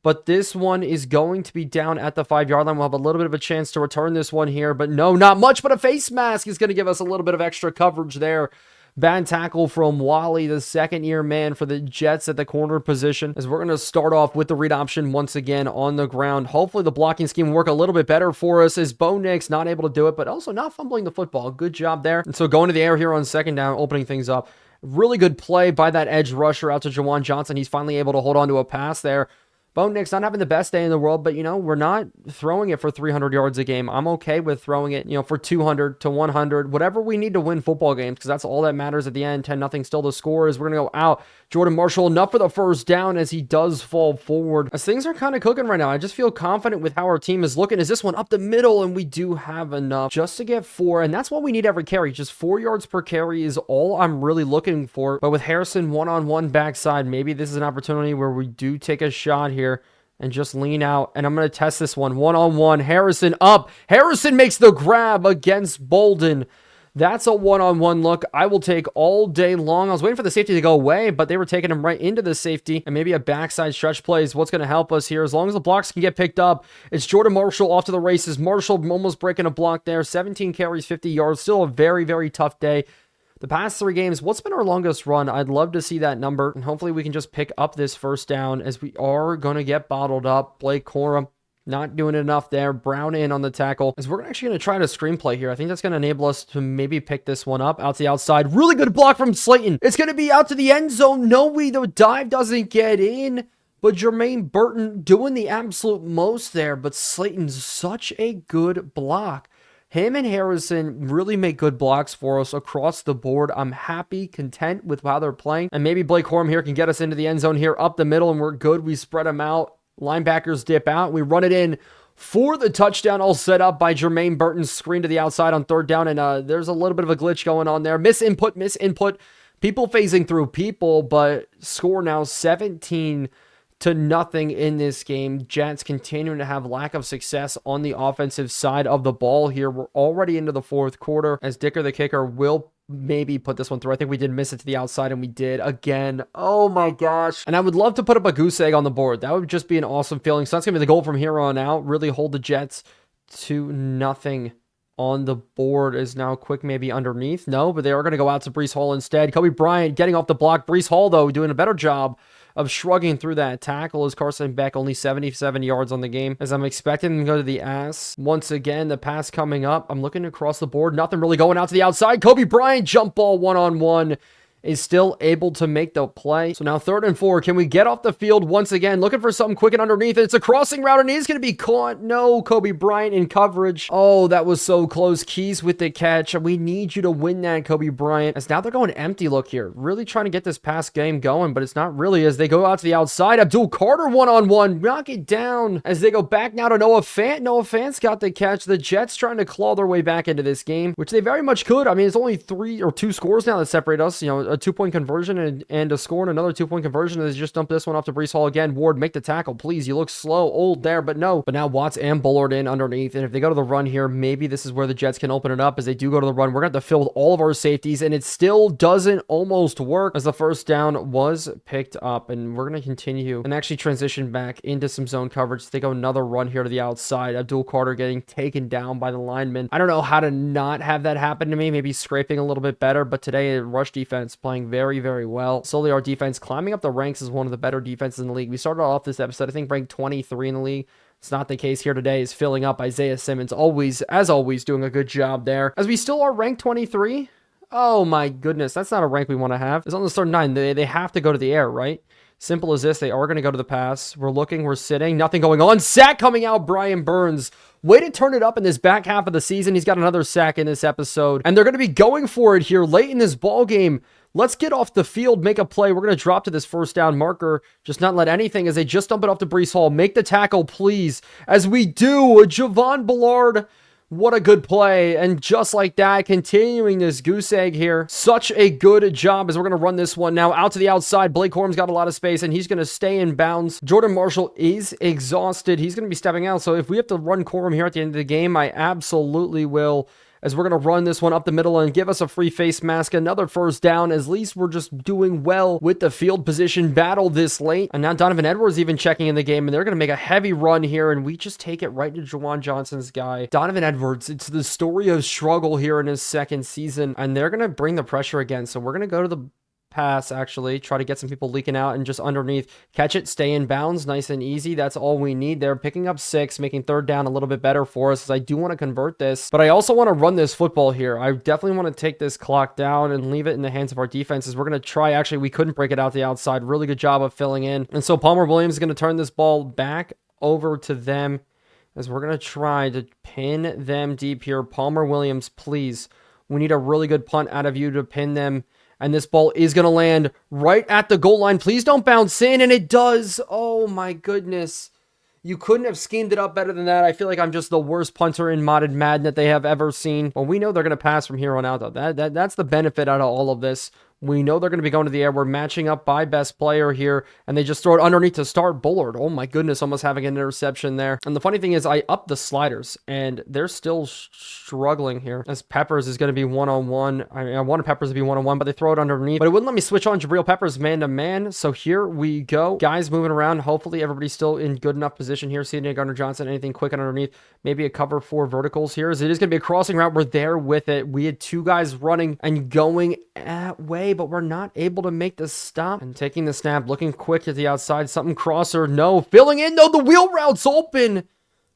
But this one is going to be down at the 5-yard line. We'll have a little bit of a chance to return this one here, but no, not much, but a face mask is going to give us a little bit of extra coverage there. Bad tackle from Wally, the second-year man for the Jets at the corner position, as we're going to start off with the read option once again on the ground. Hopefully the blocking scheme will work a little bit better for us, as Bo Nix not able to do it, but also not fumbling the football. Good job there. And so going to the air here on second down, opening things up. Really good play by that edge rusher out to Jawan Johnson. He's finally able to hold on to a pass there. Bo Nix not having the best day in the world, but, we're not throwing it for 300 yards a game. I'm okay with throwing it, for 200 to 100, whatever we need to win football games, because that's all that matters at the end. 10-0 still the score, as we're going to go out. Jordan Marshall, enough for the first down, as he does fall forward. As things are kind of cooking right now, I just feel confident with how our team is looking. Is this one up the middle? And we do have enough just to get 4, and that's what we need every carry. Just 4 yards per carry is all I'm really looking for. But with Harrison one-on-one backside, maybe this is an opportunity where we do take a shot here and just lean out, and I'm going to test this one-on-one. Harrison up. Harrison makes the grab against Bolden. That's a one-on-one look I will take all day long. I was waiting for the safety to go away, but they were taking him right into the safety, and maybe a backside stretch play is what's going to help us here. As long as the blocks can get picked up, it's Jordan Marshall off to the races. Marshall almost breaking a block there. 17 carries, 50 yards. Still a very, very tough day. The past 3 games, what's been our longest run? I'd love to see that number, and hopefully we can just pick up this first down, as we are going to get bottled up. Blake Corum not doing enough there. Brown in on the tackle, as we're actually going to try to screenplay here. I think that's going to enable us to maybe pick this one up out to the outside. Really good block from Slayton. It's going to be out to the end zone. No, the dive doesn't get in, but Jermaine Burton doing the absolute most there, but Slayton's such a good block. Him and Harrison really make good blocks for us across the board. I'm happy, content with how they're playing. And maybe Blake Corum here can get us into the end zone here up the middle, and we're good. We spread them out. Linebackers dip out. We run it in for the touchdown, all set up by Jermaine Burton. Screen to the outside on third down, and there's a little bit of a glitch going on there. Misinput. People phasing through people, but score now 17-0 in this game. Jets continuing to have lack of success on the offensive side of the ball here. We're already into the fourth quarter, as Dicker the kicker will maybe put this one through. I think we did miss it to the outside, and we did again. Oh my gosh. And I would love to put up a goose egg on the board. That would just be an awesome feeling. So that's going to be the goal from here on out. Really hold the Jets to nothing on the board. Is now quick maybe underneath. No, but they are going to go out to Breece Hall instead. Kobe Bryant getting off the block. Breece Hall, though, doing a better job of shrugging through that tackle, as Carson Beck only 77 yards on the game, as I'm expecting them to go to the ass. Once again, the pass coming up. I'm looking across the board. Nothing really going out to the outside. Kobe Bryant, jump ball one-on-one, is still able to make the play. So now 3rd and 4. Can we get off the field once again? Looking for something quick and underneath. It's a crossing route, and he's going to be caught. No, Kobe Bryant in coverage. Oh, that was so close. Keys with the catch. We need you to win that, Kobe Bryant. As now they're going empty look here. Really trying to get this pass game going, but it's not really, as they go out to the outside. Abdul Carter one-on-one. Knock it down, as they go back now to Noah Fant. Noah Fant's got the catch. The Jets trying to claw their way back into this game, which they very much could. I mean, it's only 3 or 2 scores now that separate us. A 2-point conversion and a score, and another 2-point conversion. They just dumped this one off to Breece Hall again. Ward, make the tackle, please. You look slow, old there, but no. But now Watts and Bullard in underneath, and if they go to the run here, maybe this is where the Jets can open it up. As they do go to the run, we're going to have to fill with all of our safeties, and it still doesn't almost work, as the first down was picked up, and we're going to continue and actually transition back into some zone coverage. They go another run here to the outside. Abdul Carter getting taken down by the lineman. I don't know how to not have that happen to me. Maybe scraping a little bit better, but today rush defense playing very, very well. Slowly our defense climbing up the ranks as one of the better defenses in the league. We started off this episode, I think, ranked 23 in the league. It's not the case here today. Is filling up. Isaiah Simmons, as always, doing a good job there. As we still are ranked 23. Oh my goodness, that's not a rank we want to have. It's on the start 9. They have to go to the air, right? Simple as this. They are going to go to the pass. We're looking, we're sitting, nothing going on. Sack coming out, Brian Burns. Way to turn it up in this back half of the season. He's got another sack in this episode, and they're going to be going for it here late in this ball game. Let's get off the field, make a play. We're going to drop to this first down marker. Just not let anything, as they just dump it off to Breece Hall. Make the tackle, please. As we do, Javon Bullard. What a good play. And just like that, continuing this goose egg here. Such a good job, as we're going to run this one now out to the outside. Blake Corum's got a lot of space, and he's going to stay in bounds. Jordan Marshall is exhausted. He's going to be stepping out. So if we have to run Corum here at the end of the game, I absolutely will. as we're going to run this one up the middle and give us a free face mask. Another first down. At least we're just doing well with the field position battle this late. And now Donovon Edwards even checking in the game, and they're going to make a heavy run here, and we just take it right to Juwan Johnson's guy. Donovon Edwards, it's the story of struggle here in his second season, and they're going to bring the pressure again. So we're going to go to the pass, actually try to get some people leaking out and just underneath catch it, stay in bounds, nice and easy. That's all we need. They're picking up 6, making third down a little bit better for us, as I do want to convert this, but I also want to run this football here. I definitely want to take this clock down and leave it in the hands of our defenses. We're going to try, actually we couldn't break it out the outside. Really good job of filling in, and so Palmer Williams is going to turn this ball back over to them, as we're going to try to pin them deep here. Palmer Williams, please, we need a really good punt out of you to pin them. And this ball is going to land right at the goal line. Please don't bounce in. And it does. Oh, my goodness. You couldn't have schemed it up better than that. I feel like I'm just the worst punter in Modded Madden that they have ever seen. Well, we know they're going to pass from here on out, though. That's the benefit out of all of this. We know they're going to be going to the air. We're matching up by best player here, and they just throw it underneath to start Bullard. Oh my goodness, almost having an interception there. And the funny thing is, I upped the sliders, and they're still struggling here, as Peppers is going to be one-on-one. I wanted Peppers to be one-on-one, but they throw it underneath. But it wouldn't let me switch on Jabril Peppers man-to-man, so here we go. Guys moving around. Hopefully everybody's still in good enough position here. C.J. Gardner-Johnson, anything quick underneath. Maybe a cover 4 verticals here, as it is going to be a crossing route. We're there with it. We had 2 guys running and going that way, but we're not able to make the stop. And taking the snap, looking quick at the outside, something crosser, no, filling in, no, the wheel route's open.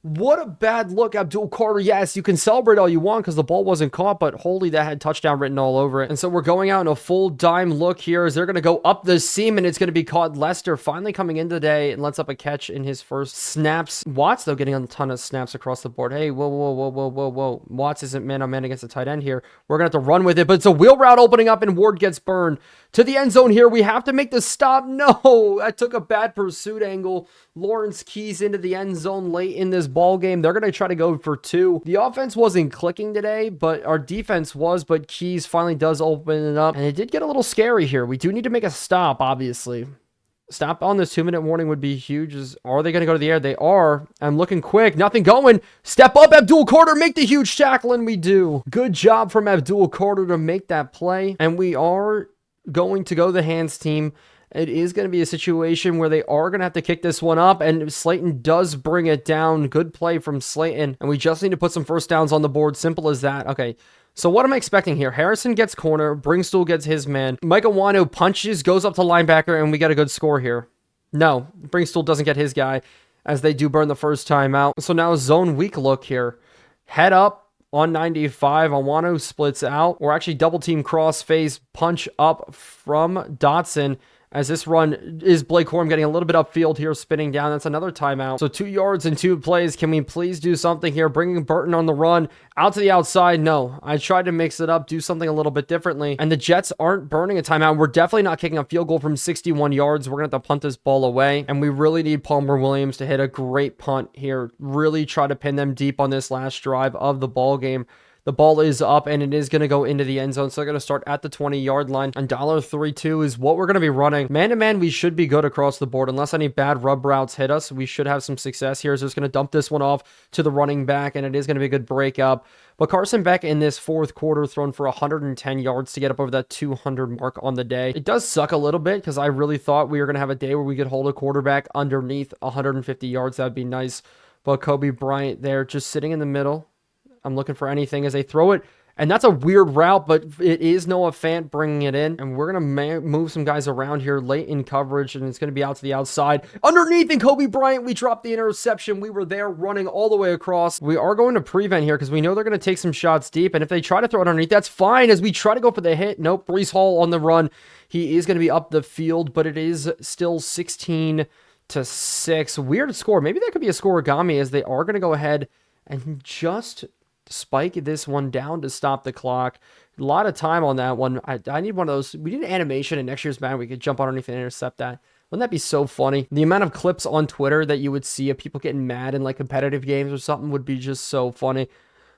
What a bad look, Abdul Carter. Yes, you can celebrate all you want because the ball wasn't caught, but holy, that had touchdown written all over it. And so we're going out in a full dime look here, as they're going to go up the seam, and it's going to be caught. Lester finally coming in today and lets up a catch in his first snaps. Watts, though, getting a ton of snaps across the board. Hey, whoa. Watts isn't man-on-man against the tight end here. We're going to have to run with it, but it's a wheel route opening up, and Ward gets burned. To the end zone here, we have to make the stop. No, I took a bad pursuit angle. Lawrence Keys into the end zone late in this ball game. They're going to try to go for 2. The offense wasn't clicking today, but our defense was, but Keys finally does open it up, and it did get a little scary here. We do need to make a stop, obviously. Stop on this 2-minute warning would be huge. Are they going to go to the air? They are. I'm looking quick. Nothing going. Step up, Abdul Carter. Make the huge tackle, and we do. Good job from Abdul Carter to make that play, and we are going to go the hands team. It is going to be a situation where they are going to have to kick this one up, and Slayton does bring it down. Good play from Slayton, and we just need to put some first downs on the board. Simple as that. Okay, so what am I expecting here? Harrison gets corner. Bringstool gets his man. Micah Wano punches, goes up to linebacker, and we get a good score here. No, Bringstool doesn't get his guy, as they do burn the first time out. So now zone weak look here. Head up on 95. Awano splits out, or actually double team cross phase punch up from Dotson, as this run is Blake Corum getting a little bit upfield here, spinning down. That's another timeout. So 2 yards and 2 plays. Can we please do something here? Bringing Burton on the run out to the outside. No, I tried to mix it up, do something a little bit differently. And the Jets aren't burning a timeout. We're definitely not kicking a field goal from 61 yards. We're going to have to punt this ball away. And we really need Palmer Williams to hit a great punt here. Really try to pin them deep on this last drive of the ball game. The ball is up, and it is going to go into the end zone, so they're going to start at the 20-yard line. And $3.2 is what we're going to be running. Man-to-man, we should be good across the board. Unless any bad rub routes hit us, we should have some success here. So just going to dump this one off to the running back, and it is going to be a good breakup. But Carson Beck in this fourth quarter thrown for 110 yards to get up over that 200 mark on the day. It does suck a little bit because I really thought we were going to have a day where we could hold a quarterback underneath 150 yards. That would be nice. But Kobe Bryant there just sitting in the middle. I'm looking for anything as they throw it. And that's a weird route, but it is Noah Fant bringing it in. And we're going to move some guys around here late in coverage, and it's going to be out to the outside. Underneath, and Kobe Bryant, we dropped the interception. We were there running all the way across. We are going to prevent here because we know they're going to take some shots deep. And if they try to throw it underneath, that's fine as we try to go for the hit. Nope, Breece Hall on the run. He is going to be up the field, but it is still 16-6. Weird score. Maybe that could be a scoregami as they are going to go ahead and just spike this one down to stop the clock. A lot of time on that one. I need one of those. We need an animation in next year's Madden. We could jump underneath and intercept that. Wouldn't that be so funny? The amount of clips on Twitter that you would see of people getting mad in like competitive games or something would be just so funny.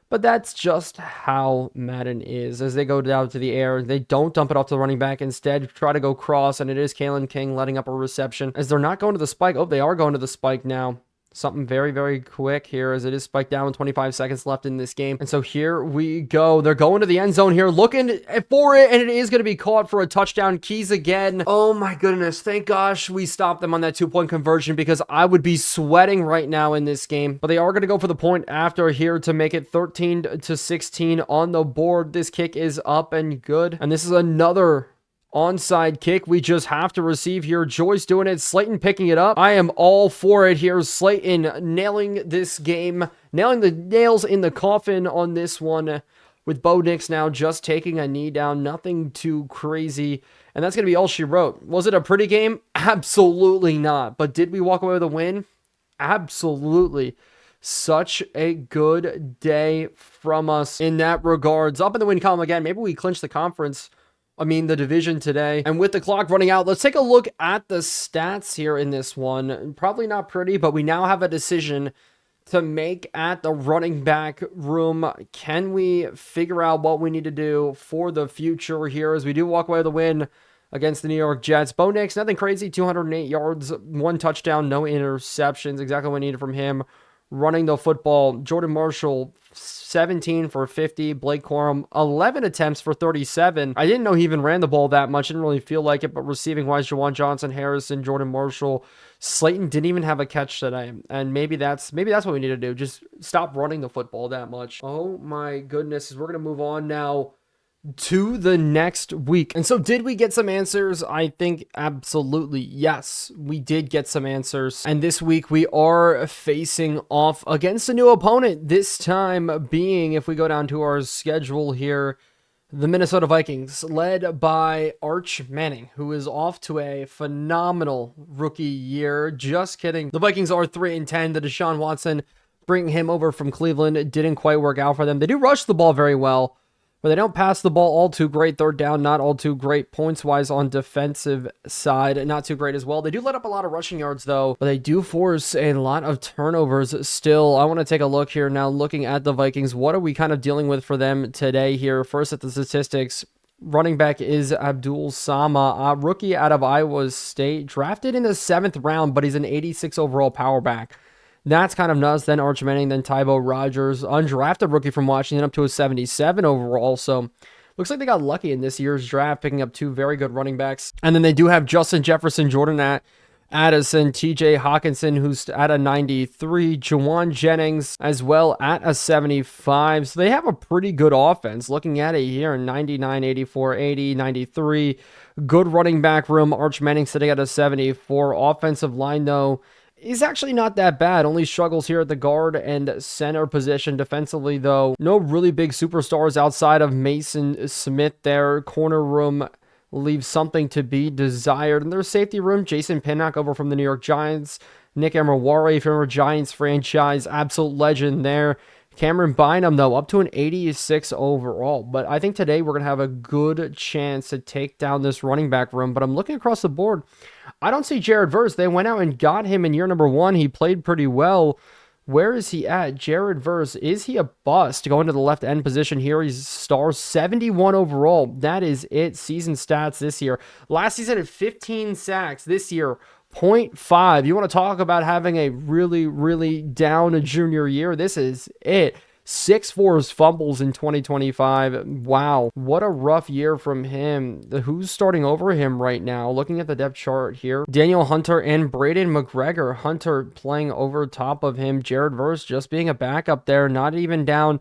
But that's just how Madden is. As they go down to the air, they don't dump it off to the running back. Instead, try to go cross, and it is Kalen King letting up a reception as they're not going to the spike. Oh, they are going to the spike now. Something very, very quick here as it is spiked down with 25 seconds left in this game. And so here we go. They're going to the end zone here, looking for it, and it is going to be caught for a touchdown. Keys again. Oh my goodness. Thank gosh we stopped them on that 2-point conversion, because I would be sweating right now in this game. But they are going to go for the point after here to make it 13-16 on the board. This kick is up and good. And this is another onside kick we just have to receive here. Joyce doing it. Slayton picking it up. I am all for it here. Slayton nailing this game. Nailing the nails in the coffin on this one. With Bo Nix now just taking a knee down. Nothing too crazy. And that's going to be all she wrote. Was it a pretty game? Absolutely not. But did we walk away with a win? Absolutely. Such a good day from us in that regards. Up in the win column again. Maybe we clinch the conference. The division today. And with the clock running out, let's take a look at the stats here in this one. Probably not pretty, but we now have a decision to make at the running back room. Can we figure out what we need to do for the future here as we do walk away with a win against the New York Jets? Bo Nix, nothing crazy, 208 yards, 1 touchdown, no interceptions. Exactly what we needed from him. Running the football, Jordan Marshall, 17 for 50. Blake Corum, 11 attempts for 37. I didn't know he even ran the ball that much. Didn't really feel like it, but receiving-wise, Juwan Johnson, Harrison, Jordan Marshall, Slayton didn't even have a catch today. And maybe that's what we need to do. Just stop running the football that much. Oh my goodness. We're going to move on now to the next week. And so did we get some answers? I think absolutely yes, we did get some answers. And this week we are facing off against a new opponent, this time being, if we go down to our schedule here, the Minnesota Vikings, led by Arch Manning, who is off to a phenomenal rookie year. Just kidding. The Vikings are 3-10. The Deshaun Watson, bringing him over from Cleveland, it didn't quite work out for them. They do rush the ball very well, but they don't pass the ball all too great. Third down, not all too great. Points-wise on defensive side, not too great as well. They do let up a lot of rushing yards, though, but they do force a lot of turnovers still. I want to take a look here now, looking at the Vikings. What are we kind of dealing with for them today here? First at the statistics, running back is Abdul Sama, a rookie out of Iowa State, drafted in the 7th round, but he's an 86 overall power back. That's kind of nuts. Then Arch Manning, then Tybo Rogers, undrafted rookie from Washington, up to a 77 overall. So looks like they got lucky in this year's draft, picking up 2 very good running backs. And then they do have Justin Jefferson, Jordan Addison, TJ Hawkinson, who's at a 93, Juwan Jennings as well at a 75. So they have a pretty good offense. Looking at it here, 99, 84, 80, 93. Good running back room. Arch Manning sitting at a 74. Offensive line, though, is actually not that bad. Only struggles here at the guard and center position. Defensively, though, no really big superstars outside of Mason Smith there. Corner room leaves something to be desired. And their safety room, Jason Pinnock over from the New York Giants. Nick Emirware, former Giants franchise, absolute legend there. Cameron Bynum, though, up to an 86 overall. But I think today we're going to have a good chance to take down this running back room. But I'm looking across the board. I don't see Jared Verse. They went out and got him in year number 1. He played pretty well. Where is he at? Jared Verse. Is he a bust? Going to the left end position here. He's star 71 overall. That is it. Season stats this year. Last season at 15 sacks. This year, 0.5. You want to talk about having a really, really down junior year? This is it. 6 forced fumbles in 2025. Wow, what a rough year from him. Who's starting over him right now? Looking at the depth chart here, Daniel Hunter and Braden McGregor. Hunter playing over top of him. Jared Verse just being a backup there, not even down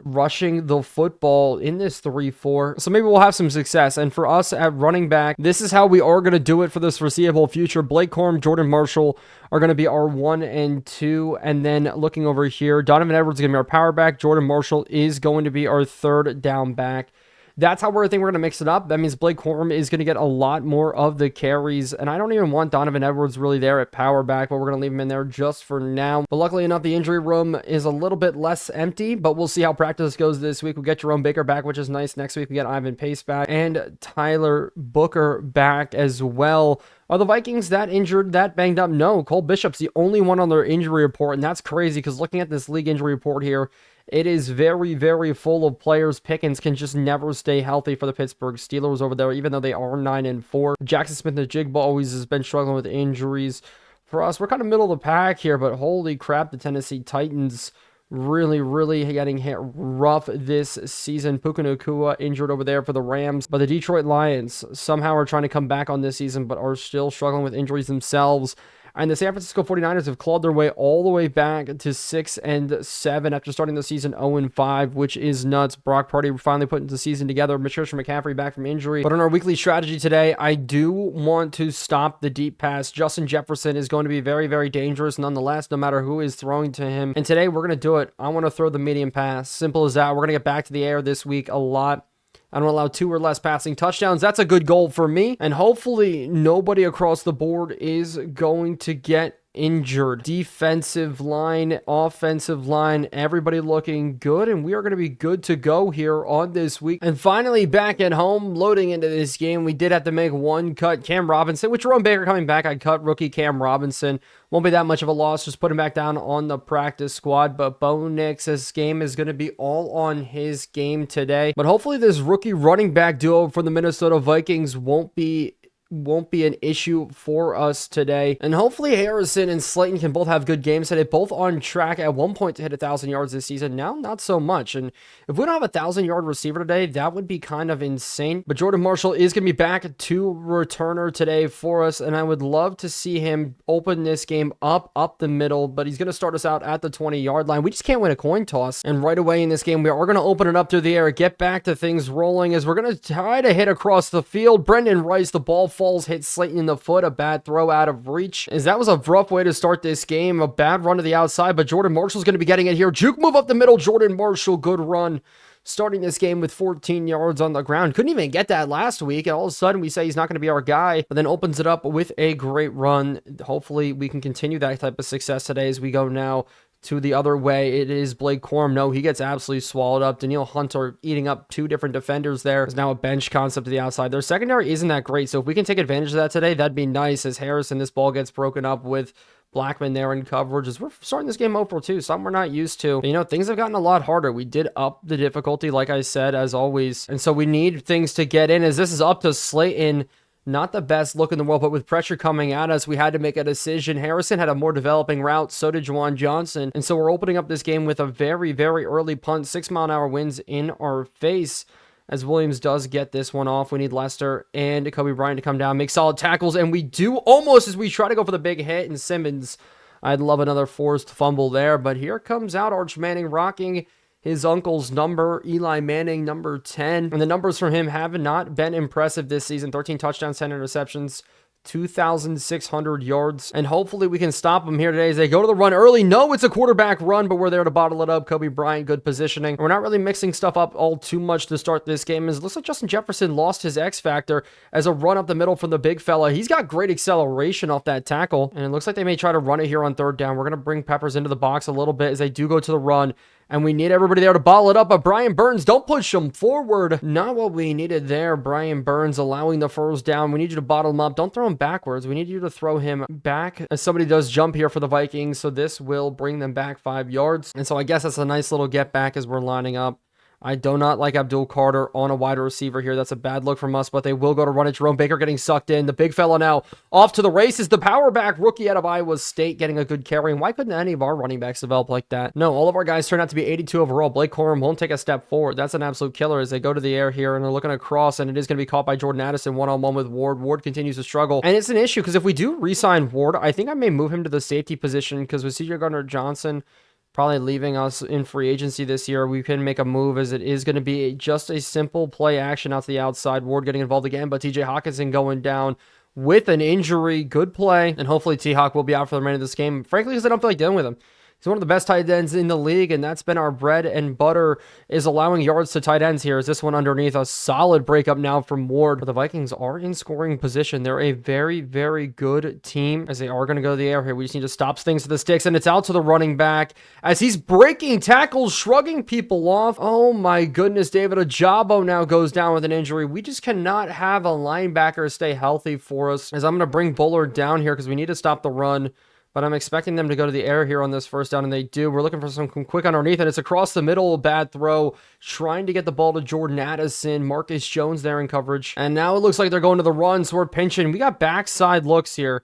rushing the football in this 3-4. So maybe we'll have some success. And for us at running back, this is how we are going to do it for this foreseeable future. Blake Corum, Jordan Marshall are going to be our 1 and 2. And then looking over here, Donovon Edwards is going to be our power back. Jordan Marshall is going to be our 3rd down back. That's how I think we're going to mix it up. That means Blake Corum is going to get a lot more of the carries. And I don't even want Donovon Edwards really there at power back, but we're going to leave him in there just for now. But luckily enough, the injury room is a little bit less empty, but we'll see how practice goes this week. We'll get Jerome Baker back, which is nice. Next week, we get Ivan Pace back and Tyler Booker back as well. Are the Vikings that injured, that banged up? No, Cole Bishop's the only one on their injury report, and that's crazy because looking at this league injury report here, it is very, very full of players. Pickens can just never stay healthy for the Pittsburgh Steelers over there, even though they are 9 and 4. Jackson Smith-Njigba always has been struggling with injuries. for us. We're kind of middle of the pack here, but holy crap, the Tennessee Titans really getting hit rough this season. Puka Nacua injured over there for the Rams, but the Detroit Lions somehow are trying to come back on this season, but are still struggling with injuries themselves. And the San Francisco 49ers have clawed their way all the way back to 6-7 after starting the season 0-5, which is nuts. Brock Purdy finally putting the season together. Christian McCaffrey back from injury. But on our weekly strategy today, I do want to stop the deep pass. Justin Jefferson is going to be very dangerous nonetheless, no matter who is throwing to him. And today we're going to do it. I want to throw the medium pass. Simple as that. We're going to get back to the air this week a lot. I don't allow 2 or less passing touchdowns. That's a good goal for me. And hopefully nobody across the board is going to get injured. Defensive line, offensive line, everybody looking good, and we are going to be good to go here on this week. And finally, back at home, loading into this game, we did have to make one cut. Cam Robinson, with Jerome Baker coming back, I cut rookie Cam Robinson. Won't be that much of a loss, just put him back down on the practice squad. But Bo Nix's game is going to be all on his game today. But hopefully this rookie running back duo for the Minnesota Vikings won't be an issue for us today. And hopefully Harrison and Slayton can both have good games today, both on track at one point to hit 1,000 yards this season. Now, not so much. And if we don't have a 1,000-yard receiver today, that would be kind of insane. But Jordan Marshall is going to be back to returner today for us, and I would love to see him open this game up the middle, but he's going to start us out at the 20-yard line. We just can't win a coin toss. And right away in this game, we are going to open it up through the air, get back to things rolling as we're going to try to hit across the field. Brendan Rice, the ball falls, hits Slayton in the foot, a bad throw out of reach. As that was a rough way to start this game, a bad run to the outside, but Jordan Marshall's going to be getting it here. Juke move up the middle, Jordan Marshall, good run. Starting this game with 14 yards on the ground. Couldn't even get that last week, and all of a sudden we say he's not going to be our guy, but then opens it up with a great run. Hopefully we can continue that type of success today as we go now to the other way. It is Blake Corum. No, he gets absolutely swallowed up. Danielle Hunter eating up 2 different defenders there. There's now a bench concept to the outside. Their secondary isn't that great, so if we can take advantage of that today, that'd be nice as Harrison, this ball gets broken up with Blackman there in coverage as we're starting this game 0-2, something we're not used to. But, things have gotten a lot harder. We did up the difficulty, like I said, as always. And so we need things to get in as this is up to Slayton. Not the best look in the world, but with pressure coming at us, we had to make a decision. Harrison had a more developing route, so did Juwan Johnson. And so we're opening up this game with a very early punt. 6-mile-an-hour winds in our face as Williams does get this one off. We need Lester and Kobe Bryant to come down, make solid tackles, and we do almost as we try to go for the big hit. And Simmons, I'd love another forced fumble there, but here comes out Arch Manning rocking his uncle's number, Eli Manning, number 10. And the numbers from him have not been impressive this season. 13 touchdowns, 10 interceptions, 2,600 yards. And hopefully we can stop them here today as they go to the run early. No, it's a quarterback run, but we're there to bottle it up. Kobe Bryant, good positioning. We're not really mixing stuff up all too much to start this game. As it looks like Justin Jefferson lost his X factor as a run up the middle from the big fella. He's got great acceleration off that tackle. And it looks like they may try to run it here on 3rd down. We're going to bring Peppers into the box a little bit as they do go to the run. And we need everybody there to bottle it up, but Brian Burns, don't push him forward. Not what we needed there. Brian Burns allowing the first down. We need you to bottle him up. Don't throw him backwards. We need you to throw him back as somebody does jump here for the Vikings. So this will bring them back 5 yards. And so I guess that's a nice little get back as we're lining up. I do not like Abdul Carter on a wide receiver here. That's a bad look from us, but they will go to run it. Jerome Baker getting sucked in. The big fella now off to the races. The power back rookie out of Iowa State getting a good carry. And why couldn't any of our running backs develop like that? No, all of our guys turn out to be 82 overall. Blake Corum won't take a step forward. That's an absolute killer as they go to the air here and they're looking across, and it is going to be caught by Jordan Addison one-on-one with Ward. Ward continues to struggle. And it's an issue because if we do re-sign Ward, I think I may move him to the safety position because with C.J. Gardner-Johnson probably leaving us in free agency this year, we can make a move as it is going to be just a simple play action out to the outside. Ward getting involved again, but TJ Hawkinson going down with an injury. Good play, and hopefully T-Hawk will be out for the remainder of this game, frankly, because I don't feel like dealing with him. He's one of the best tight ends in the league, and that's been our bread and butter, is allowing yards to tight ends here. Is this one underneath a solid breakup now from Ward? But the Vikings are in scoring position. They're a very good team as they are going to go to the air here. We just need to stop things to the sticks, and it's out to the running back as he's breaking tackles, shrugging people off. Oh my goodness, David Ajabo now goes down with an injury. We just cannot have a linebacker stay healthy for us, as I'm going to bring Bullard down here because we need to stop the run. But I'm expecting them to go to the air here on this first down, and they do. We're looking for some quick underneath, and it's across the middle, a bad throw, trying to get the ball to Jordan Addison. Marcus Jones there in coverage. And now it looks like they're going to the run, so we're pinching. We got backside looks here.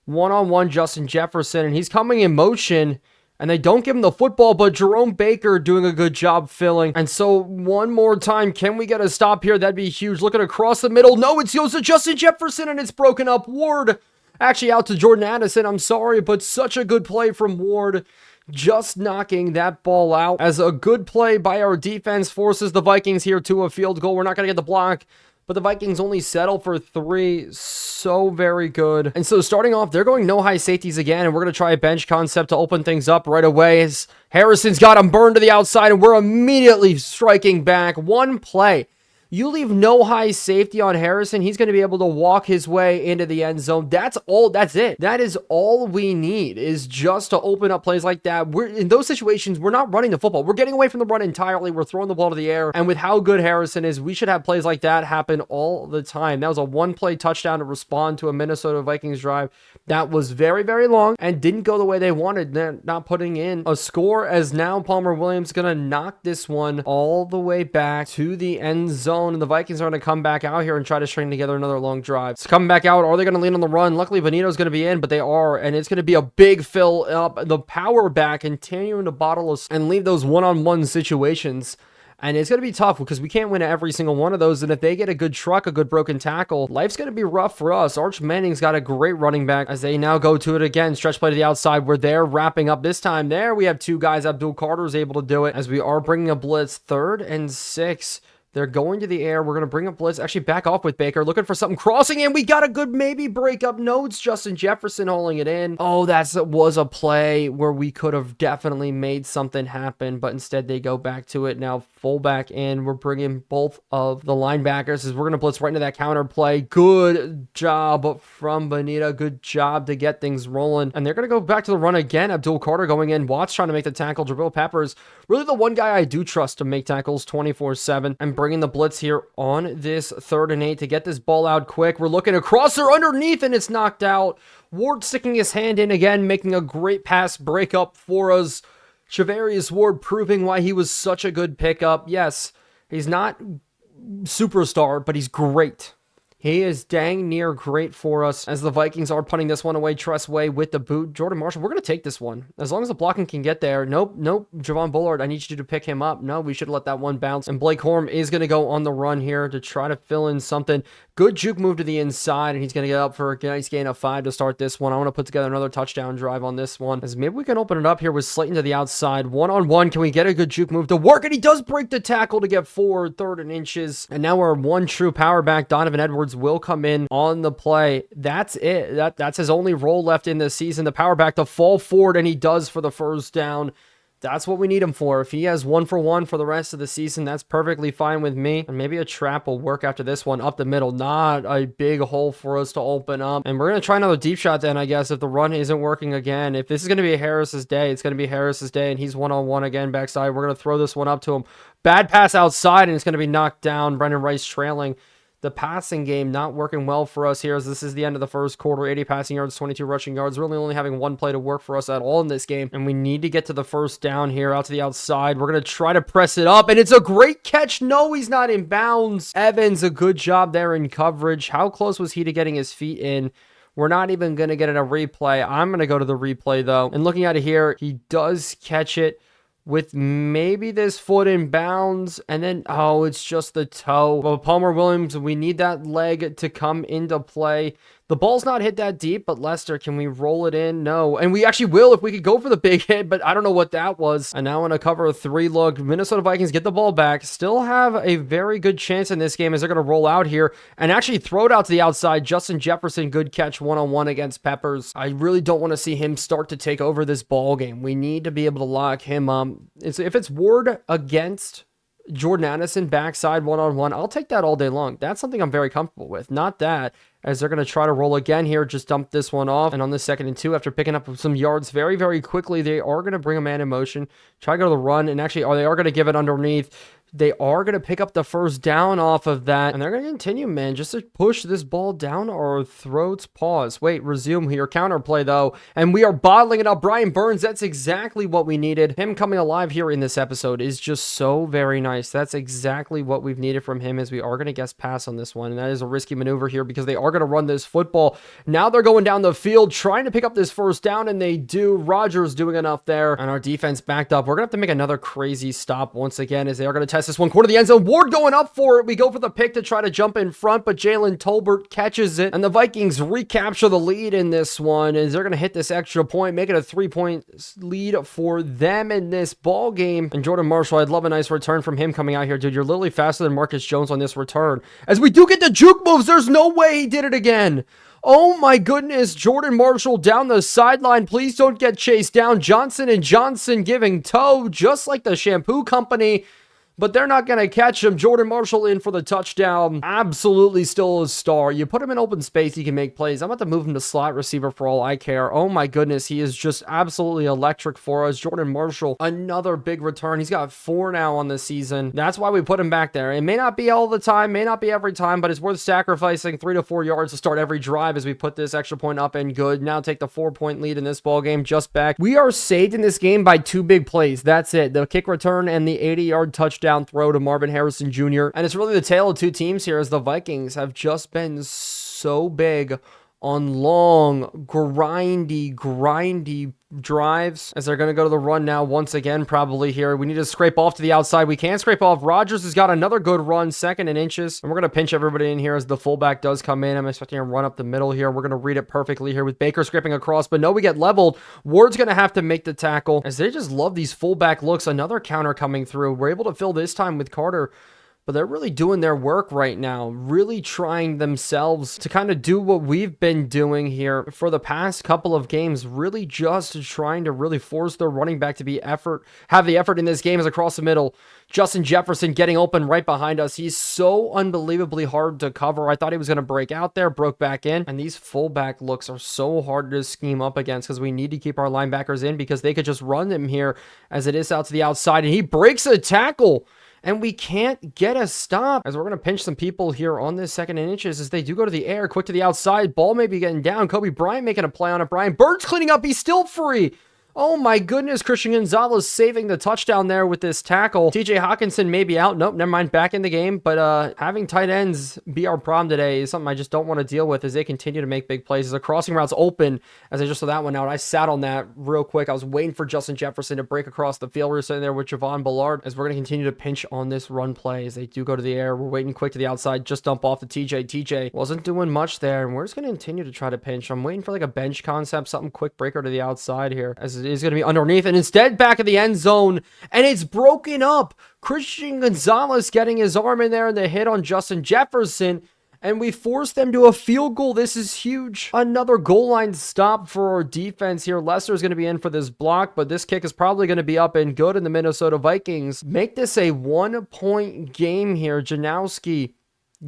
One-on-one Justin Jefferson, and he's coming in motion. And they don't give him the football, but Jerome Baker doing a good job filling. And so one more time, can we get a stop here? That'd be huge. Looking across the middle. No, it goes to Justin Jefferson, and it's broken up. Ward actually out to Jordan Addison. I'm sorry, but such a good play from Ward. Just knocking that ball out as a good play by our defense forces the Vikings here to a field goal. We're not going to get the block, but the Vikings only settle for 3. So very good. And so starting off, they're going no high safeties again, and we're going to try a bench concept to open things up right away as Harrison's got him burned to the outside, and we're immediately striking back. One play. You leave no high safety on Harrison, he's going to be able to walk his way into the end zone. That's it. That is all we need, is just to open up plays like that. We're in those situations, we're not running the football. We're getting away from the run entirely. We're throwing the ball to the air. And with how good Harrison is, we should have plays like that happen all the time. That was a one-play touchdown to respond to a Minnesota Vikings drive that was very, very long and didn't go the way they wanted. They're not putting in a score, as now Palmer Williams going to knock this one all the way back to the end zone. And the Vikings are going to come back out here and try to string together another long drive. It's coming back out. Are they going to lean on the run? Luckily, Benito's going to be in, but they are, and it's going to be a big fill up. The power back continuing to bottle us and leave those one-on-one situations. And it's going to be tough because we can't win every single one of those. And if they get a good truck, a good broken tackle, life's going to be rough for us. Arch Manning's got a great running back as they now go to it again. Stretch play to the outside where they're wrapping up this time. There we have 2 guys. Abdul Carter's able to do it as we are bringing a blitz. 3rd and 6. They're going to the air. We're going to bring up blitz. Actually, back off with Baker. Looking for something crossing in. We got a good maybe breakup. No, it's Justin Jefferson holding it in. Oh, that was a play where we could have definitely made something happen, but instead they go back to it. Now, fullback in. We're bringing both of the linebackers as we're going to blitz right into that counter play. Good job from Bonita. Good job to get things rolling. And they're going to go back to the run again. Abdul Carter going in. Watts trying to make the tackle. Jabril Peppers, really the one guy I do trust to make tackles 24/7. And bringing the blitz here on this 3rd and 8 to get this ball out quick. We're looking across there underneath, and it's knocked out. Ward sticking his hand in again, making a great pass breakup for us. Shavarius Ward proving why he was such a good pickup. Yes, he's not superstar, but he's great. He is dang near great for us as the Vikings are punting this one away. Tress Way with the boot. Jordan Marshall, we're going to take this one. As long as the blocking can get there. Nope. Javon Bullard, I need you to pick him up. No, we should let that one bounce. And Blake Corum is going to go on the run here to try to fill in something. Good juke move to the inside, and he's going to get up for a nice gain of 5 to start this one. I want to put together another touchdown drive on this one, as maybe we can open it up here with Slayton to the outside. One-on-one, can we get a good juke move to work? And he does break the tackle to get forward, 3rd and inches. And now our one true power back, Donovan Edwards, will come in on the play. That's it. That's his only role left in this season. The power back to fall forward, and he does for the 1st down. That's what we need him for. If he has 1-for-1 for the rest of the season, that's perfectly fine with me. And maybe a trap will work after this one up the middle. Not a big hole for us to open up. And we're going to try another deep shot then, I guess, if the run isn't working again. If this is going to be Harris's day, it's going to be Harris's day, and he's one-on-one again backside. We're going to throw this one up to him. Bad pass outside, and it's going to be knocked down. Brendan Rice trailing. The passing game not working well for us here, as this is the end of the 1st quarter. 80 passing yards, 22 rushing yards. Really only having one play to work for us at all in this game. And we need to get to the 1st down here out to the outside. We're going to try to press it up, and it's a great catch. No, he's not in bounds. Evans, a good job there in coverage. How close was he to getting his feet in? We're not even going to get in a replay. I'm going to go to the replay, though. And looking at it here, he does catch it with maybe this foot in bounds, and then, oh, it's just the toe. Well, Palmer Williams, we need that leg to come into play. The ball's not hit that deep, but Lester, can we roll it in? No. And we actually will if we could go for the big hit, but I don't know what that was. And now I'm going to cover a 3 look. Minnesota Vikings get the ball back. Still have a very good chance in this game as they're going to roll out here and actually throw it out to the outside. Justin Jefferson, good catch one-on-one against Peppers. I really don't want to see him start to take over this ball game. We need to be able to lock him up. If it's Ward against Jordan Addison backside one-on-one, I'll take that all day long. That's something I'm very comfortable with. Not that, as they're going to try to roll again here, just dump this one off. And on the 2nd and 2, after picking up some yards very, very quickly, they are going to bring a man in motion, try to go to the run, and actually, they are going to give it underneath. They are going to pick up the first down off of that, and they're going to continue, man, just to push this ball down our throats. Pause. Wait, resume here. Counterplay, though, and we are bottling it up. Brian Burns, that's exactly what we needed. Him coming alive here in this episode is just so very nice. That's exactly what we've needed from him, as we are going to guess pass on this one, and that is a risky maneuver here because they are going to run this football. Now they're going down the field trying to pick up this first down, and they do. Rodgers doing enough there, and our defense backed up. We're going to have to make another crazy stop once again, as they are going to test this one corner of the end zone. Ward going up for it. We go for the pick to try to jump in front, but Jalen Tolbert catches it, and the Vikings recapture the lead in this one, as they're going to hit this extra point, make it a 3-point lead for them in this ball game. And Jordan Marshall, I'd love a nice return from him coming out here. Dude, you're literally faster than Marcus Jones on this return. As we do get the juke moves, there's no way he did it again. Oh my goodness, Jordan Marshall down the sideline. Please don't get chased down. Johnson and Johnson giving tow, just like the shampoo company. But they're not going to catch him. Jordan Marshall in for the touchdown. Absolutely still a star. You put him in open space, he can make plays. I'm about to move him to slot receiver for all I care. Oh my goodness, he is just absolutely electric for us. Jordan Marshall, another big return. He's got 4 now on the season. That's why we put him back there. It may not be all the time, may not be every time, but it's worth sacrificing 3 to 4 yards to start every drive as we put this extra point up and good. Now take the 4-point lead in this ball game just back. We are saved in this game by 2 big plays. That's it. The kick return and the 80-yard touchdown throw to Marvin Harrison Jr. And it's really the tale of 2 teams here, as the Vikings have just been so big on long, grindy drives, as they're going to go to the run now once again probably here. We need to scrape off to the outside. We can't scrape off. Rodgers has got another good run, 2nd and inches. And we're going to pinch everybody in here as the fullback does come in. I'm expecting a run up the middle here. We're going to read it perfectly here with Baker scraping across, but no, we get leveled. Ward's going to have to make the tackle, as they just love these fullback looks. Another counter coming through. We're able to fill this time with Carter, but they're really doing their work right now, really trying themselves to kind of do what we've been doing here for the past couple of games, really just trying to really force their running back to have the effort in this game. Is across the middle. Justin Jefferson getting open right behind us. He's so unbelievably hard to cover. I thought he was going to break out there, broke back in, and these fullback looks are so hard to scheme up against, because we need to keep our linebackers in, because they could just run them here as it is out to the outside, and he breaks a tackle. And we can't get a stop, as we're going to pinch some people here on this 2nd and inches, as they do go to the air, quick to the outside. Ball may be getting down. Kobe Bryant making a play on it. Brian Burns cleaning up. He's still free. Oh my goodness, Christian Gonzalez saving the touchdown there with this tackle. TJ Hawkinson may be out. Nope, never mind, back in the game. But having tight ends be our problem today is something I just don't want to deal with, as they continue to make big plays. As the crossing route's open, as I just saw that one out, I sat on that real quick. I was waiting for Justin Jefferson to break across the field. We're sitting there with Javon Ballard, as we're going to continue to pinch on this run play as they do go to the air. We're waiting quick to the outside, just dump off to TJ. TJ wasn't doing much there, and we're just going to continue to try to pinch. I'm waiting for like a bench concept, something quick breaker to the outside here, as it is going to be underneath. And instead back of the end zone, and it's broken up. Christian Gonzalez getting his arm in there, and the hit on Justin Jefferson, and we force them to a field goal. This is huge. Another goal line stop for our defense here. Lester's going to be in for this block, but this kick is probably going to be up and good, and the Minnesota Vikings make this a 1-point game here. Janowski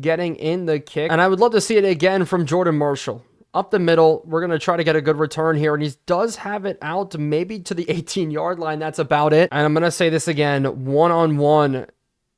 getting in the kick, and I would love to see it again from Jordan Marshall. Up the middle, we're going to try to get a good return here, and he does have it out maybe to the 18-yard line. That's about it. And I'm going to say this again, 1-on-1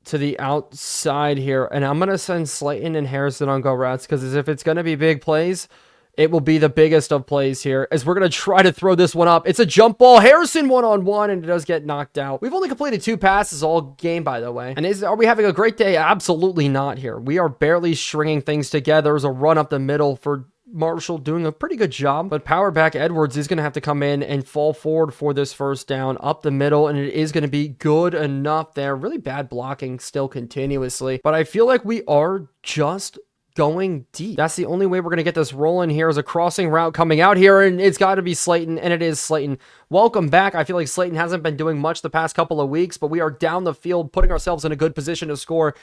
to the outside here, and I'm going to send Slayton and Harrison on go routes, because if it's going to be big plays, it will be the biggest of plays here, as we're going to try to throw this one up. It's a jump ball. Harrison 1-on-1, and it does get knocked out. We've only completed 2 passes all game, by the way. And are we having a great day? Absolutely not here. We are barely stringing things together. There's a run up the middle for Marshall doing a pretty good job, but power back Edwards is going to have to come in and fall forward for this first down up the middle, and it is going to be good enough there. Really bad blocking still continuously, but I feel like we are just going deep. That's the only way we're going to get this rolling here, is a crossing route coming out here, and it's got to be Slayton, and it is Slayton. Welcome back. I feel like Slayton hasn't been doing much the past couple of weeks, but we are down the field, putting ourselves in a good position to score.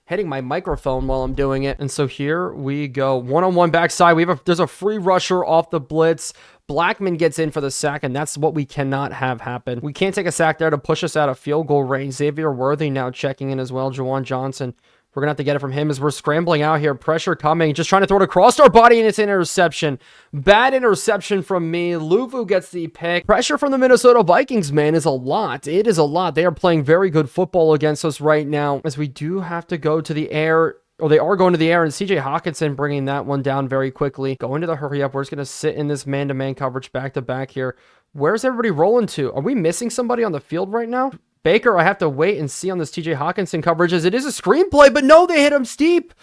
Hitting my microphone while I'm doing it. And so here we go. 1-on-1 backside. There's a free rusher off the blitz. Blackman gets in for the sack, and that's what we cannot have happen. We can't take a sack there to push us out of field goal range. Xavier Worthy now checking in as well. Jawan Johnson We're going to have to get it from him as we're scrambling out here. Pressure coming. Just trying to throw it across our body, and it's an interception. Bad interception from me. Luvu gets the pick. Pressure from the Minnesota Vikings, man, is a lot. It is a lot. They are playing very good football against us right now, as we do have to go to the air. Or they are going to the air, and CJ Hawkinson bringing that one down very quickly. Going to the hurry up. We're just going to sit in this man-to-man coverage back-to-back here. Where's everybody rolling to? Are we missing somebody on the field right now? Baker, I have to wait and see on this TJ Hawkinson coverage, as it is a screenplay, but no, they hit him steep.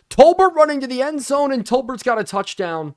Tolbert running to the end zone, and Tolbert's got a touchdown.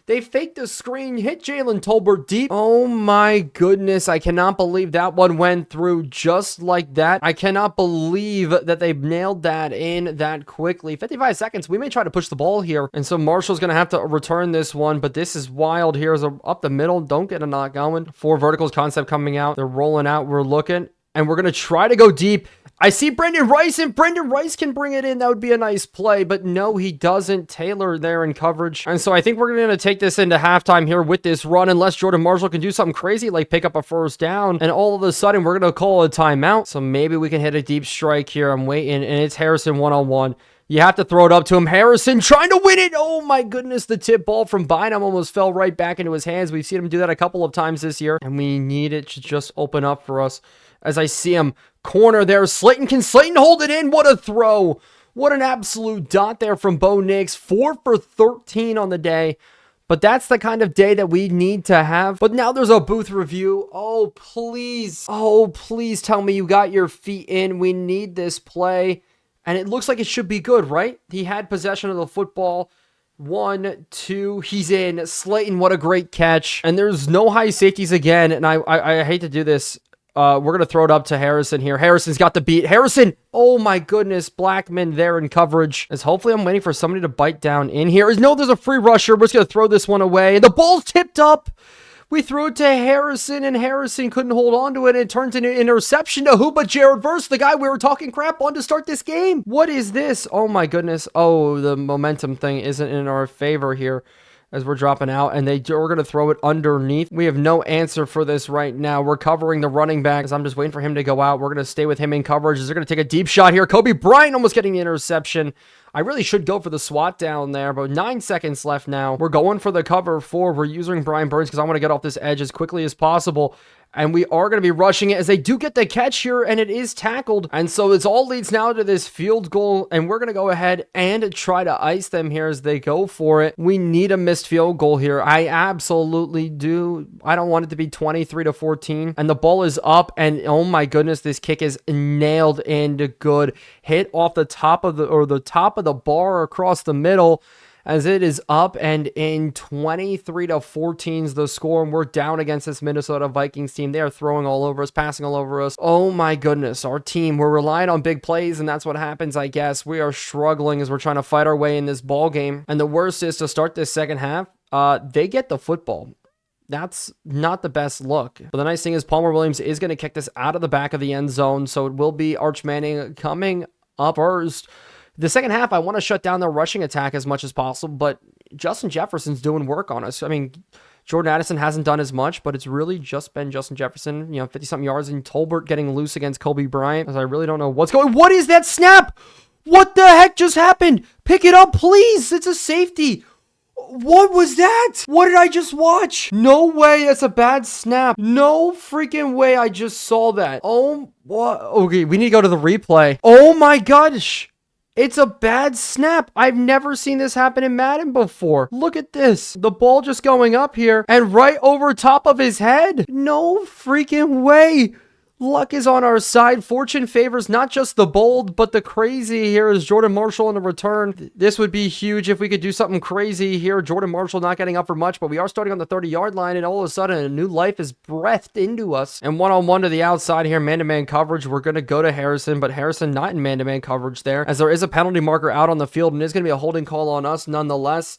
They faked the screen, hit Jalen Tolbert deep. Oh my goodness, I cannot believe that one went through just like that. I cannot believe that they nailed that in that quickly. 55 seconds, we may try to push the ball here. And so Marshall's going to have to return this one, but this is wild here. As up the middle, don't get a knock going. 4 verticals concept coming out. They're rolling out, we're looking. And we're going to try to go deep. I see Brendan Rice, and Brendan Rice can bring it in. That would be a nice play, but no, he doesn't. Taylor there in coverage. And so I think we're going to take this into halftime here with this run, unless Jordan Marshall can do something crazy, like pick up a first down. And all of a sudden, we're going to call a timeout. So maybe we can hit a deep strike here. I'm waiting, and it's Harrison one-on-one. You have to throw it up to him. Harrison trying to win it. Oh my goodness. The tip ball from Bynum almost fell right back into his hands. We've seen him do that a couple of times this year, and we need it to just open up for us. As I see him corner there, Slayton, can Slayton hold it in? What a throw. What an absolute dot there from Bo Nix. 4 for 13 on the day. But that's the kind of day that we need to have. But now there's a booth review. Oh, please. Oh, please tell me you got your feet in. We need this play. And it looks like it should be good, right? He had possession of the football. 1, 2, he's in. Slayton, what a great catch. And there's no high safeties again. And I hate to do this. We're going to throw it up to Harrison here. Harrison's got the beat. Harrison! Oh my goodness. Blackman there in coverage. As hopefully I'm waiting for somebody to bite down in here. No, there's a free rusher. We're just going to throw this one away. And the ball's tipped up. We threw it to Harrison, and Harrison couldn't hold on to it. And it turns into an interception to who but Jared Verse, the guy we were talking crap on to start this game. What is this? Oh my goodness. Oh, the momentum thing isn't in our favor here. As we're dropping out, and we're going to throw it underneath. We have no answer for this right now. We're covering the running back, as I'm just waiting for him to go out. We're going to stay with him in coverage, as they're going to take a deep shot here. Kobe Bryant almost getting the interception. I really should go for the swat down there, but 9 seconds left now. We're going for the cover 4. We're using Brian Burns because I want to get off this edge as quickly as possible. And we are going to be rushing it, as they do get the catch here, and it is tackled. And so it's all leads now to this field goal, and we're going to go ahead and try to ice them here as they go for it. We need a missed field goal here. I absolutely do. I don't want it to be 23-14. And the ball is up, and oh my goodness, this kick is nailed into good. Hit off the top of the bar across the middle, as it is up and in. 23-14 is the score, and we're down against this Minnesota Vikings team. They are throwing all over us, passing all over us. Oh my goodness, our team, we're relying on big plays, and that's what happens, I guess. We are struggling as we're trying to fight our way in this ball game. And the worst is, to start this second half, they get the football. That's not the best look. But the nice thing is Palmer Williams is going to kick this out of the back of the end zone, so it will be Arch Manning coming up first. The second half, I want to shut down their rushing attack as much as possible, but Justin Jefferson's doing work on us. I mean, Jordan Addison hasn't done as much, but it's really just been Justin Jefferson, 50-something yards, and Tolbert getting loose against Kobe Bryant, as I really don't know what's going on. What is that snap? What the heck just happened? Pick it up, please. It's a safety. What was that? What did I just watch? No way, that's a bad snap. No freaking way I just saw that. Oh, what? Okay, we need to go to the replay. Oh my gosh. It's a bad snap. I've never seen this happen in Madden before. Look at this. The ball just going up here and right over top of his head. No freaking way. Luck is on our side. Fortune favors not just the bold, but the crazy. Here is Jordan Marshall in the return. This would be huge if we could do something crazy here. Jordan Marshall not getting up for much, but we are starting on the 30-yard line, and all of a sudden, a new life is breathed into us. And one-on-one to the outside here, man-to-man coverage. We're going to go to Harrison, but Harrison not in man-to-man coverage there, as there is a penalty marker out on the field, and there's going to be a holding call on us nonetheless.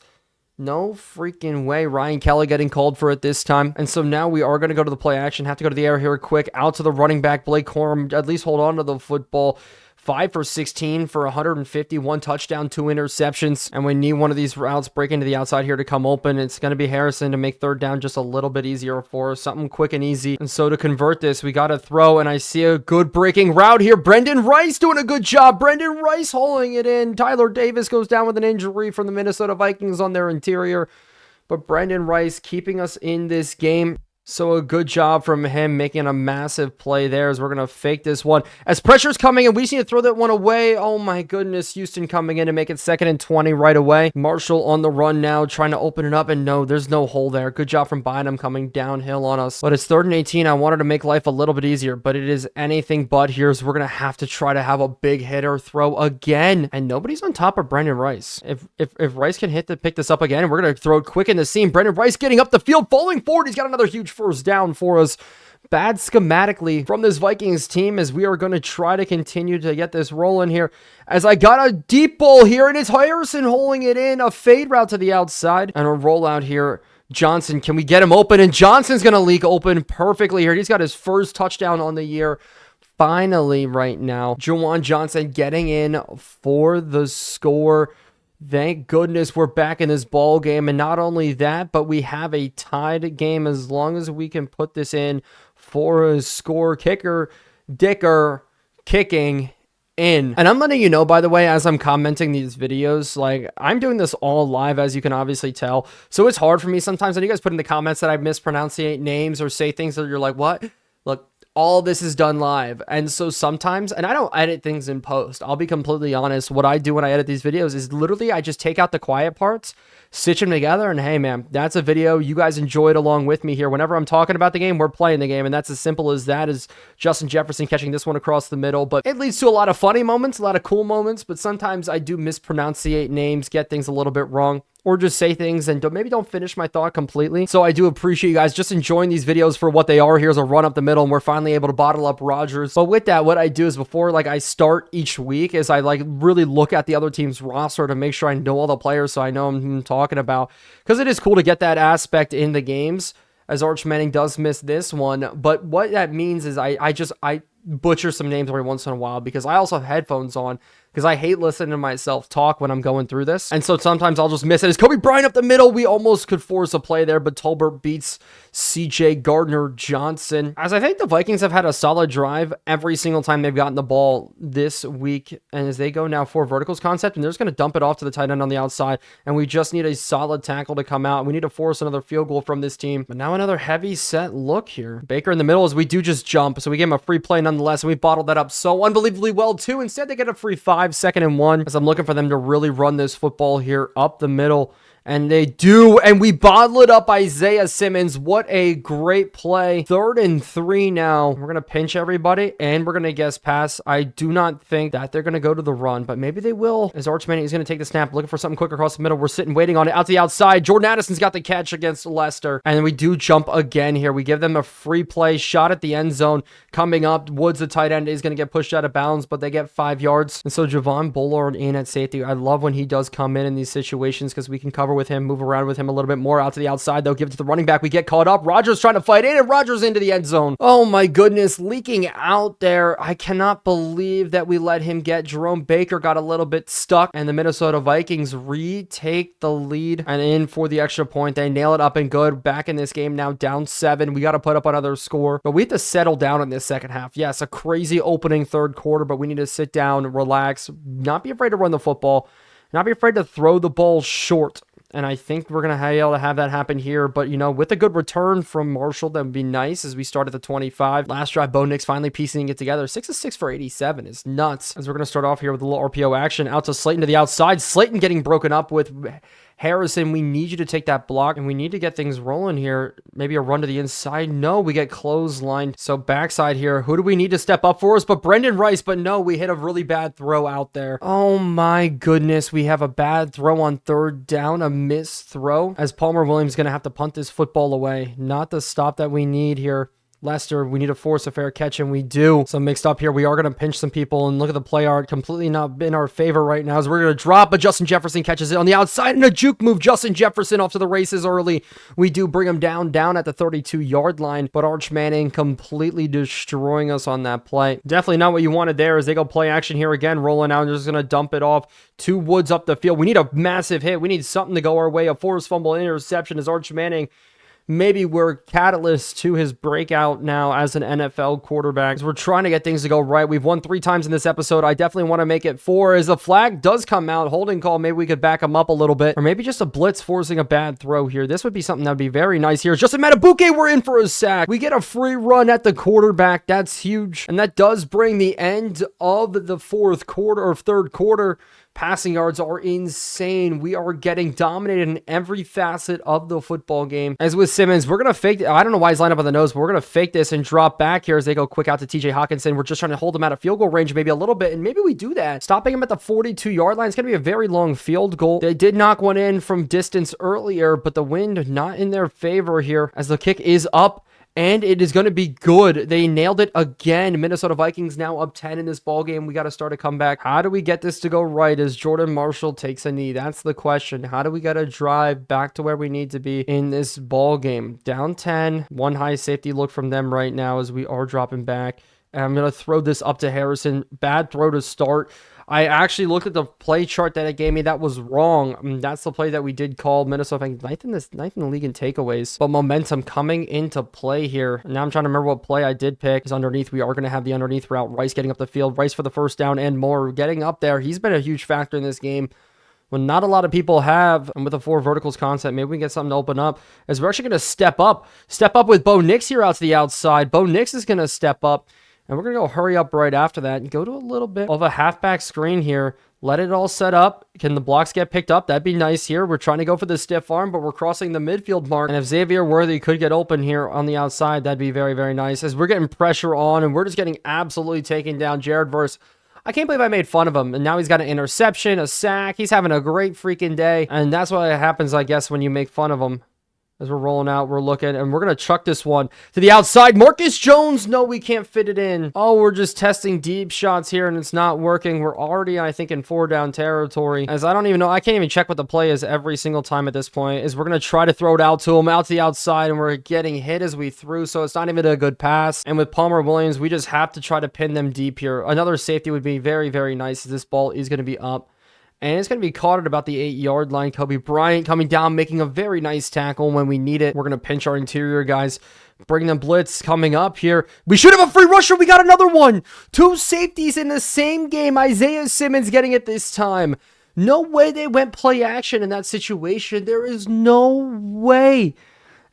No freaking way. Ryan Kelly getting called for it this time. And so now we are going to go to the play action. Have to go to the air here quick. Out to the running back, Blake Corum. At least hold on to the football. 5 for 16 for 151 touchdown, 2 interceptions. And we need one of these routes breaking to the outside here to come open. It's going to be Harrison to make third down just a little bit easier for us. Something quick and easy. And so to convert this, we got to throw. And I see a good breaking route here. Brendan Rice doing a good job. Brendan Rice holding it in. Tyler Davis goes down with an injury from the Minnesota Vikings on their interior. But Brendan Rice keeping us in this game. So a good job from him making a massive play there as we're going to fake this one. As pressure's coming in, we just need to throw that one away. Oh my goodness, Houston coming in to make it 2nd and 20 right away. Marshall on the run now, trying to open it up, and no, there's no hole there. Good job from Bynum coming downhill on us. But it's 3rd and 18. I wanted to make life a little bit easier, but it is anything but here, so we're going to have to try to have a big hitter throw again. And nobody's on top of Brendan Rice. If Rice can pick this up again, we're going to throw it quick in the seam. Brendan Rice getting up the field, falling forward. He's got another huge first down for us. Bad schematically from this Vikings team as we are going to try to continue to get this rolling here. As I got a deep ball here, and it's Harrison holding it in. A fade route to the outside and a rollout here. Johnson, can we get him open? And Johnson's going to leak open perfectly here. He's got his first touchdown on the year. Finally right now, Juwan Johnson getting in for the score. Thank goodness we're back in this ball game. And not only that, but we have a tied game as long as we can put this in for a score. Kicker, Dicker, kicking in. And I'm letting you know, by the way, as I'm commenting these videos, like, I'm doing this all live, as you can obviously tell. So it's hard for me sometimes. And you guys put in the comments that I mispronounce names or say things that you're like, what? Look, all this is done live. And so sometimes, and I don't edit things in post, I'll be completely honest. What I do when I edit these videos is literally I just take out the quiet parts, stitch them together, and hey man, that's a video. You guys enjoy it along with me here. Whenever I'm talking about the game, we're playing the game, and that's as simple as that. Is Justin Jefferson catching this one across the middle. But it leads to a lot of funny moments, a lot of cool moments, but sometimes I do mispronunciate names, get things a little bit wrong, or just say things and maybe don't finish my thought completely. So I do appreciate you guys just enjoying these videos for what they are. Here's a run up the middle, and we're finally able to bottle up Rodgers. But with that, what I do is before I start each week is I really look at the other team's roster to make sure I know all the players, so I know I'm talking about, because it is cool to get that aspect in the games, as Arch Manning does miss this one. But what that means is I butcher some names every once in a while, because I also have headphones on, because I hate listening to myself talk when I'm going through this. And so sometimes I'll just miss it. It's Kobe Bryant up the middle. We almost could force a play there, but Tolbert beats CJ Gardner-Johnson. As I think the Vikings have had a solid drive every single time they've gotten the ball this week. And as they go now for verticals concept, and they're just going to dump it off to the tight end on the outside. And we just need a solid tackle to come out. We need to force another field goal from this team. But now another heavy set look here. Baker in the middle as we do just jump. So we give him a free play nonetheless. And we bottled that up so unbelievably well too. Instead they get a free 5, 2nd and 1, as I'm looking for them to really run this football here up the middle. And they do, and we bottle it up. Isaiah Simmons, what a great play. 3rd and 3 now. We're going to pinch everybody, and we're going to guess pass. I do not think that they're going to go to the run, but maybe they will, as Arch Manning is going to take the snap, looking for something quick across the middle. We're sitting waiting on it out to the outside. Jordan Addison's got the catch against Leicester, and we do jump again here. We give them a free play shot at the end zone coming up. Woods, the tight end, is going to get pushed out of bounds, but they get 5 yards. And so Javon Bullard in at safety. I love when he does come in these situations, because we can cover with him, move around with him a little bit more out to the outside. They'll give it to the running back. We get caught up. Rodgers trying to fight in, and Rodgers into the end zone. Oh my goodness, leaking out there. I cannot believe that we let him get. Jerome Baker got a little bit stuck, and the Minnesota Vikings retake the lead and in for the extra point. They nail it up and good. Back in this game now, down 7. We got to put up another score, but we have to settle down in this second half. Yes, a crazy opening third quarter, but we need to sit down, relax, not be afraid to run the football, not be afraid to throw the ball short. And I think we're going to be able to have that happen here. But, with a good return from Marshall, that would be nice as we start at the 25. Last drive, Bo Nix finally piecing it together. 6 of 6 for 87 is nuts. As we're going to start off here with a little RPO action. Out to Slayton to the outside. Slayton getting broken up with Harrison. We need you to take that block, and we need to get things rolling here. Maybe a run to the inside. No, we get clotheslined. So backside here, who do we need to step up for us? But Brendan Rice. But no, we hit a really bad throw out there. Oh my goodness, we have a bad throw on 3rd down, a missed throw, as Palmer Williams is going to have to punt this football away. Not the stop that we need here. Lester, we need to force a fair catch, and we do. So mixed up here. We are going to pinch some people, and look at the play art. Completely not in our favor right now, as we're going to drop, but Justin Jefferson catches it on the outside, and a juke move. Justin Jefferson off to the races early. We do bring him down at the 32-yard line, but Arch Manning completely destroying us on that play. Definitely not what you wanted there, as they go play action here again, rolling out and just going to dump it off to Woods up the field. We need a massive hit. We need something to go our way. A forced fumble, interception as Arch Manning. Maybe we're catalyst to his breakout now as an NFL quarterback. We're trying to get things to go right. We've won 3 times in this episode. I definitely want to make it 4. As the flag does come out, holding call, maybe we could back him up a little bit. Or maybe just a blitz forcing a bad throw here. This would be something that would be very nice here. Justin Matabuke, we're in for a sack. We get a free run at the quarterback. That's huge. And that does bring the end of the third quarter. Passing yards are insane. We are getting dominated in every facet of the football game. As with Simmons, we're going to fake it. I don't know why he's lined up on the nose, but we're going to fake this and drop back here as they go quick out to TJ Hawkinson. We're just trying to hold him out of field goal range maybe a little bit, and maybe we do that. Stopping him at the 42-yard line. It's going to be a very long field goal. They did knock one in from distance earlier, but the wind not in their favor here as the kick is up. And it is going to be good. They nailed it again. Minnesota Vikings now up 10 in this ball game. We got to start a comeback. How do we get this to go right as Jordan Marshall takes a knee? That's the question. How do we get a drive back to where we need to be in this ball game? Down 10. One high safety look from them right now as we are dropping back. And I'm going to throw this up to Harrison. Bad throw to start. I actually looked at the play chart that it gave me. That was wrong. That's the play that we did call. Minnesota ninth in the league in takeaways. But momentum coming into play here. Now I'm trying to remember what play I did pick. Because underneath, we are going to have the underneath route. Rice getting up the field. Rice for the first down and more. Getting up there. He's been a huge factor in this game. When not a lot of people have, and with the 4 verticals concept, maybe we can get something to open up. As we're actually going to step up with Bo Nix here out to the outside. Bo Nix is going to step up. And we're going to go hurry up right after that and go to a little bit of a halfback screen here. Let it all set up. Can the blocks get picked up? That'd be nice here. We're trying to go for the stiff arm, but we're crossing the midfield mark. And if Xavier Worthy could get open here on the outside, that'd be very, very nice. As we're getting pressure on and we're just getting absolutely taken down. Jared Verse, I can't believe I made fun of him. And now he's got an interception, a sack. He's having a great freaking day. And that's what happens, I guess, when you make fun of him. As we're rolling out, we're looking, and we're going to chuck this one to the outside. Marcus Jones, no, we can't fit it in. Oh, we're just testing deep shots here, and it's not working. We're already, I think, in 4-down territory. As I don't even know, I can't even check what the play is every single time at this point. Is we're going to try to throw it out to him, out to the outside, and we're getting hit as we threw, so it's not even a good pass. And with Palmer Williams, we just have to try to pin them deep here. Another safety would be very, very nice as this ball is going to be up. And it's going to be caught at about the 8-yard line. Kobe Bryant coming down, making a very nice tackle when we need it. We're going to pinch our interior guys. Bring them blitz coming up here. We should have a free rusher. We got another one. 2 safeties in the same game. Isaiah Simmons getting it this time. No way they went play action in that situation. There is no way.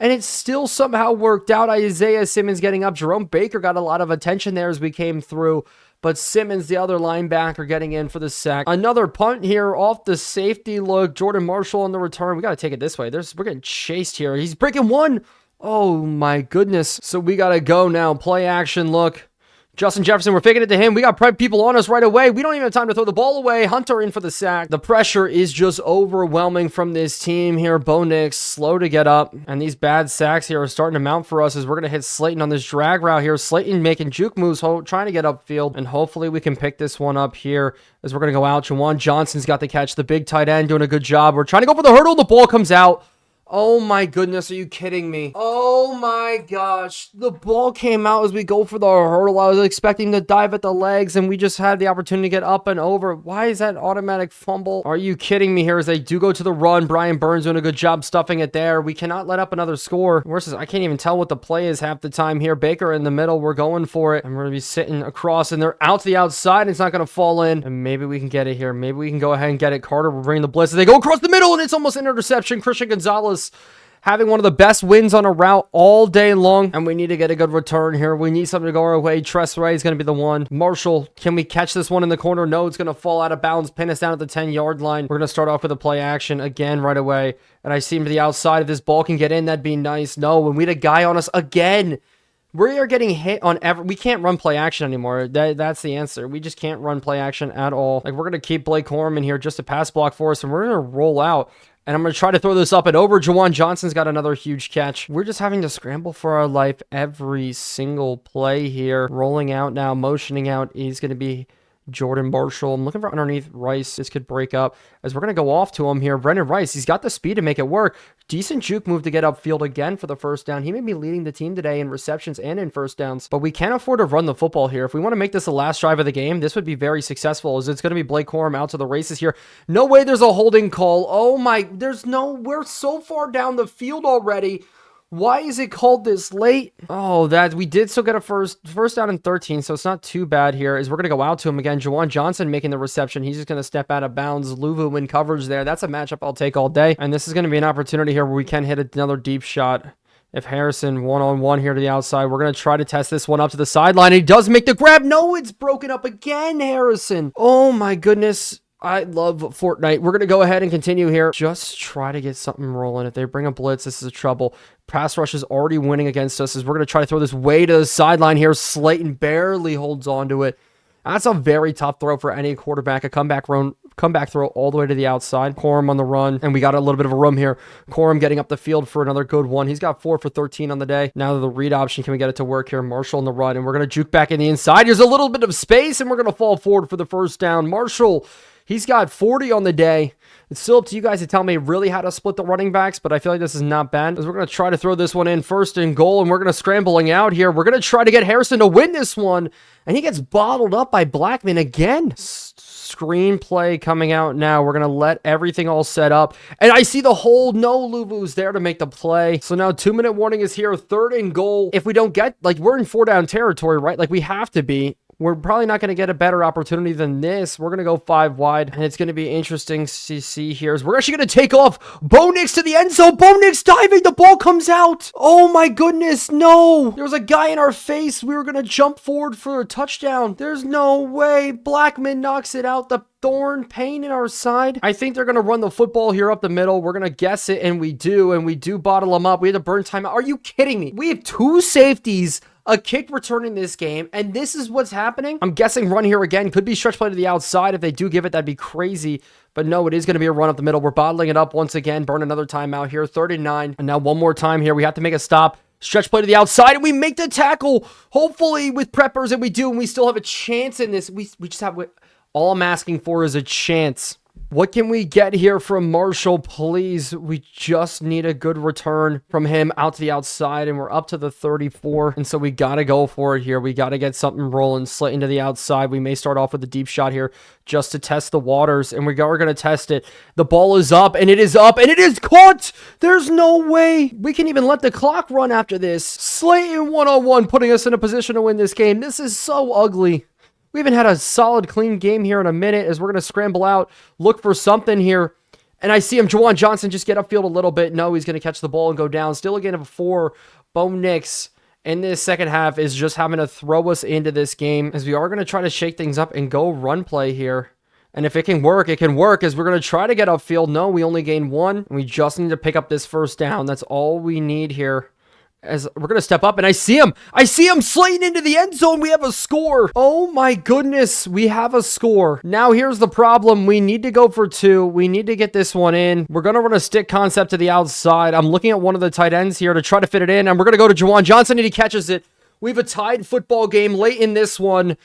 And it still somehow worked out. Isaiah Simmons getting up. Jerome Baker got a lot of attention there as we came through. But Simmons, the other linebacker, getting in for the sack. Another punt here off the safety look. Jordan Marshall on the return. We got to take it this way. We're getting chased here. He's breaking one. Oh, my goodness. So we got to go now. Play action look. Justin Jefferson, we're faking it to him. We got people on us right away. We don't even have time to throw the ball away. Hunter in for the sack. The pressure is just overwhelming from this team here. Bo Nix slow to get up. And these bad sacks here are starting to mount for us as we're going to hit Slayton on this drag route here. Slayton making juke moves, trying to get upfield. And hopefully we can pick this one up here as we're going to go out. Jawan Johnson's got the catch. The big tight end doing a good job. We're trying to go for the hurdle. The ball comes out. Oh my goodness, are you kidding me? Oh my gosh. The ball came out as we go for the hurdle. I was expecting to dive at the legs, and we just had the opportunity to get up and over. Why is that automatic fumble? Are you kidding me here as they do go to the run? Brian Burns doing a good job stuffing it there. We cannot let up another score. Versus, I can't even tell what the play is half the time here. Baker in the middle. We're going for it. And we're going to be sitting across, and they're out to the outside. And it's not going to fall in. And maybe we can get it here. Maybe we can go ahead and get it. Carter will bring the blitz. They go across the middle, and it's almost an interception. Christian Gonzalez having one of the best wins on a route all day long, and we need to get a good return here. We need something to go our way. Tress Ray is going to be the one. Marshall, can we catch this one in the corner? No, it's going to fall out of bounds, pin us down at the 10-yard line. We're going to start off with a play action again right away, and I see him to the outside. If this ball can get in, that'd be nice. No, when we had a guy on us again. We are getting hit on we can't run play action anymore. That's the answer. We just can't run play action at all. Like, we're going to keep Blake Corum in here just to pass block for us, and we're going to roll out. And I'm going to try to throw this up and over. Juwan Johnson's got another huge catch. We're just having to scramble for our life every single play here. Rolling out now, motioning out. He's going to be Jordan Marshall. I'm looking for underneath Rice. This could break up as we're going to go off to him here. Brendan Rice, he's got the speed to make it work. Decent juke move to get upfield again for the first down. He may be leading the team today in receptions and in first downs, but we can't afford to run the football here. If we want to make this the last drive of the game, this would be very successful, as it's going to be Blake Corum out to the races here. No way there's a holding call. Oh my, we're so far down the field already. Why is it called this late? Oh, that we did still get a first down and 13, so it's not too bad here. As we're going to go out to him again. Juwan Johnson making the reception. He's just going to step out of bounds. Luvu in coverage there. That's a matchup I'll take all day. And this is going to be an opportunity here where we can hit another deep shot. If Harrison one-on-one here to the outside, we're going to try to test this one up to the sideline. He does make the grab. No, it's broken up again, Harrison. Oh my goodness. I love Fortnite. We're going to go ahead and continue here. Just try to get something rolling. If they bring a blitz, this is a trouble. Pass rush is already winning against us as we're going to try to throw this way to the sideline here. Slayton barely holds on to it. That's a very tough throw for any quarterback. A comeback throw all the way to the outside. Corum on the run, and we got a little bit of a room here. Corum getting up the field for another good one. He's got 4 for 13 on the day. Now the read option, can we get it to work here? Marshall on the run, and we're going to juke back in the inside. There's a little bit of space, and we're going to fall forward for the first down. Marshall, he's got 40 on the day. It's still up to you guys to tell me really how to split the running backs, but I feel like this is not bad. As we're going to try to throw this one in first and goal, and we're going to scrambling out here. We're going to try to get Harrison to win this one, and he gets bottled up by Blackman again. Screenplay coming out now. We're going to let everything all set up, and I see the hold. No, Luvu's there to make the play. So now 2-minute warning is here. 3rd and goal. If we don't get, like, we're in 4-down territory, right? Like, we have to be. We're probably not going to get a better opportunity than this. We're going to go 5 wide, and it's going to be interesting to see here. We're actually going to take off. Bo Nix to the end zone. Bo Nix diving. The ball comes out. Oh my goodness, no. There was a guy in our face. We were going to jump forward for a touchdown. There's no way. Blackman knocks it out. The thorn pain in our side. I think they're going to run the football here up the middle. We're going to guess it, and we do bottle them up. We had to burn time. Are you kidding me? We have 2 safeties, a kick return in this game, and this is what's happening. I'm guessing run here again. Could be stretch play to the outside. If they do give it, that'd be crazy. But no, it is going to be a run up the middle. We're bottling it up once again. Burn another timeout here. 3rd and 9. And now one more time here. We have to make a stop. Stretch play to the outside, and we make the tackle. Hopefully with preppers, and we do, and we still have a chance in this. We just have... All I'm asking for is a chance. What can we get here from Marshall, please? We just need a good return from him out to the outside, and we're up to the 34, and so we got to go for it here. We got to get something rolling, slit into the outside. We may start off with a deep shot here just to test the waters, and we're going to test it. The ball is up, and it is caught! There's no way we can even let the clock run after this. Slayton one-on-one, putting us in a position to win this game. This is so ugly. We haven't had a solid, clean game here in a minute as we're going to scramble out, look for something here. And I see him, Juwan Johnson, just get upfield a little bit. No, he's going to catch the ball and go down. Still again of 4. Bo Nix in this second half is just having to throw us into this game as we are going to try to shake things up and go run play here. And if it can work as we're going to try to get upfield. No, we only gain 1. And we just need to pick up this first down. That's all we need here. As we're going to step up, and I see him slating into the end zone. We have a score. Oh my goodness, we have a score. Now here's the problem. We need to go for 2. We need to get this one in. We're going to run a stick concept to the outside. I'm looking at one of the tight ends here to try to fit it in, and we're going to go to Juwan Johnson, and he catches it. We have a tied football game late in this one.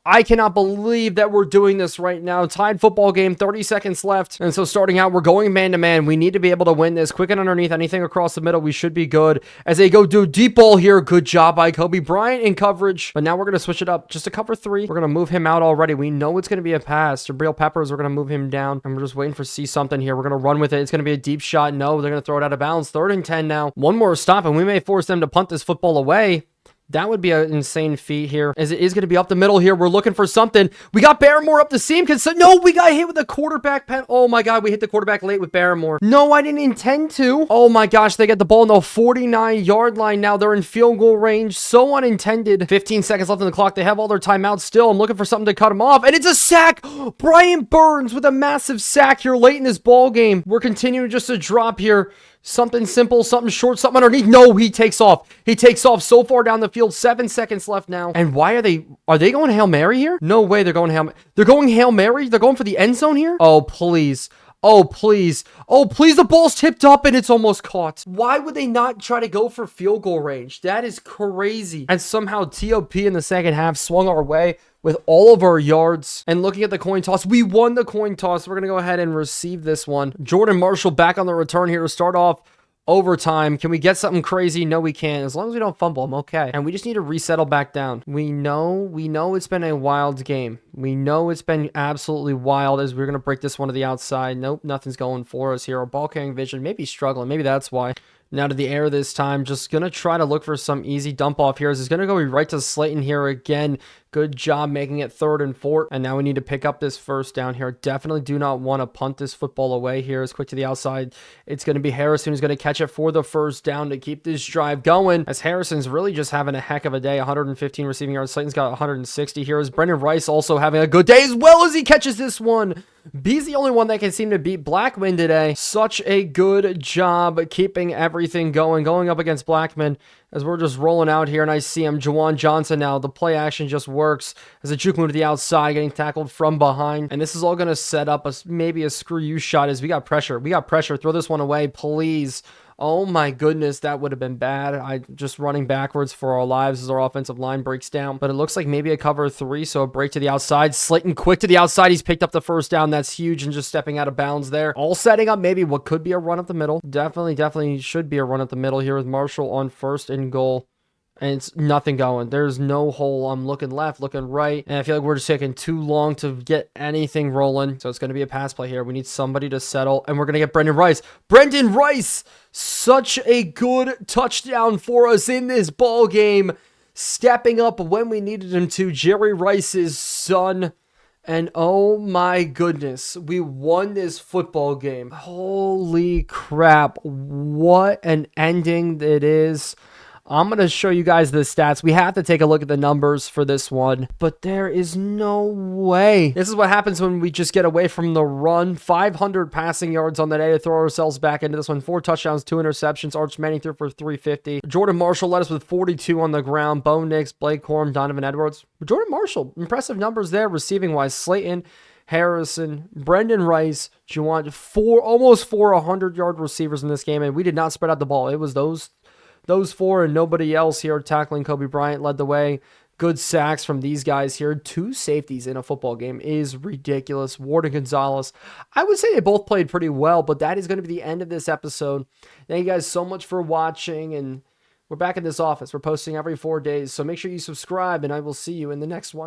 I cannot believe that we're doing this right now. Tied football game, 30 seconds left. And so starting out, we're going man-to-man. We need to be able to win this. Quick and underneath, anything across the middle, we should be good. As they go do deep ball here, good job by Kobe Bryant in coverage. But now we're going to switch it up just to cover 3. We're going to move him out already. We know it's going to be a pass. Jabril Peppers, we're going to move him down. And we're just waiting for see something here. We're going to run with it. It's going to be a deep shot. No, they're going to throw it out of bounds. 3rd and 10 now. One more stop, and we may force them to punt this football away. That would be an insane feat here, as it is going to be up the middle here. We're looking for something. We got Barrymore up the seam. No, we got hit with a quarterback pen. Oh my God, we hit the quarterback late with Barrymore. No, I didn't intend to. Oh my gosh, they get the ball on the 49-yard line now. They're in field goal range. So unintended. 15 seconds left on the clock. They have all their timeouts still. I'm looking for something to cut them off, and it's a sack. Bryant Burns with a massive sack here late in this ball game. We're continuing just to drop here. Something simple, something short, something underneath. No, he takes off. He takes off so far down the field. 7 seconds left now. And why are they going Hail Mary here? No way they're going Hail Mary. They're going Hail Mary? They're going for the end zone here? Oh, please. Oh, please. Oh, please, the ball's tipped up and it's almost caught. Why would they not try to go for field goal range? That is crazy. And somehow TOP in the second half swung our way with all of our yards. And looking at the coin toss, we won the coin toss. We're going to go ahead and receive this one. Jordan Marshall back on the return here to start off overtime. Can we get something crazy? No, we can't. As long as we don't fumble, I'm okay. And we just need to resettle back down. We know it's been a wild game. We know it's been absolutely wild as we're going to break this one to the outside. Nope, nothing's going for us here. Our ball carrying vision may be struggling. Maybe that's why. Now to the air this time. Just going to try to look for some easy dump off here. This is going to go right to Slayton here again. Good job making it 3rd and 4. And now we need to pick up this first down here. Definitely do not want to punt this football away here. As quick to the outside. It's going to be Harrison who's going to catch it for the first down to keep this drive going. As Harrison's really just having a heck of a day. 115 receiving yards. Slayton's got 160 here. As Brendan Rice also having a good day as well as he catches this one. B's the only one that can seem to beat Blackman today. Such a good job keeping everything going up against Blackman as we're just rolling out here. And I see him, Juwan Johnson now. The play action just works as a juke move to the outside, getting tackled from behind. And this is all going to set up maybe a screw you shot as we got pressure. We got pressure. Throw this one away, please. Oh my goodness, that would have been bad. I just running backwards for our lives as our offensive line breaks down. But it looks like maybe a cover 3, so a break to the outside. Slayton quick to the outside. He's picked up the first down. That's huge and just stepping out of bounds there. All setting up maybe what could be a run up the middle. Definitely should be a run up the middle here with Marshall on 1st and goal. And it's nothing going. There's no hole. I'm looking left, looking right. And I feel like we're just taking too long to get anything rolling. So it's going to be a pass play here. We need somebody to settle. And we're going to get Brendan Rice. Brendan Rice! Such a good touchdown for us in this ball game. Stepping up when we needed him to. Jerry Rice's son. And oh my goodness, we won this football game. Holy crap. What an ending it is. I'm going to show you guys the stats. We have to take a look at the numbers for this one, but there is no way. This is what happens when we just get away from the run. 500 passing yards on the day to throw ourselves back into this one. 4 touchdowns, 2 interceptions. Arch Manning threw for 350. Jordan Marshall led us with 42 on the ground. Bo Nix, Blake Corum, Donovan Edwards. Jordan Marshall, impressive numbers there receiving wise. Slayton, Harrison, Brendan Rice, Juwan, almost 4 100-yard receivers in this game, and we did not spread out the ball. It was those 4 and nobody else here tackling. Kobe Bryant led the way. Good sacks from these guys here. 2 safeties in a football game is ridiculous. Ward and Gonzalez, I would say they both played pretty well, but that is going to be the end of this episode. Thank you guys so much for watching, and we're back in this office. We're posting every 4 days, so make sure you subscribe, and I will see you in the next one.